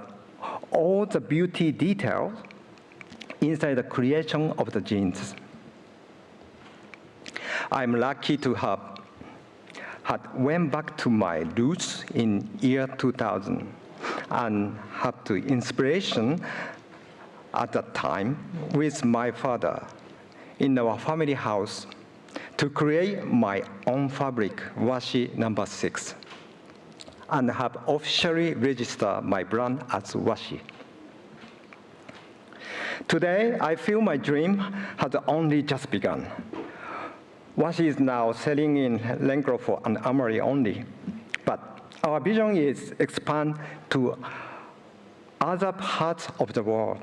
all the beauty details inside the creation of the jeans. I'm lucky to have went back to my roots in year 2000 and had the inspiration at that time with my father in our family house to create my own fabric, washi number 6, and have officially registered my brand as washi. Today, I feel my dream has only just begun. Washi is now selling in Leung and Amory only, but our vision is expand to other parts of the world.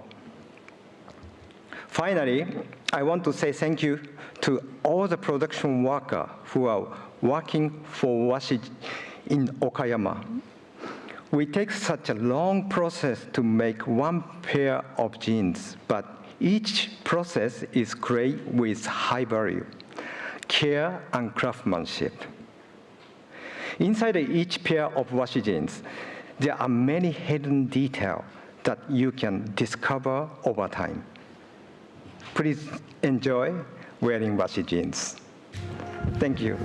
Finally, I want to say thank you to all the production workers who are working for washi in Okayama. We take such a long process to make one pair of jeans, but each process is created with high value, care, and craftsmanship. Inside each pair of washi jeans, there are many hidden details that you can discover over time. Please enjoy wearing washi jeans. Thank you.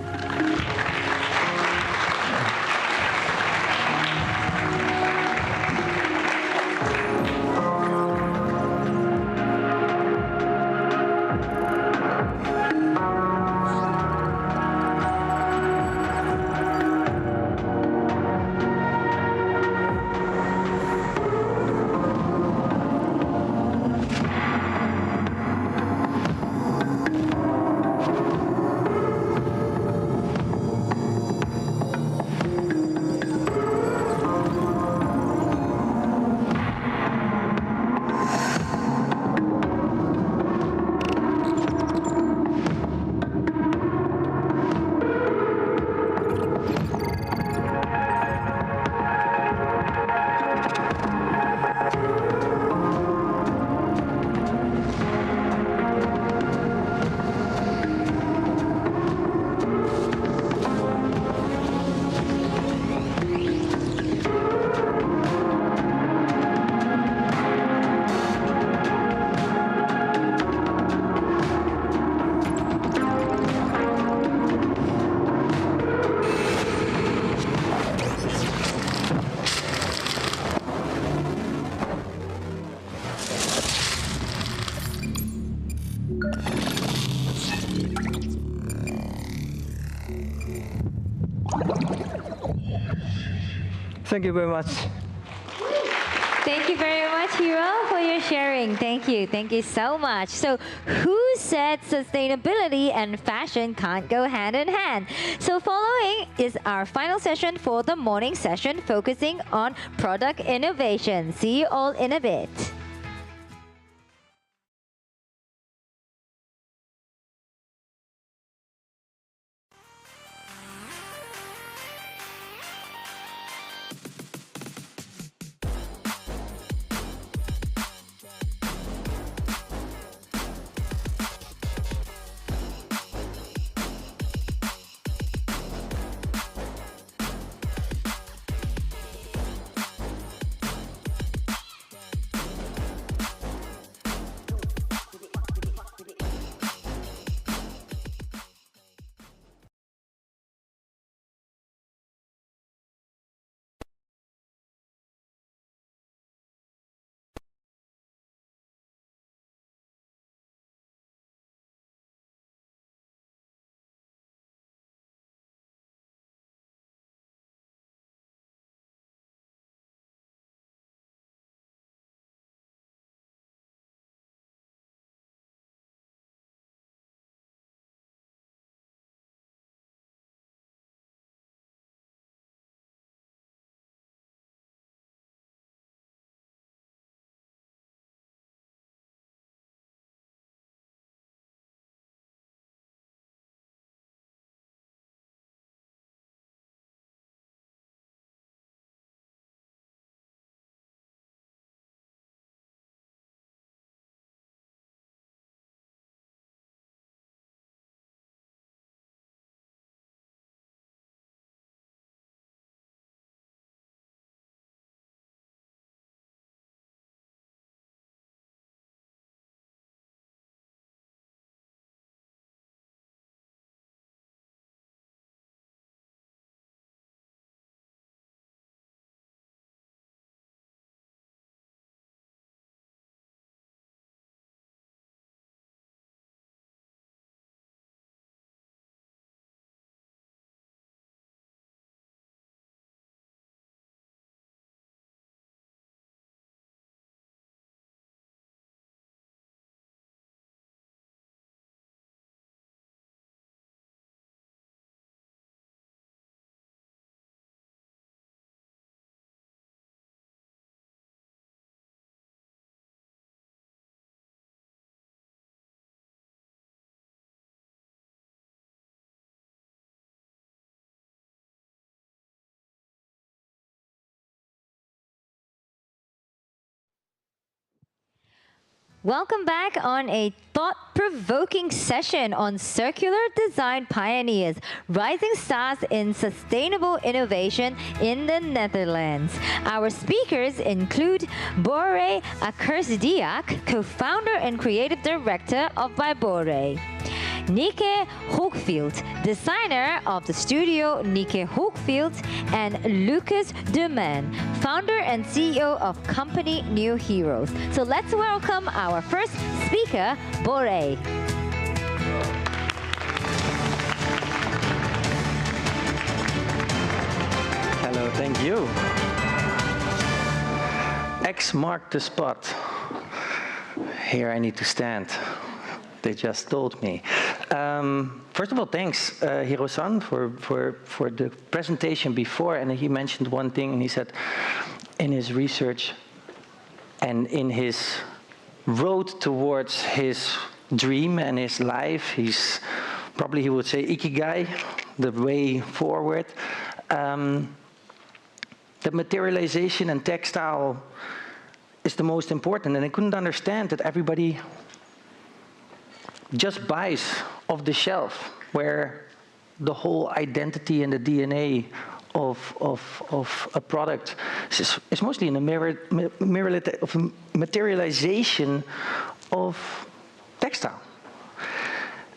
Thank you very much. Thank you very much, Hiro, for your sharing. Thank you. Thank you so much. So who said sustainability and fashion can't go hand in hand? So following is our final session for the morning session, focusing on product innovation. See you all in a bit. Welcome back on a thought-provoking session on circular design pioneers, rising stars in sustainable innovation in the Netherlands. Our speakers include Bore Akersdiak, co-founder and creative director of Bybore, Nikke Hoogfield, designer of the studio Nikke Hoogfield, and Lucas de Man, founder and CEO of company New Heroes. So let's welcome our first speaker, Bore. Hello, thank you. X marked the spot. Here I need to stand. They just told me. First of all, thanks, Hiro-san, for the presentation before. And he mentioned one thing, and he said in his research and in his road towards his dream and his life, he's probably, he would say, ikigai, the way forward. The materialization and textile is the most important. And I couldn't understand that everybody just buys off the shelf, where the whole identity and the DNA of a product is mostly in the materialization of textile.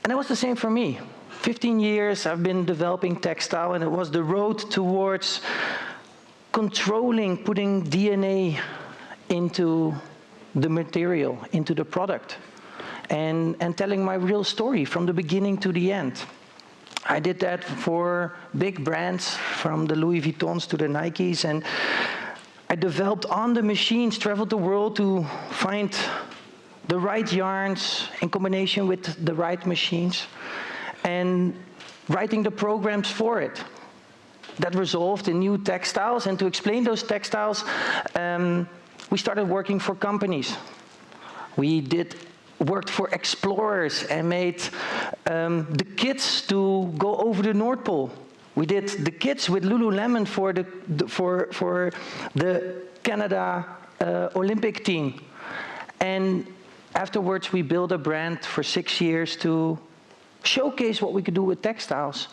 And it was the same for me. 15 years I've been developing textile, and it was the road towards controlling, putting DNA into the material, into the product. And telling my real story from the beginning to the end. I did that for big brands, from the Louis Vuittons to the Nikes, and I developed on the machines, traveled the world to find the right yarns in combination with the right machines, and writing the programs for it. That resolved in new textiles, and to explain those textiles, we started working for companies. We worked for explorers and made the kits to go over the North Pole. We did the kits with Lululemon for the Canada Olympic team. And afterwards, we built a brand for 6 years to showcase what we could do with textiles.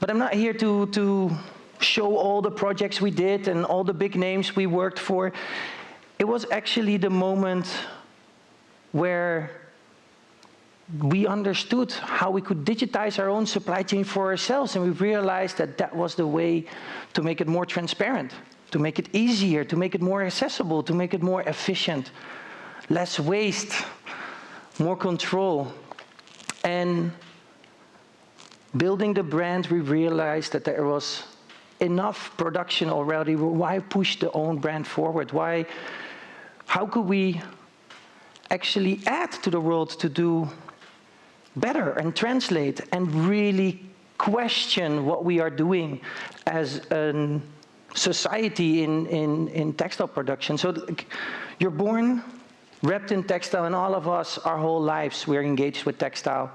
But I'm not here to show all the projects we did and all the big names we worked for. It was actually the moment where we understood how we could digitize our own supply chain for ourselves, and we realized that that was the way to make it more transparent, to make it easier, to make it more accessible, to make it more efficient, less waste, more control. And building the brand, we realized that there was enough production already. Why push the own brand forward? How could we actually add to the world to do better and translate and really question what we are doing as a society in textile production? So you're born wrapped in textile, and all of us, our whole lives, we're engaged with textile.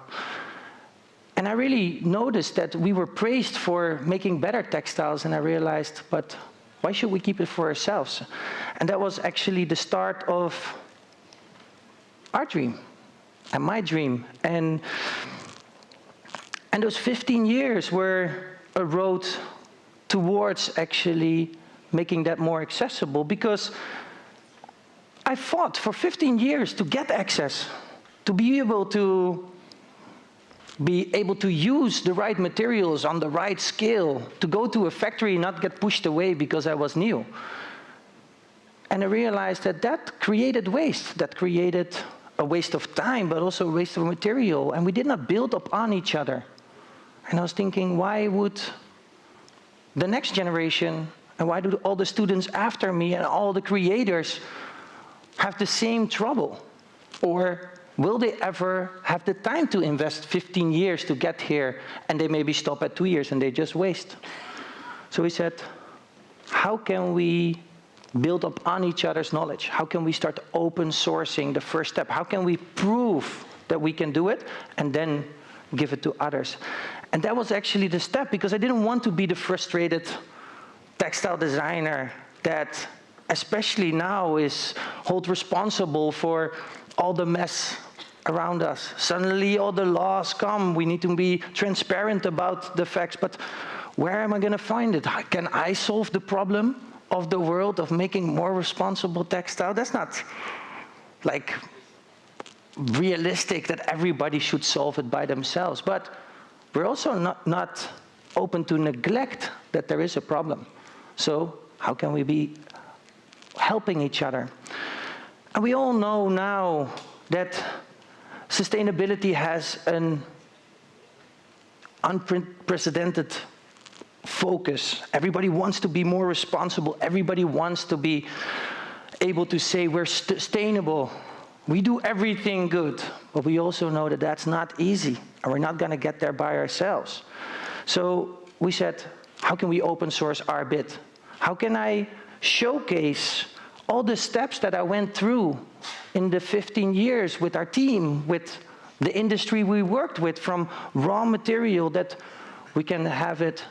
And I really noticed that we were praised for making better textiles, and I realized, but why should we keep it for ourselves? And that was actually the start of our dream and my dream. And those 15 years were a road towards actually making that more accessible, because I fought for 15 years to get access, to be able to use the right materials on the right scale, to go to a factory and not get pushed away because I was new. And I realized that that created waste, that created a waste of time, but also a waste of material, and we did not build upon each other. And I was thinking, why would the next generation, and why do all the students after me and all the creators have the same trouble? Or will they ever have the time to invest 15 years to get here, and they maybe stop at 2 years and they just waste? So we said, how can we build up on each other's knowledge? How can we start open sourcing the first step? How can we prove that we can do it and then give it to others? And that was actually the step, because I didn't want to be the frustrated textile designer that, especially now, is held responsible for all the mess around us. Suddenly all the laws come. We need to be transparent about the facts, but where am I going to find it? Can I solve the problem of the world of making more responsible textile? That's not like realistic that everybody should solve it by themselves, but we're also not open to neglect that there is a problem. So how can we be helping each other? And we all know now that sustainability has an unprecedented focus. Everybody wants to be more responsible. Everybody wants to be able to say we're sustainable. We do everything good, but we also know that that's not easy, and we're not going to get there by ourselves. So we said, how can we open source our bit? How can I showcase all the steps that I went through in the 15 years with our team, with the industry we worked with, from raw material that we can have it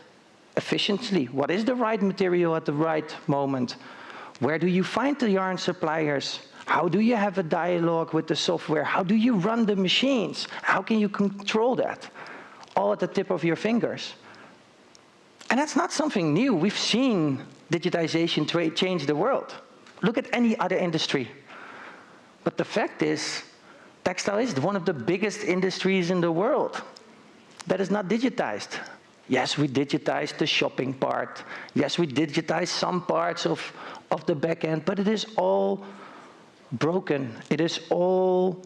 efficiently? What is the right material at the right moment? Where do you find the yarn suppliers? How do you have a dialogue with the software? How do you run the machines? How can you control that? All at the tip of your fingers. And that's not something new. We've seen digitization change the world. Look at any other industry. But the fact is, textile is one of the biggest industries in the world that is not digitized. Yes, we digitized the shopping part. Yes, we digitized some parts of the back end, but it is all broken. It is all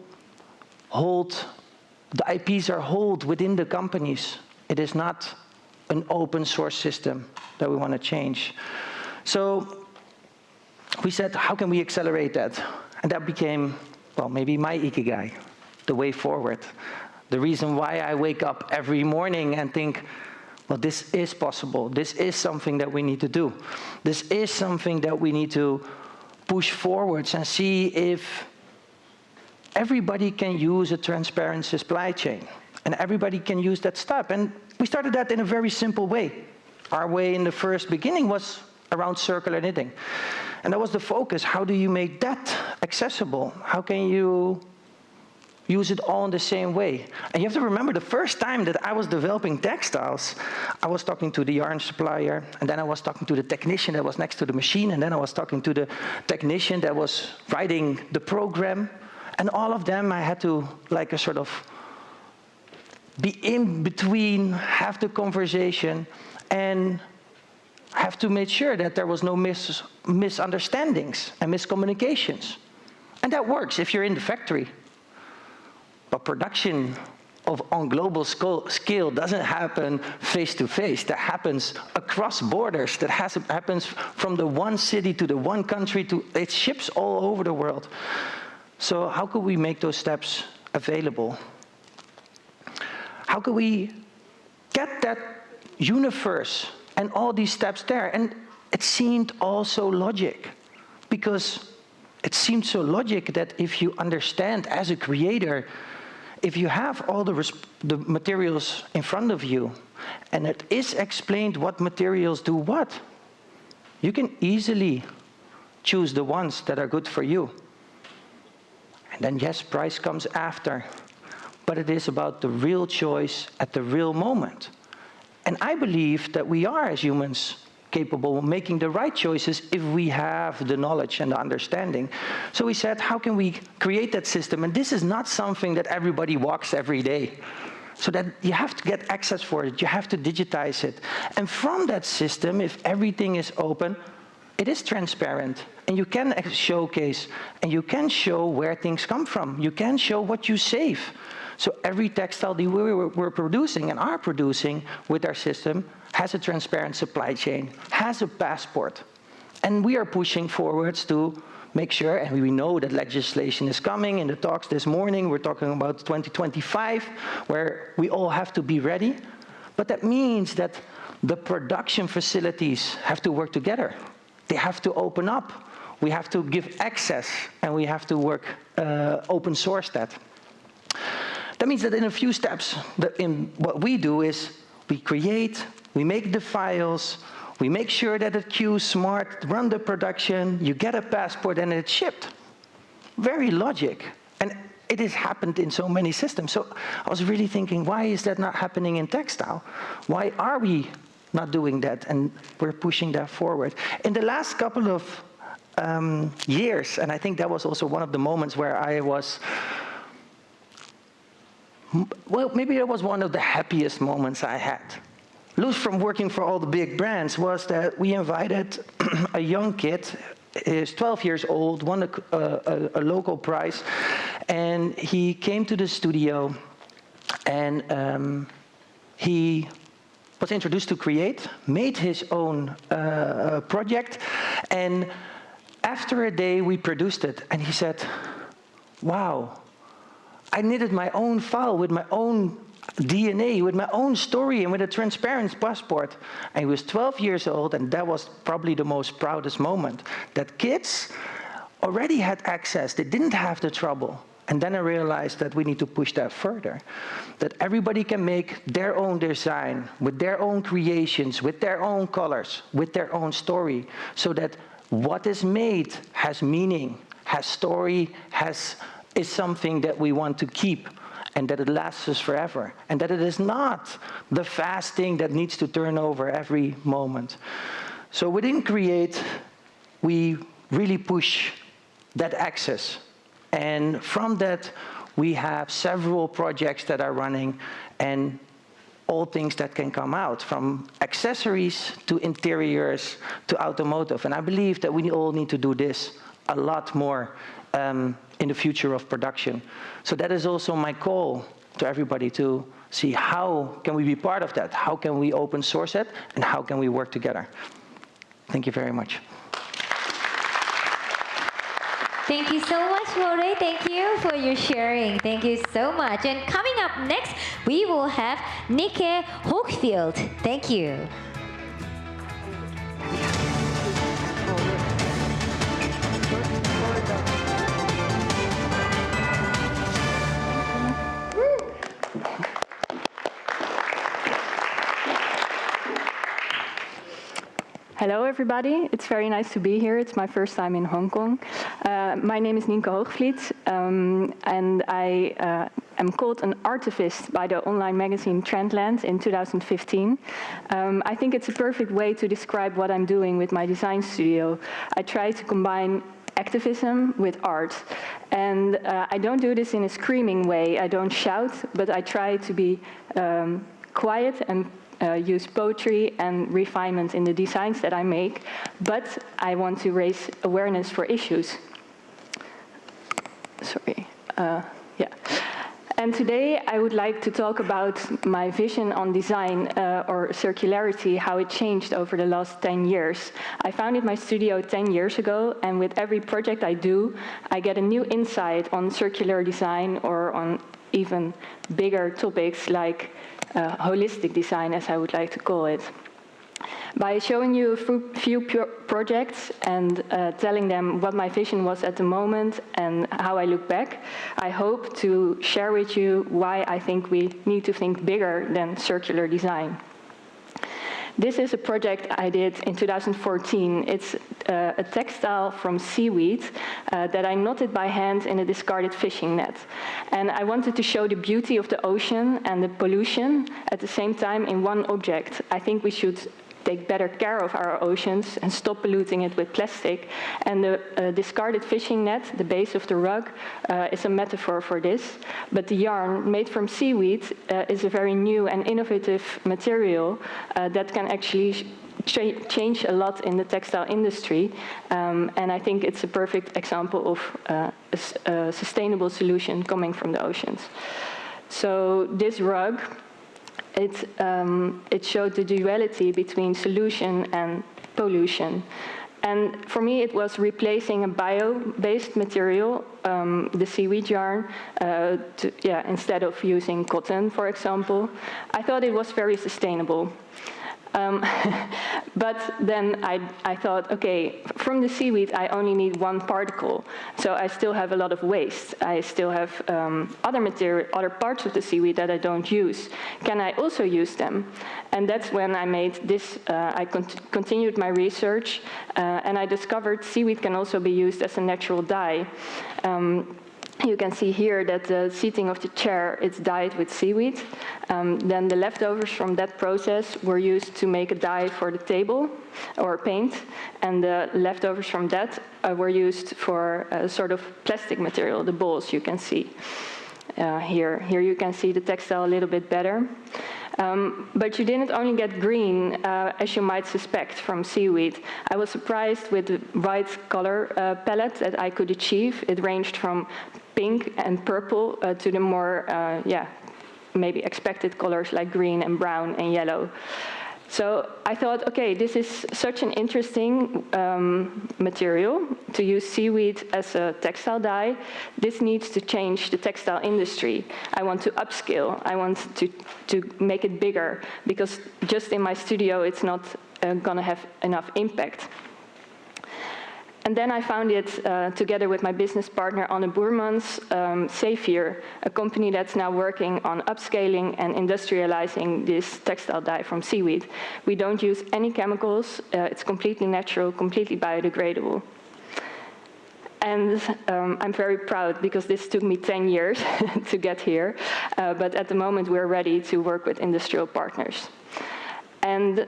the IPs are held within the companies. It is not an open source system that we want to change. So we said, how can we accelerate that? And that became, well, maybe my ikigai, the way forward. The reason why I wake up every morning and think, well, this is possible. This is something that we need to do. This is something that we need to push forwards and see if everybody can use a transparent supply chain. And everybody can use that stuff. And we started that in a very simple way. Our way in the first beginning was around circular knitting. And that was the focus. How do you make that accessible? How can you use it all in the same way? And you have to remember, the first time that I was developing textiles, I was talking to the yarn supplier, and then I was talking to the technician that was next to the machine, and then I was talking to the technician that was writing the program. And all of them, I had to, like, a sort of be in between, have the conversation, and have to make sure that there was no misunderstandings and miscommunications. And that works if you're in the factory. But production on global scale doesn't happen face-to-face. That happens across borders. That happens from the one city to the one country. It ships all over the world. So how could we make those steps available? How could we get that universe and all these steps there? And it seemed also logic, because it seemed so logic that if you understand as a creator, if you have all the materials in front of you, and it is explained what materials do what, you can easily choose the ones that are good for you. And then, yes, price comes after, but it is about the real choice at the real moment. And I believe that we are, as humans, capable of making the right choices if we have the knowledge and the understanding. So we said, how can we create that system? And this is not something that everybody walks every day. So that you have to get access for it. You have to digitize it. And from that system, if everything is open, it is transparent. And you can showcase, and you can show where things come from. You can show what you save. So every textile that we're producing and are producing with our system has a transparent supply chain, has a passport. And we are pushing forwards to make sure, and we know that legislation is coming. In the talks this morning, we're talking about 2025, where we all have to be ready. But that means that the production facilities have to work together. They have to open up. We have to give access, and we have to work open source that. That means that in a few steps, what we do is we create, we make the files, we make sure that it queues smart, run the production, you get a passport, and it's shipped. Very logic. And it has happened in so many systems. So I was really thinking, why is that not happening in textile? Why are we not doing that? And we're pushing that forward. In the last couple of years, and I think that was also one of the moments where I was, well, maybe it was one of the happiest moments I had. Loose from working for all the big brands was that we invited a young kid. He's 12 years old, won a local prize, and he came to the studio, and he was introduced to create, made his own project, and after a day we produced it, and he said, wow, I knitted my own file with my own DNA, with my own story, and with a transparent passport. And he was 12 years old, and that was probably the most proudest moment, that kids already had access. They didn't have the trouble. And then I realized that we need to push that further, that everybody can make their own design, with their own creations, with their own colors, with their own story, so that what is made has meaning, has story, is something that we want to keep, and that it lasts us forever, and that it is not the fast thing that needs to turn over every moment. So within Create, we really push that access. And from that, we have several projects that are running, and all things that can come out, from accessories to interiors to automotive. And I believe that we all need to do this a lot more in the future of production. So that is also my call to everybody, to see how can we be part of that? How can we open source it? And how can we work together? Thank you very much. Thank you so much, More. Thank you for your sharing. Thank you so much. And coming up next, we will have Nikke Hochfield. Thank you. Hello, everybody. It's very nice to be here. It's my first time in Hong Kong. My name is Nikke Hochvliet, and I am called an artivist by the online magazine Trendland in 2015. I think it's a perfect way to describe what I'm doing with my design studio. I try to combine activism with art. And I don't do this in a screaming way. I don't shout, but I try to be quiet and use poetry and refinement in the designs that I make, but I want to raise awareness for issues. Sorry, yeah. And today I would like to talk about my vision on design or circularity, how it changed over the last 10 years. I founded my studio 10 years ago, and with every project I do, I get a new insight on circular design or on even bigger topics like holistic design, as I would like to call it. By showing you a few projects and telling them what my vision was at the moment and how I look back, I hope to share with you why I think we need to think bigger than circular design. This is a project I did in 2014. It's a textile from seaweed that I knotted by hand in a discarded fishing net. And I wanted to show the beauty of the ocean and the pollution at the same time in one object. I think we should take better care of our oceans and stop polluting it with plastic. And the discarded fishing net, the base of the rug, is a metaphor for this. But the yarn made from seaweed is a very new and innovative material that can actually change a lot in the textile industry. And I think it's a perfect example of a sustainable solution coming from the oceans. So this rug, it showed the duality between solution and pollution. And for me, it was replacing a bio-based material, the seaweed yarn, instead of using cotton, for example. I thought it was very sustainable. But then I thought, okay, from the seaweed, I only need one particle. So I still have a lot of waste. I still have other parts of the seaweed that I don't use. Can I also use them? And that's when I made this, I continued my research, and I discovered seaweed can also be used as a natural dye. you can see here that the seating of the chair is dyed with seaweed. Then the leftovers from that process were used to make a dye for the table, or paint, and the leftovers from that were used for a sort of plastic material, the balls you can see. Here you can see the textile a little bit better. But you didn't only get green, as you might suspect, from seaweed. I was surprised with the wide color palette that I could achieve. It ranged from pink and purple to the more, maybe expected colors like green and brown and yellow. So I thought, okay, this is such an interesting material to use seaweed as a textile dye. This needs to change the textile industry. I want to upscale. I want to make it bigger, because just in my studio, it's not going to have enough impact. And then I found it, together with my business partner Anne Boermans, Saphir, a company that's now working on upscaling and industrializing this textile dye from seaweed. We don't use any chemicals. It's completely natural, completely biodegradable. And I'm very proud, because this took me 10 years to get here. But at the moment, we're ready to work with industrial partners. And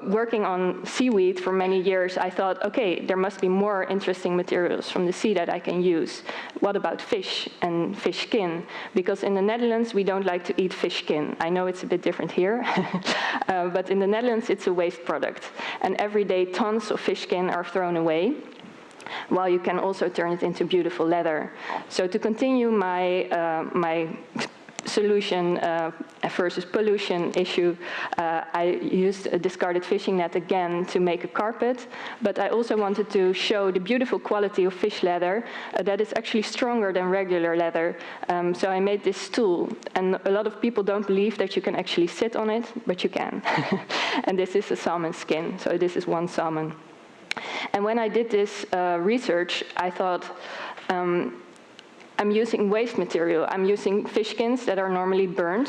working on seaweed for many years, I thought, okay, there must be more interesting materials from the sea that I can use. What about fish and fish skin? Because in the Netherlands, we don't like to eat fish skin. I know it's a bit different here, but in the Netherlands, it's a waste product. And every day, tons of fish skin are thrown away, while you can also turn it into beautiful leather. So to continue my solution versus pollution issue, I used a discarded fishing net again to make a carpet, but I also wanted to show the beautiful quality of fish leather that is actually stronger than regular leather. So I made this stool, and a lot of people don't believe that you can actually sit on it, but you can. And this is a salmon skin, so this is one salmon. And when I did this research, I thought, I'm using waste material. I'm using fish skins that are normally burned,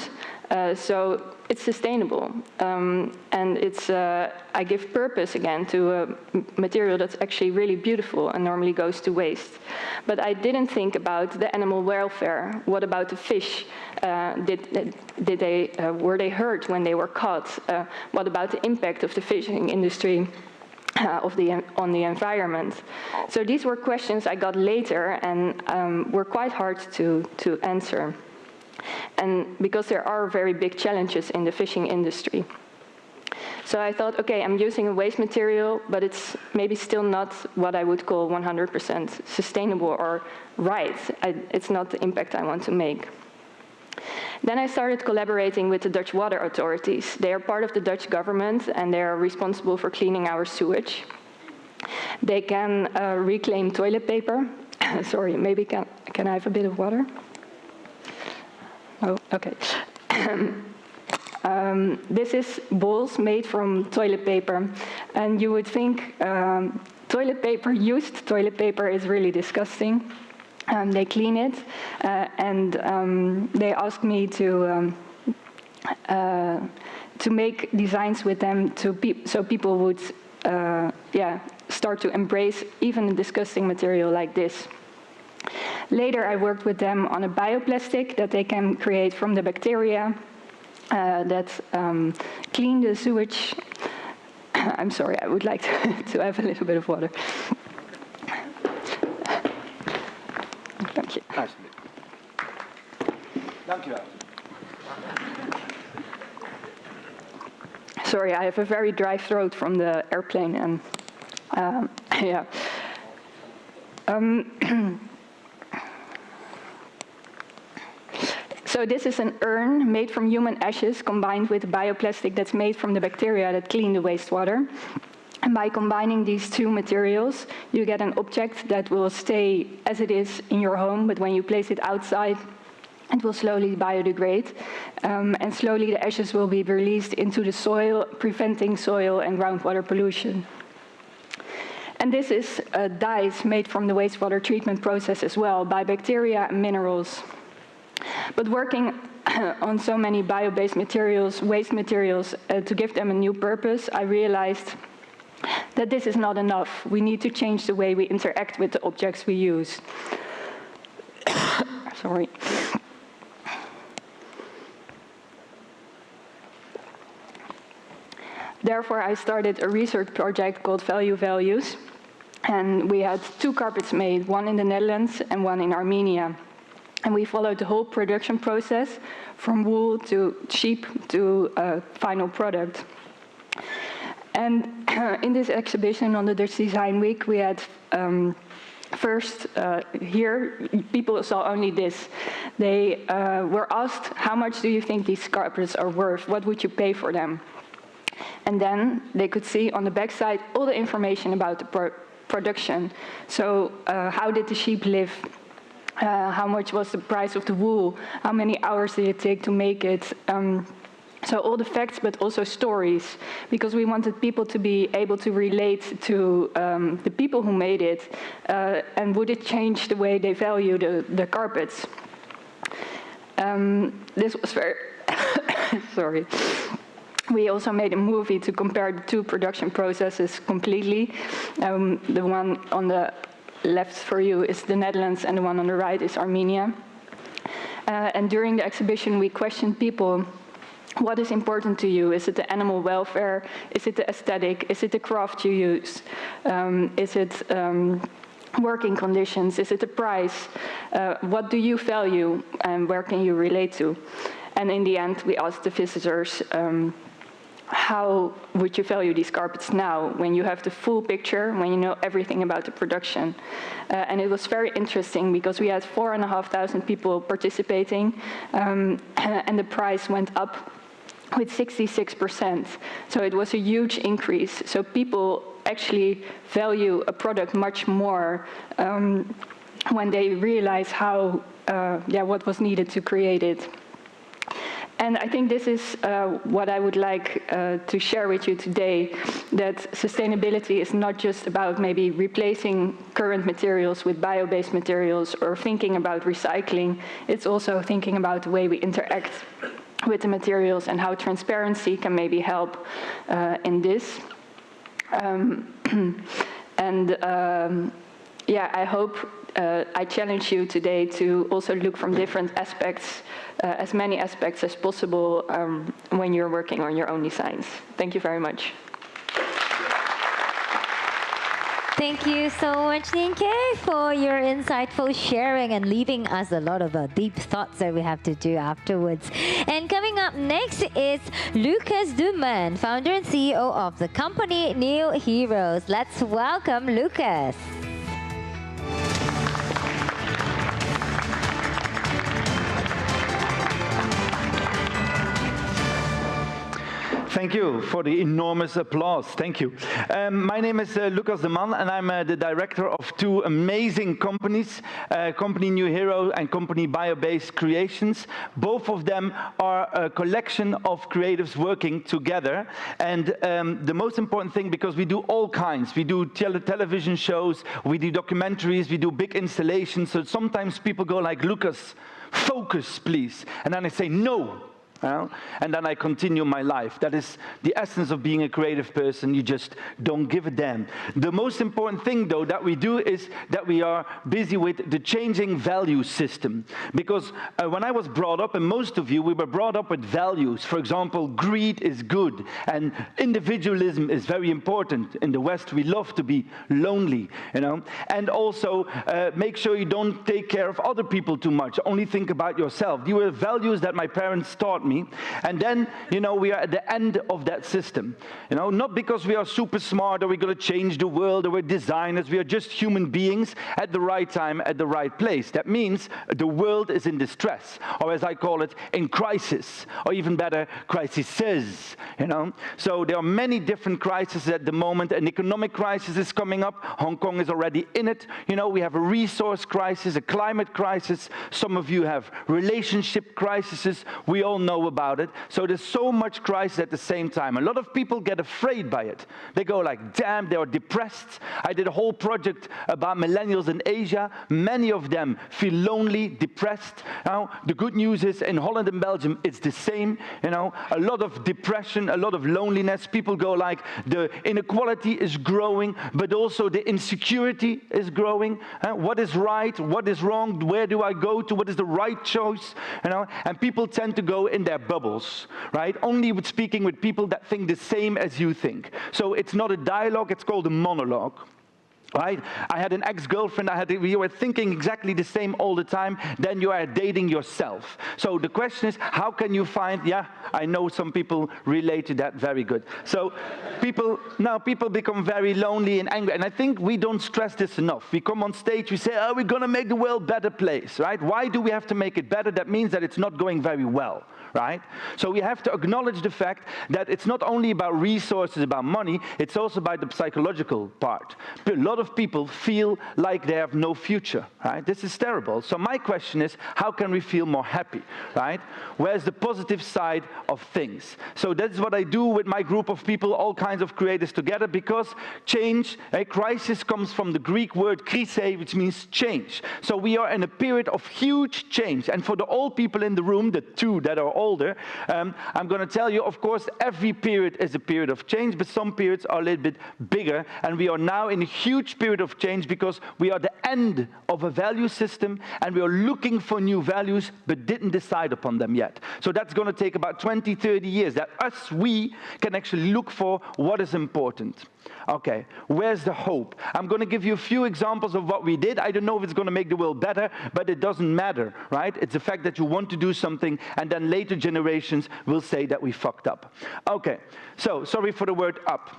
so it's sustainable. And it's, I give purpose again to a material that's actually really beautiful and normally goes to waste. But I didn't think about the animal welfare. What about the fish? Were they hurt when they were caught? What about the impact of the fishing industry on the environment? So these were questions I got later, and were quite hard to answer. And because there are very big challenges in the fishing industry. So I thought, okay, I'm using a waste material, but it's maybe still not what I would call 100% sustainable or right. It's not the impact I want to make. Then I started collaborating with the Dutch water authorities. They are part of the Dutch government, and they are responsible for cleaning our sewage. They can reclaim toilet paper. Sorry, maybe can I have a bit of water? Oh, okay. This is balls made from toilet paper, and you would think used toilet paper is really disgusting. They clean it, and they asked me to make designs with them so people would start to embrace even a disgusting material like this. Later, I worked with them on a bioplastic that they can create from the bacteria that clean the sewage. I'm sorry, I would like to have a little bit of water. Dank je. Dank je wel. Sorry, I have a very dry throat from the airplane, and yeah. So this is an urn made from human ashes combined with bioplastic that's made from the bacteria that clean the wastewater. And by combining these two materials, you get an object that will stay as it is in your home, but when you place it outside, it will slowly biodegrade, and slowly the ashes will be released into the soil, preventing soil and groundwater pollution. And this is dyes made from the wastewater treatment process as well, by bacteria and minerals. But working on so many bio-based materials, waste materials, to give them a new purpose, I realized that this is not enough. We need to change the way we interact with the objects we use. Sorry. Therefore, I started a research project called Value Values. And we had 2 carpets made, one in the Netherlands and one in Armenia. And we followed the whole production process, from wool to sheep to a final product. And in this exhibition on the Dutch Design Week, we had first here, people saw only this. They were asked, how much do you think these carpets are worth? What would you pay for them? And then they could see on the backside all the information about the production. So how did the sheep live? How much was the price of the wool? How many hours did it take to make it? So all the facts, but also stories, because we wanted people to be able to relate to the people who made it, and would it change the way they value the carpets? This was very, sorry. We also made a movie to compare the 2 production processes completely. The one on the left for you is the Netherlands, and the one on the right is Armenia. And during the exhibition, we questioned people, what is important to you? Is it the animal welfare? Is it the aesthetic? Is it the craft you use? Is it working conditions? Is it the price? What do you value, and where can you relate to? And in the end, we asked the visitors, how would you value these carpets now, when you have the full picture, when you know everything about the production? And it was very interesting, because we had 4,500 people participating, and the price went up with 66%. So it was a huge increase. So people actually value a product much more when they realize how, what was needed to create it. And I think this is what I would like to share with you today, that sustainability is not just about maybe replacing current materials with bio-based materials or thinking about recycling. It's also thinking about the way we interact with the materials and how transparency can maybe help in this. I hope I challenge you today to also look from different aspects, as many aspects as possible when you're working on your own designs. Thank you very much. Thank you so much, Nienke, for your insightful sharing and leaving us a lot of deep thoughts that we have to do afterwards. And coming up next is Lucas Duman, founder and CEO of the company New Heroes. Let's welcome Lucas. Thank you for the enormous applause. Thank you. My name is Lucas de Man, and I'm the director of 2 amazing companies, Company New Hero and Company Bio-Based Creations. Both of them are a collection of creatives working together. And the most important thing, because we do all kinds. We do television shows, we do documentaries, we do big installations. So sometimes people go like, Lucas, focus, please. And then I say, no. And then I continue my life. That is the essence of being a creative person. You just don't give a damn. The most important thing, though, that we do is that we are busy with the changing value system. Because when I was brought up, and most of you, we were brought up with values. For example, greed is good, and individualism is very important. In the West, we love to be lonely, And also, make sure you don't take care of other people too much. Only think about yourself. These were values that my parents taught me. And then, we are at the end of that system. Not because we are super smart or we're going to change the world or we're designers. We are just human beings at the right time, at the right place. That means the world is in distress, or as I call it, in crisis, or even better, crises. So there are many different crises at the moment. An economic crisis is coming up. Hong Kong is already in it. We have a resource crisis, a climate crisis. Some of you have relationship crises. We all know know about it. So there's so much crisis at the same time. A lot of people get afraid by it. They go like, damn, they are depressed. I did a whole project about millennials in Asia. Many of them feel lonely, depressed. Now, the good news is in Holland and Belgium, it's the same. You know, a lot of depression, a lot of loneliness. People go like, the inequality is growing, but also the insecurity is growing. What is right? What is wrong? Where do I go to? What is the right choice? You know, and people tend to go in their bubbles, right? Only with speaking with people that think the same as you think. So it's not a dialogue, it's called a monologue. Right? I had an ex-girlfriend, we were thinking exactly the same all the time, then you are dating yourself. So the question is, how can you find, yeah, I know some people relate to that very good. So people become very lonely and angry, and I think we don't stress this enough. We come on stage, we say, oh, we're going to make the world a better place, right? Why do we have to make it better? That means that it's not going very well. Right? So we have to acknowledge the fact that it's not only about resources, about money, it's also about the psychological part. A lot of people feel like they have no future, right? This is terrible. So my question is, how can we feel more happy, right? Where's the positive side of things? So that's what I do with my group of people, all kinds of creators together, because change, a crisis comes from the Greek word krise, which means change. So we are in a period of huge change. And for the old people in the room, the two that are older, I'm going to tell you, of course, every period is a period of change, but some periods are a little bit bigger, and we are now in a huge period of change because we are the end of a value system, and we are looking for new values, but didn't decide upon them yet. So that's going to take about 20, 30 years, that we can actually look for what is important. Okay, where's the hope? I'm going to give you a few examples of what we did. I don't know if it's going to make the world better, but it doesn't matter, right? It's the fact that you want to do something, and then later generations will say that we fucked up. Okay, so sorry for the word up.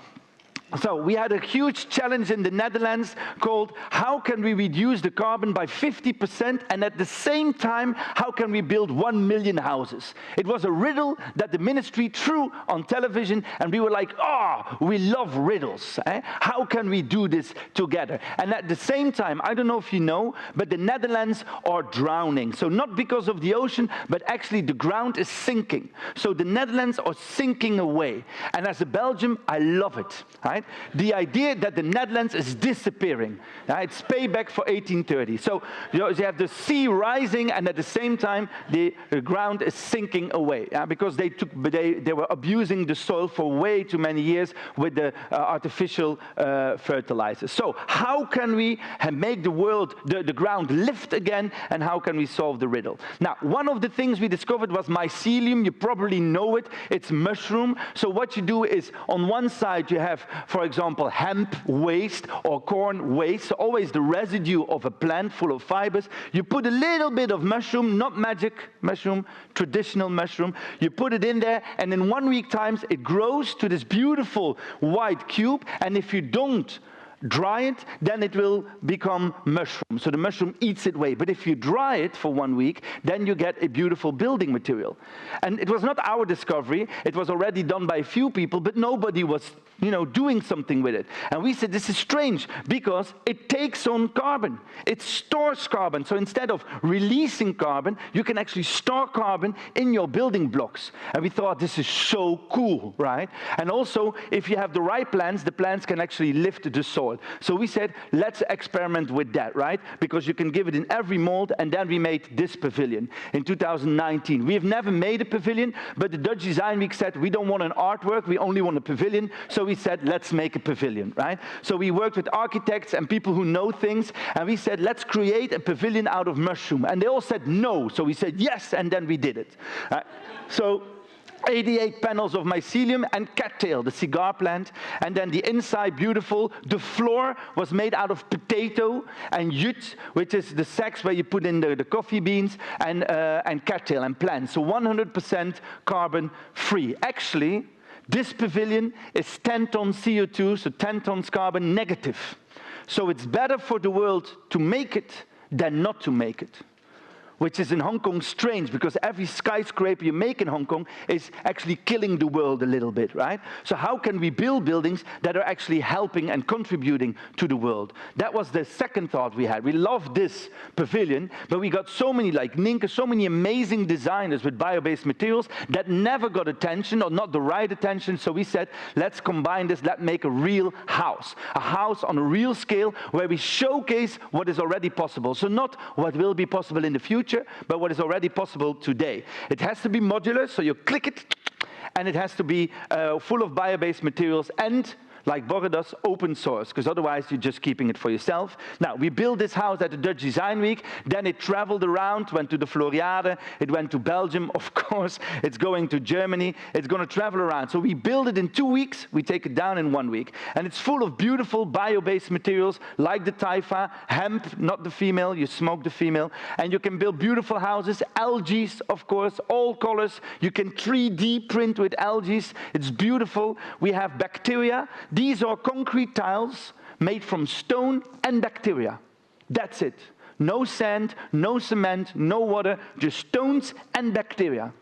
So we had a huge challenge in the Netherlands called how can we reduce the carbon by 50% and at the same time how can we build 1 million houses? It was a riddle that the ministry threw on television, and we were like, oh, we love riddles. How can we do this together? And at the same time, I don't know if you know, but the Netherlands are drowning. So not because of the ocean, but actually the ground is sinking. So the Netherlands are sinking away. And as a Belgian, I love it. Right? The idea that the Netherlands is disappearing. It's payback for 1830. So you have the sea rising, and at the same time, the ground is sinking away. Because they were abusing the soil for way too many years with the artificial fertilizers. So how can we make the world, the ground lift again, and how can we solve the riddle? Now, one of the things we discovered was mycelium. You probably know it. It's mushroom. So what you do is, on one side you have, for example, hemp waste or corn waste, so always the residue of a plant full of fibers. You put a little bit of mushroom, not magic mushroom, traditional mushroom. You put it in there, and in 1 week times, it grows to this beautiful white cube, and if you don't dry it, then it will become mushroom. So the mushroom eats it away. But if you dry it for 1 week, then you get a beautiful building material. And it was not our discovery. It was already done by a few people, but nobody was, doing something with it. And we said, this is strange, because it takes on carbon. It stores carbon. So instead of releasing carbon, you can actually store carbon in your building blocks. And we thought, this is so cool, right? And also, if you have the right plants, the plants can actually lift the soil. So we said, let's experiment with that, right? Because you can give it in every mold, and then we made this pavilion in 2019. We have never made a pavilion, but the Dutch Design Week said, we don't want an artwork, we only want a pavilion. So we said, let's make a pavilion, right? So we worked with architects and people who know things, and we said, let's create a pavilion out of mushroom. And they all said no. So we said yes, and then we did it. So 88 panels of mycelium and cattail, the cigar plant, and then the inside beautiful. The floor was made out of potato and jute, which is the sacks where you put in the coffee beans, and cattail and plants. So 100% carbon free. Actually, this pavilion is 10 tons CO2, so 10 tons carbon negative. So it's better for the world to make it than not to make it. which is in Hong Kong strange because every skyscraper you make in Hong Kong is actually killing the world a little bit, right? So how can we build buildings that are actually helping and contributing to the world? That was the second thought we had. We loved this pavilion, but we got so many, like Ninka, so many amazing designers with bio-based materials that never got attention or not the right attention. So we said, let's combine this, let's make a real house on a real scale where we showcase what is already possible. So not what will be possible in the future, but what is already possible today. It has to be modular, so you click it, and it has to be full of bio-based materials and, like Borre does, open source, because otherwise you're just keeping it for yourself. Now, we built this house at the Dutch Design Week, then it traveled around, went to the Floriade, it went to Belgium, of course, it's going to Germany, it's going to travel around. So we build it in 2 weeks, we take it down in 1 week. And it's full of beautiful bio-based materials, like the taifa, hemp, not the female, you smoke the female, and you can build beautiful houses, algae, of course, all colors. You can 3D print with algae, it's beautiful. We have bacteria. These are concrete tiles made from stone and bacteria. That's it. No sand, no cement, no water, just stones and bacteria.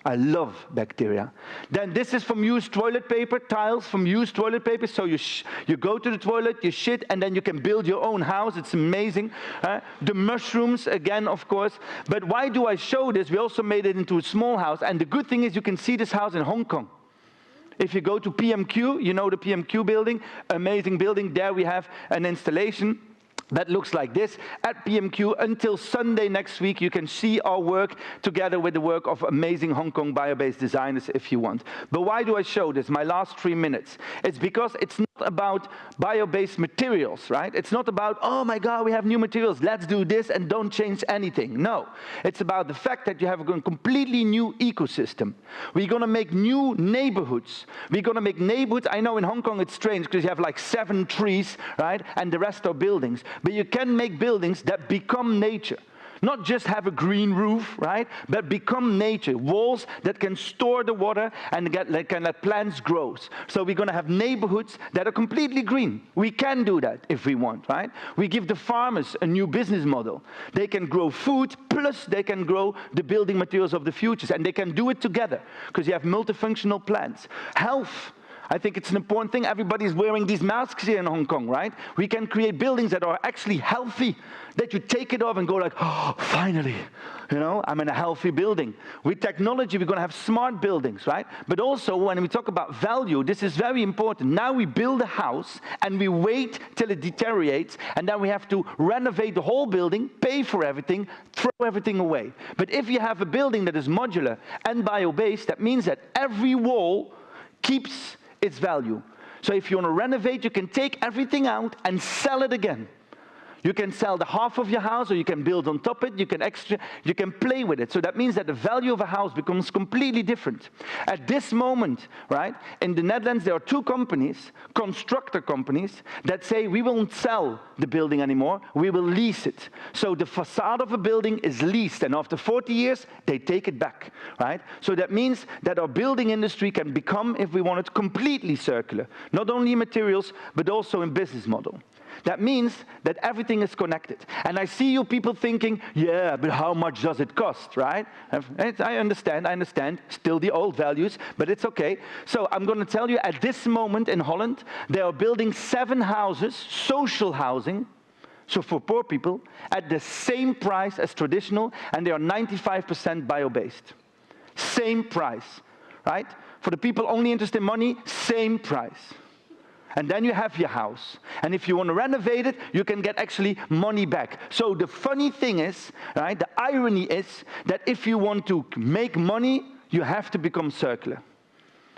I love bacteria. Then this is from used toilet paper, tiles from used toilet paper. So you go to the toilet, you shit, and then you can build your own house. It's amazing. The mushrooms, again, of course. But why do I show this? We also made it into a small house. And the good thing is you can see this house in Hong Kong. If you go to PMQ, you know the PMQ building, amazing building. There we have an installation that looks like this at PMQ. Until Sunday next week, you can see our work together with the work of amazing Hong Kong bio-based designers if you want. But why do I show this? My last 3 minutes. It's because it's not about bio-based materials, right? It's not about, oh my God, we have new materials, let's do this and don't change anything. No, it's about the fact that you have a completely new ecosystem. We're going to make new neighborhoods. We're going to make neighborhoods. I know in Hong Kong it's strange because you have like 7 trees, right? And the rest are buildings. But you can make buildings that become nature. Not just have a green roof, right? But become nature. Walls that can store the water and can let plants grow. So we're going to have neighborhoods that are completely green. We can do that if we want, right? We give the farmers a new business model. They can grow food, plus they can grow the building materials of the future. And they can do it together, because you have multifunctional plants. Health. I think it's an important thing. Everybody's wearing these masks here in Hong Kong, right? We can create buildings that are actually healthy, that you take it off and go like, oh, finally, you know, I'm in a healthy building. With technology, we're going to have smart buildings, right? But also, when we talk about value, this is very important. Now we build a house, and we wait till it deteriorates, and then we have to renovate the whole building, pay for everything, throw everything away. But if you have a building that is modular and bio-based, that means that every wall keeps its value. So if you want to renovate, you can take everything out and sell it again. You can sell the half of your house, or you can build on top of it, you can play with it. So that means that the value of a house becomes completely different. At this moment, right, in the Netherlands, there are 2 companies, constructor companies, that say we won't sell the building anymore, we will lease it. So the facade of a building is leased, and after 40 years, they take it back, right? So that means that our building industry can become, if we want it, completely circular. Not only in materials, but also in business model. That means that everything is connected. And I see you people thinking, yeah, but how much does it cost, right? I understand, still the old values, but it's okay. So I'm going to tell you, at this moment in Holland, they are building 7 houses, social housing, so for poor people, at the same price as traditional, and they are 95% bio-based. Same price, right? For the people only interested in money, same price. And then you have your house. And if you want to renovate it, you can get actually money back. So the funny thing is, right, the irony is that if you want to make money, you have to become circular.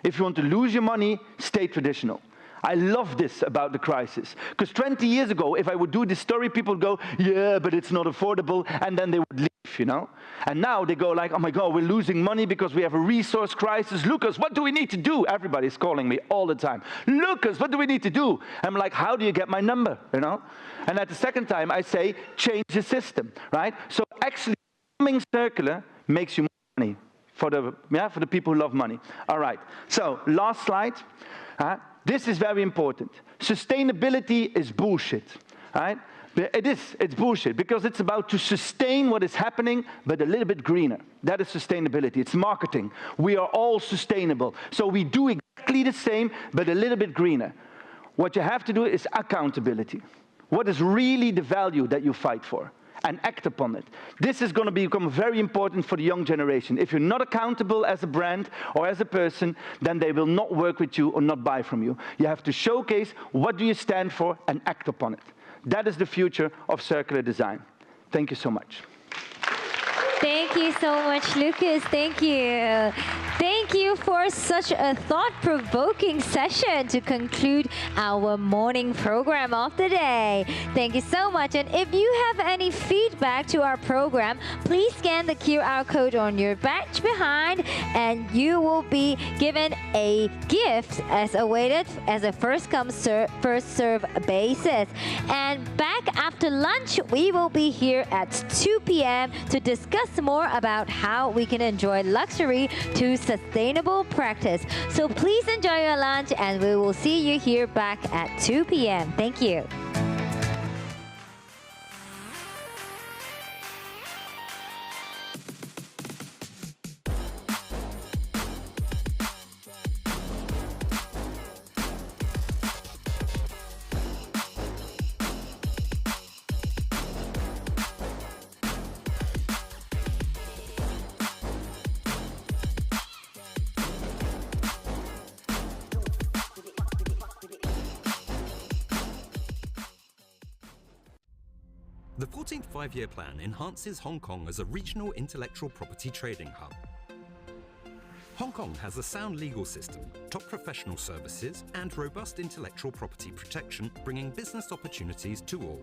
If you want to lose your money, stay traditional. I love this about the crisis. Because 20 years ago, if I would do this story, people would go, yeah, but it's not affordable, and then they would leave, you know? And now they go like, oh my God, we're losing money because we have a resource crisis. Lucas, what do we need to do? Everybody's calling me all the time. Lucas, what do we need to do? I'm like, how do you get my number, you know? And at the second time, I say, change the system, right? So actually, becoming circular makes you more money for the people who love money. All right, so last slide. This is very important. Sustainability is bullshit, right? It's bullshit, because it's about to sustain what is happening, but a little bit greener. That is sustainability. It's marketing. We are all sustainable. So we do exactly the same, but a little bit greener. What you have to do is accountability. What is really the value that you fight for? And act upon it. This is going to become very important for the young generation. If you're not accountable as a brand or as a person, then they will not work with you or not buy from you. You have to showcase what do you stand for and act upon it. That is the future of circular design. Thank you so much. Thank you so much, Lucas. Thank you. Thank you for such a thought-provoking session to conclude our morning program of the day. Thank you so much. And if you have any feedback to our program, please scan the QR code on your badge behind, and you will be given a gift as awaited as a first-come, first-serve basis. And back after lunch, we will be here at 2 p.m. to discuss more about how we can enjoy luxury to sustainable practice. So please enjoy your lunch, and we will see you here back at 2 p.m. Thank you. The 14th Five-Year Plan enhances Hong Kong as a regional intellectual property trading hub. Hong Kong has a sound legal system, top professional services, and robust intellectual property protection, bringing business opportunities to all.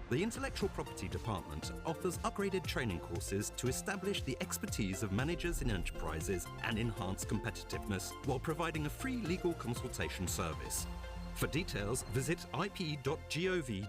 The Intellectual Property Department offers upgraded training courses to establish the expertise of managers in enterprises and enhance competitiveness, while providing a free legal consultation service. For details, visit ip.gov.hk.